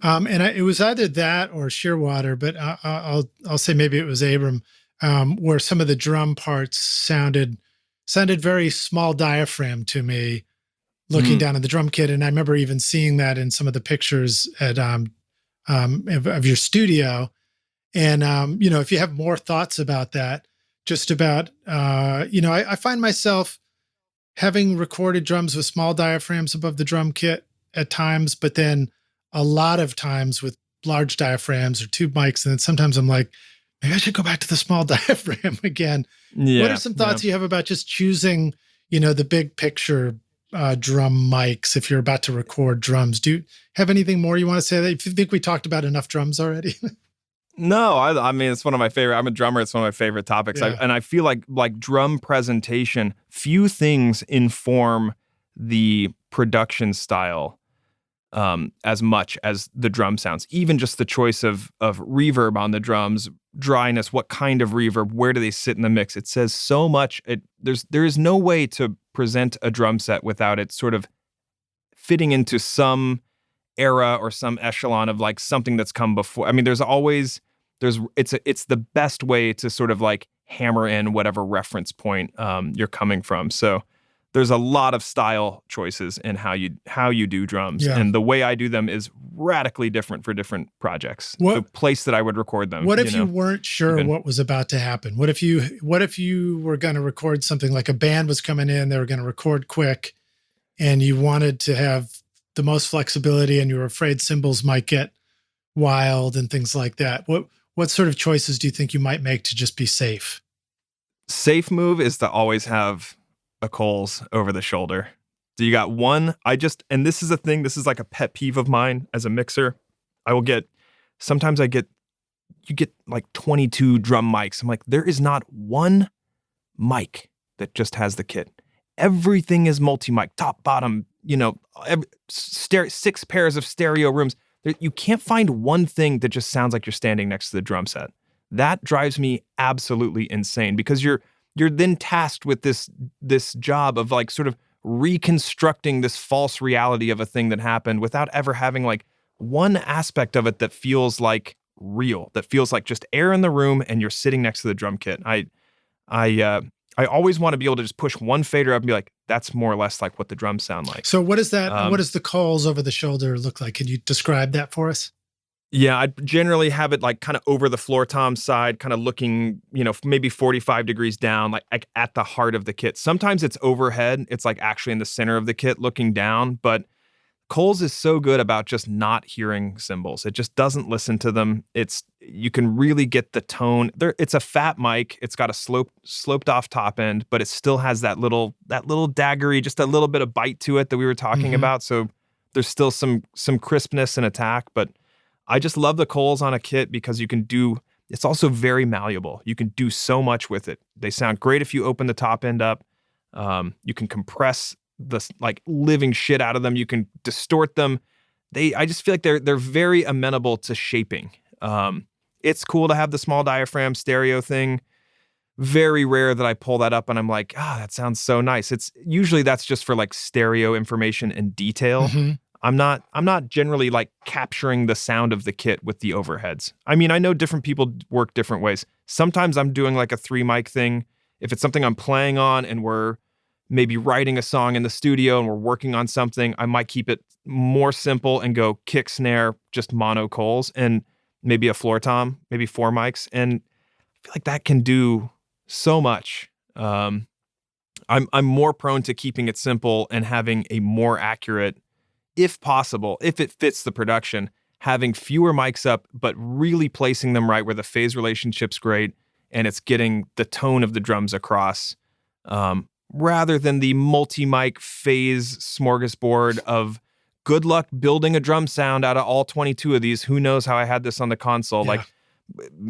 It was either that or Shearwater, but I'll say maybe it was Abram, where some of the drum parts sounded very small diaphragm to me, looking down at the drum kit. And I remember even seeing that in some of the pictures at of your studio. And if you have more thoughts about that, just about I find myself having recorded drums with small diaphragms above the drum kit at times, but then a lot of times with large diaphragms or tube mics. And then sometimes I'm like, maybe I should go back to the small diaphragm again. Yeah, what are some thoughts you have about just choosing, the big picture drum mics if you're about to record drums. Do you have anything more you want to say? I think we talked about enough drums already. No, I mean, it's one of my favorite. I'm a drummer. It's one of my favorite topics. Yeah. And I feel like drum presentation, few things inform the production style as much as the drum sounds. Even just the choice of reverb on the drums, dryness, what kind of reverb, where do they sit in the mix? It says so much. There is no way to present a drum set without it sort of fitting into some era or some echelon of like something that's come before. I mean, it's the best way to sort of like hammer in whatever reference point you're coming from. So there's a lot of style choices in how you do drums, and the way I do them is radically different for different projects. The place that I would record them. What if you weren't sure what was about to happen? What if you were going to record something like a band was coming in, they were going to record quick, and you wanted to have the most flexibility, and you were afraid cymbals might get wild and things like that? What sort of choices do you think you might make to just be safe? Safe move is to always have a Coles over the shoulder. So you got one, and this is a thing, this is like a pet peeve of mine as a mixer. You get like 22 drum mics. I'm like, there is not one mic that just has the kit. Everything is multi-mic, top, bottom, 6 pairs of stereo rooms. You can't find one thing that just sounds like you're standing next to the drum set. That drives me absolutely insane, because you're then tasked with this job of like sort of reconstructing this false reality of a thing that happened without ever having like one aspect of it that feels like real, that feels like just air in the room and you're sitting next to the drum kit. I always want to be able to just push one fader up and be like, that's more or less like what the drums sound like. So what is that? What does the Coles over the shoulder look like? Can you describe that for us? Yeah, I generally have it like kind of over the floor tom side, kind of looking, maybe 45 degrees down, like at the heart of the kit. Sometimes it's overhead. It's like actually in the center of the kit looking down. But Coles is so good about just not hearing cymbals. It just doesn't listen to them. You can really get the tone. It's a fat mic. It's got a sloped off top end, but it still has that little daggery, just a little bit of bite to it that we were talking about. So there's still some crispness and attack, but I just love the Coles on a kit because it's also very malleable. You can do so much with it. They sound great if you open the top end up. You can compress the like living shit out of them. You can distort them. I just feel like they're very amenable to shaping. It's cool to have the small diaphragm stereo thing. Very rare that I pull that up and I'm like, that sounds so nice. That's just for like stereo information and detail. Mm-hmm. I'm not generally like capturing the sound of the kit with the overheads. I mean, I know different people work different ways. Sometimes I'm doing like a 3 mic thing. If it's something I'm playing on and we're maybe writing a song in the studio and we're working on something, I might keep it more simple and go kick, snare, just mono Coles, and maybe a floor tom, maybe 4 mics. And I feel like that can do so much. I'm more prone to keeping it simple and having a more accurate, if possible, if it fits the production, having fewer mics up, but really placing them right where the phase relationship's great and it's getting the tone of the drums across, rather than the multi-mic phase smorgasbord of good luck building a drum sound out of all 22 of these. Who knows how I had this on the console? Yeah. Like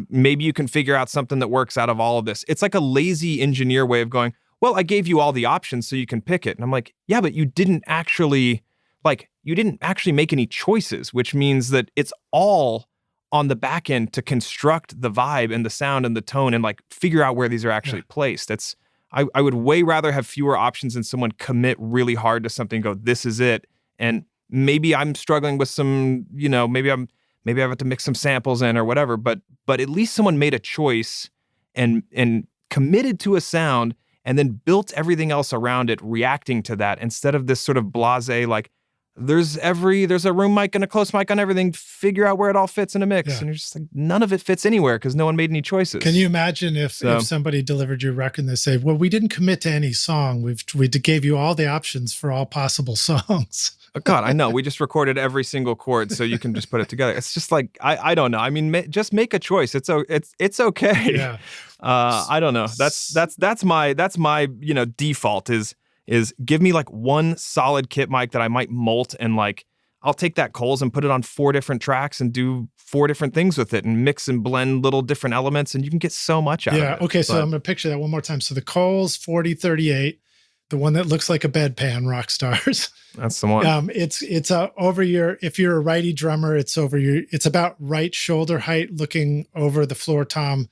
maybe you can figure out something that works out of all of this. It's like a lazy engineer way of going, well, I gave you all the options so you can pick it. And I'm like, yeah, but you didn't actually make any choices, which means that it's all on the back end to construct the vibe and the sound and the tone and like figure out where these are actually placed. I would way rather have fewer options than someone commit really hard to something and go, this is it. And maybe I'm struggling with some, maybe I have to mix some samples in or whatever, but at least someone made a choice and committed to a sound and then built everything else around it reacting to that, instead of this sort of blasé, like, there's a room mic and a close mic on everything, figure out where it all fits in a mix. Yeah. And you're just like, none of it fits anywhere because no one made any choices. Can you imagine if somebody delivered your record and they say, well, we didn't commit to any song. We gave you all the options for all possible songs. Oh, God, I know. We just recorded every single chord so you can just put it together. It's just like, I don't know. I mean, just make a choice. It's okay. Yeah. I don't know. That's my default is is give me like one solid kit mic that I might molt, and like I'll take that Coles and put it on 4 different tracks and do 4 different things with it and mix and blend little different elements, and you can get so much out of it. Yeah. Okay. So I'm going to picture that one more time. So the Coles 4038, the one that looks like a bedpan, Rockstars. That's the one. It's over your, if you're a righty drummer, it's about right shoulder height, looking over the floor tom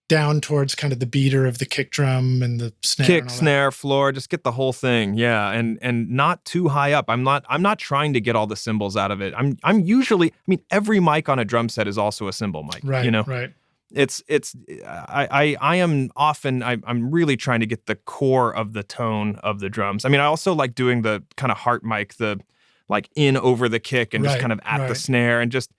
down towards kind of the beater of the kick drum and the snare. Kick, snare, floor, just get the whole thing. Yeah. And not too high up. I'm not trying to get all the cymbals out of it. I'm usually, I mean, every mic on a drum set is also a cymbal mic. Right. You know? Right. I'm really trying to get the core of the tone of the drums. I mean, I also like doing the kind of heart mic, the like in over the kick and just kind of at the snare, and just,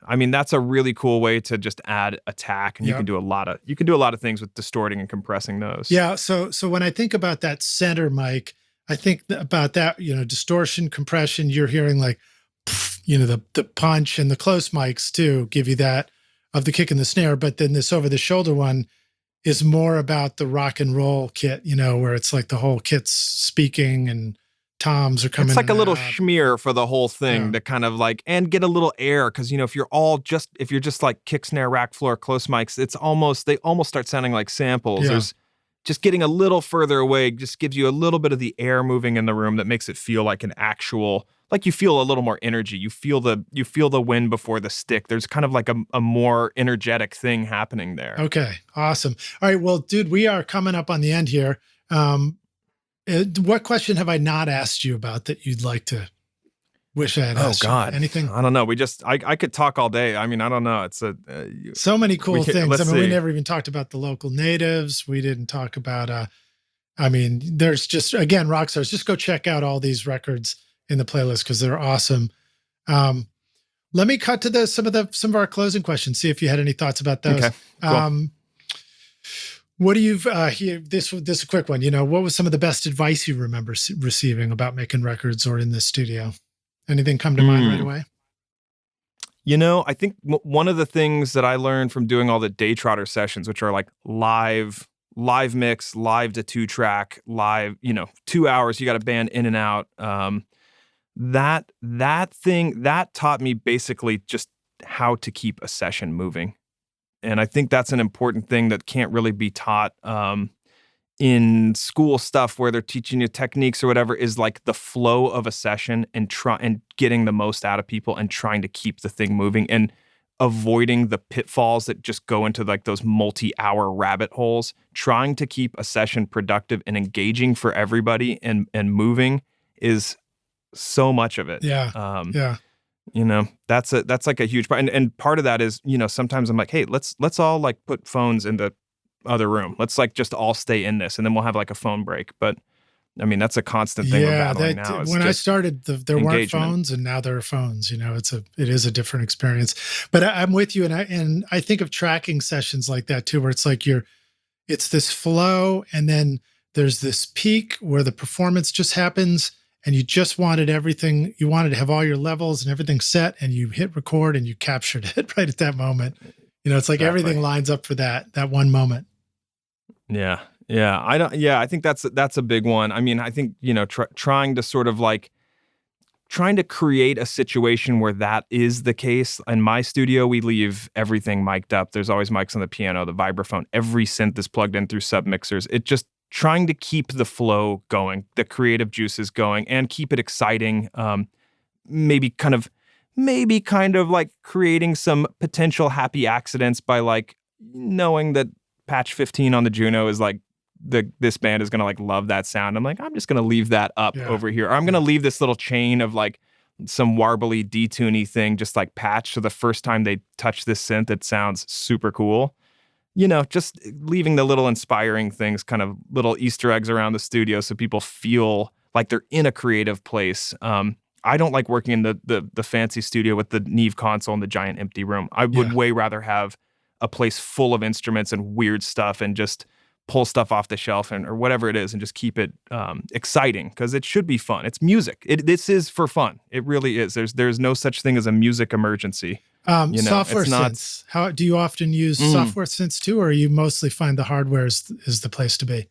I mean, that's a really cool way to just add attack, and you can do a lot of things with distorting and compressing those. Yeah. So when I think about that center mic, I think about that, distortion, compression, you're hearing like, the punch, and the close mics too give you that of the kick and the snare. But then this over the shoulder one is more about the rock and roll kit, where it's like the whole kit's speaking and toms are coming. It's like a little out. Schmear for the whole thing to kind of like, and get a little air. Cause if you're just like kick, snare, rack, floor, close mics, they almost start sounding like samples. There's just getting a little further away, just gives you a little bit of the air moving in the room that makes it feel like an actual, like you feel a little more energy. You feel the wind before the stick. There's kind of like a more energetic thing happening there. Okay. Awesome. All right. Well, dude, we are coming up on the end here. What question have I not asked you about that you'd like to wish I had asked? Oh God. Anything? I don't know. I could talk all day. I mean, I don't know. It's so many cool things. We never even talked about the local natives. We didn't talk about, there's just, again, Rockstars, just go check out all these records in the playlist because they're awesome. Let me cut to some of our closing questions. See if you had any thoughts about those. Okay, cool. What do you here? This is a quick one. What was some of the best advice you remember receiving about making records or in the studio? Anything come to mind right away? I think one of the things that I learned from doing all the Day Trotter sessions, which are like live mix, live to 2-track, live, 2 hours, you got a band in and out. That taught me basically just how to keep a session moving. And I think that's an important thing that can't really be taught in school stuff where they're teaching you techniques or whatever, is like the flow of a session and getting the most out of people and trying to keep the thing moving and avoiding the pitfalls that just go into like those multi-hour rabbit holes. Trying to keep a session productive and engaging for everybody and moving is so much of it. Yeah. That's like a huge part. And part of that is, sometimes I'm like, hey, let's all like put phones in the other room. Let's like just all stay in this, and then we'll have like a phone break. But I mean, that's a constant thing we're battling now. When I started, there weren't phones, and now there are phones. It is a different experience. But I'm with you, and I think of tracking sessions like that too, where it's like it's this flow, and then there's this peak where the performance just happens. And you just wanted everything, you wanted to have all your levels and everything set, and you hit record and you captured it right at that moment. It's like everything lines up for that one moment. Yeah. I think that's a big one. I mean, I think, trying to sort of like, trying to create a situation where that is the case. In my studio, we leave everything mic'd up. There's always mics on the piano, the vibraphone, every synth is plugged in through submixers. It just, trying to keep the flow going, the creative juices going, and keep it exciting. Maybe kind of like creating some potential happy accidents by like knowing that patch 15 on the Juno is like this band is gonna like love that sound. I'm like, I'm just gonna leave that up over here. Or I'm gonna leave this little chain of like some warbly detuney thing just like patch. So the first time they touch this synth, it sounds super cool. Just leaving the little inspiring things, kind of little Easter eggs around the studio so people feel like they're in a creative place. I don't like working in the fancy studio with the Neve console and the giant empty room. I would way rather have a place full of instruments and weird stuff and just pull stuff off the shelf or whatever it is and just keep it exciting, because it should be fun. It's music. This is for fun. It really is. There's no such thing as a music emergency. Software synths. How do you often use software synths too, or you mostly find the hardware is the place to be?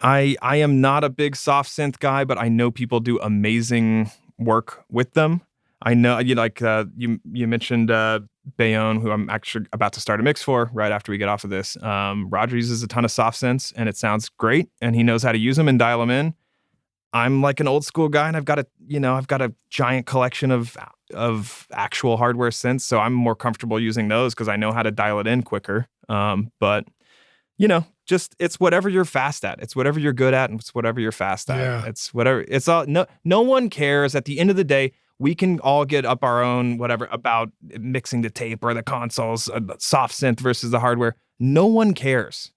I am not a big soft synth guy, but I know people do amazing work with them. I know you mentioned Bayonne, who I'm actually about to start a mix for right after we get off of this. Roger uses a ton of soft synths, and it sounds great, and he knows how to use them and dial them in. I'm like an old school guy, and I've got a giant collection of actual hardware synths, so I'm more comfortable using those because I know how to dial it in quicker. But just it's whatever you're fast at. It's whatever you're good at, and it's whatever you're fast at. Yeah. It's whatever. It's all. No one cares. At the end of the day, we can all get up our own whatever about mixing the tape or the consoles, soft synth versus the hardware. No one cares.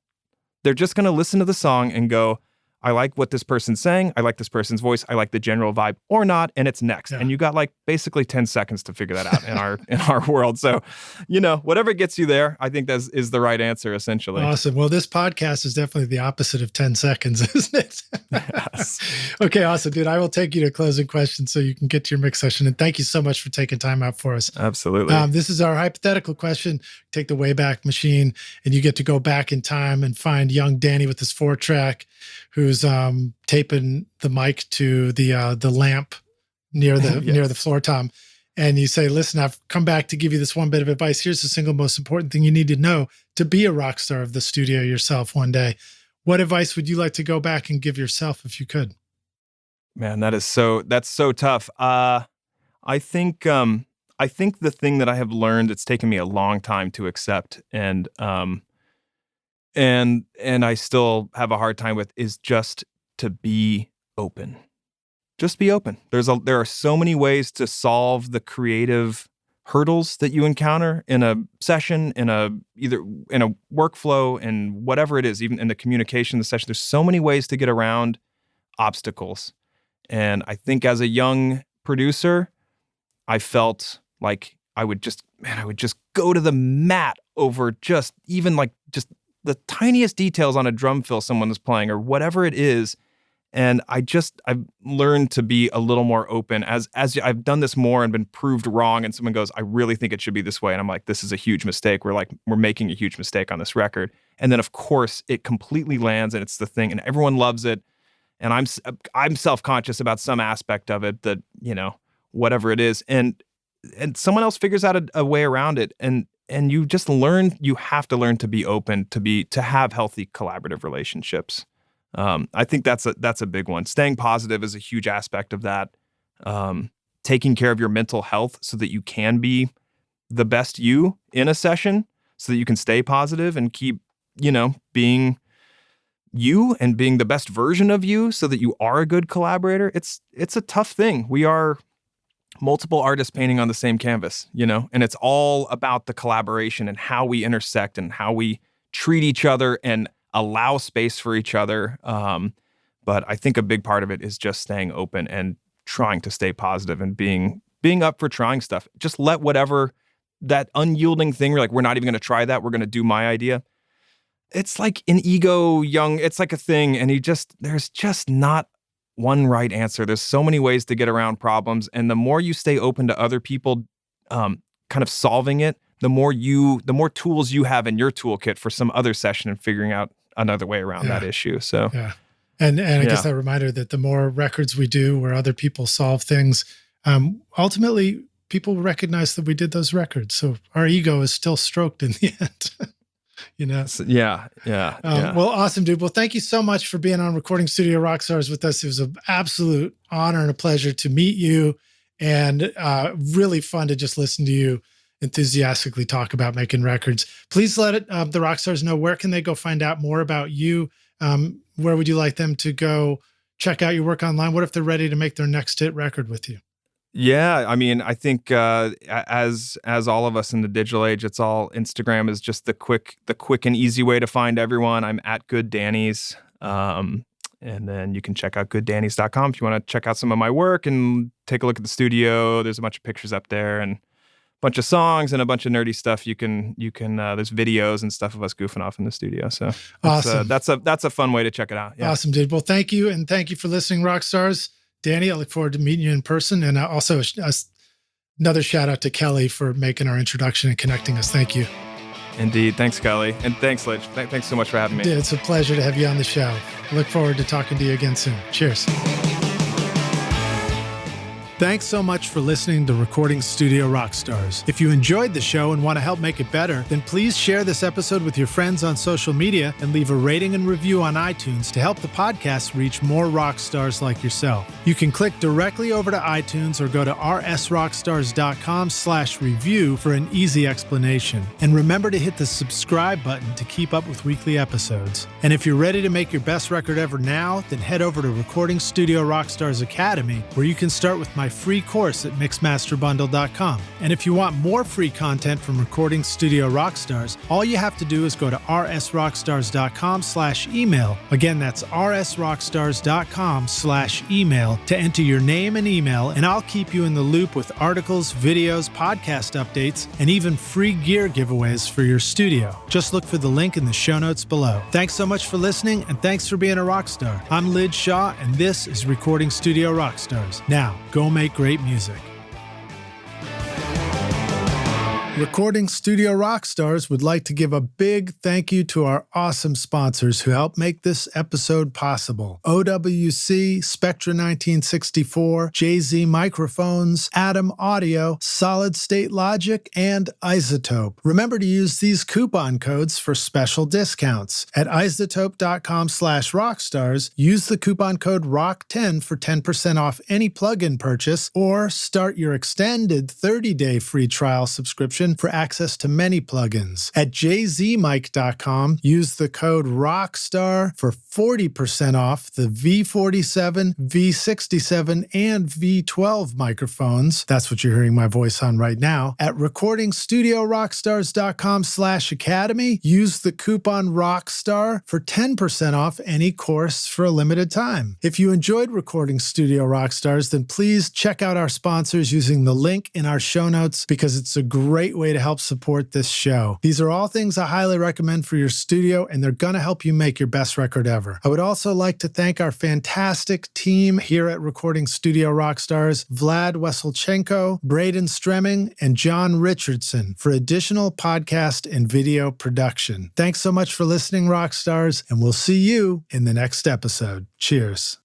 They're just going to listen to the song and go, I like what this person's saying. I like this person's voice. I like the general vibe or not. And it's next. Yeah. And you got like basically 10 seconds to figure that out in our world. So, whatever gets you there, I think that is the right answer, essentially. Awesome. Well, this podcast is definitely the opposite of 10 seconds, isn't it? Yes. Okay, awesome, dude. I will take you to closing questions so you can get to your mix session. And thank you so much for taking time out for us. Absolutely. This is our hypothetical question. Take the Wayback Machine, and you get to go back in time and find young Danny with his 4-track, who's taping the mic to the lamp near the near the floor tom. And you say, listen, I've come back to give you this one bit of advice. Here's the single most important thing you need to know to be a rock star of the studio yourself one day. What advice would you like to go back and give yourself if you could? Man, that's so tough. I think the thing that I have learned, it's taken me a long time to accept, and I still have a hard time with, is just to be open. Just be open. There are so many ways to solve the creative hurdles that you encounter in a session, either in a workflow, and whatever it is, even in the communication of the session. There's so many ways to get around obstacles. And I think as a young producer, I felt like I would just go to the mat over just the tiniest details on a drum fill someone is playing or whatever it is. And I've learned to be a little more open as I've done this more and been proved wrong. And someone goes, I really think it should be this way. And I'm like, this is a huge mistake. We're making a huge mistake on this record. And then of course it completely lands and it's the thing and everyone loves it. And I'm self-conscious about some aspect of it that, whatever it is. And someone else figures out a way around it. And you have to learn to be open, to have healthy collaborative relationships. I think that's a big one. Staying positive is a huge aspect of that. Taking care of your mental health so that you can be the best you in a session, so that you can stay positive and keep, being you and being the best version of you so that you are a good collaborator. It's a tough thing. We are multiple artists painting on the same canvas, and it's all about the collaboration and how we intersect and how we treat each other and allow space for each other. But I think a big part of it is just staying open and trying to stay positive and being up for trying stuff. Just let whatever that unyielding thing, we're not even going to try that. We're going to do my idea. It's like an ego it's like a thing. And there's just not one right answer. There's so many ways to get around problems. And the more you stay open to other people, kind of solving it, the more tools you have in your toolkit for some other session and figuring out another way around that issue. So, yeah. And I guess that reminder that the more records we do where other people solve things, ultimately people recognize that we did those records. So our ego is still stroked in the end. Yeah. Well, awesome, dude. Well, thank you so much for being on Recording Studio Rockstars with us. It was an absolute honor and a pleasure to meet you, and really fun to just listen to you enthusiastically talk about making records. Please let the Rockstars know, where can they go find out more about you? Where would you like them to go check out your work online? What if they're ready to make their next hit record with you? Yeah, I mean, I think as all of us in the digital age, it's all Instagram is just the quick and easy way to find everyone. I'm at Good Danny's, and then you can check out gooddannys.com if you want to check out some of my work and take a look at the studio. There's a bunch of pictures up there and a bunch of songs and a bunch of nerdy stuff. You can there's videos and stuff of us goofing off in the studio. So awesome. That's a fun way to check it out. Yeah. Awesome, dude. Well, thank you, and thank you for listening, Rockstars. Danny, I look forward to meeting you in person. And also another shout out to Kelle for making our introduction and connecting us. Thank you. Indeed. Thanks, Kelle. And thanks, Lidge. Thanks so much for having me. Dude, it's a pleasure to have you on the show. I look forward to talking to you again soon. Cheers. Thanks so much for listening to Recording Studio Rockstars. If you enjoyed the show and want to help make it better, then please share this episode with your friends on social media and leave a rating and review on iTunes to help the podcast reach more rock stars like yourself. You can click directly over to iTunes or go to rsrockstars.com/review for an easy explanation. And remember to hit the subscribe button to keep up with weekly episodes. And if you're ready to make your best record ever now, then head over to Recording Studio Rockstars Academy, where you can start with my free course at mixmasterbundle.com. And if you want more free content from Recording Studio Rockstars, all you have to do is go to rsrockstars.com/email. Again, that's rsrockstars.com/email to enter your name and email, and I'll keep you in the loop with articles, videos, podcast updates, and even free gear giveaways for your studio. Just look for the link in the show notes below. Thanks so much for listening, and thanks for being a rock star. I'm Lidge Shaw, and this is Recording Studio Rockstars. Now, go make great music. Recording Studio Rockstars would like to give a big thank you to our awesome sponsors who help make this episode possible. OWC, Spectra 1964, JZ Microphones, Atom Audio, Solid State Logic, and Isotope. Remember to use these coupon codes for special discounts. At isotope.com/rockstars, use the coupon code ROCK10 for 10% off any plugin purchase, or start your extended 30-day free trial subscription for access to many plugins. At jzmic.com, use the code ROCKSTAR for 40% off the V47, V67, and V12 microphones. That's what you're hearing my voice on right now. At recordingstudiorockstars.com/academy, use the coupon ROCKSTAR for 10% off any course for a limited time. If you enjoyed Recording Studio Rockstars, then please check out our sponsors using the link in our show notes, because it's a great way to help support this show. These are all things I highly recommend for your studio, and they're going to help you make your best record ever. I would also like to thank our fantastic team here at Recording Studio Rockstars, Vlad Weselchenko, Braden Stremming, and John Richardson, for additional podcast and video production. Thanks so much for listening, Rockstars, and we'll see you in the next episode. Cheers.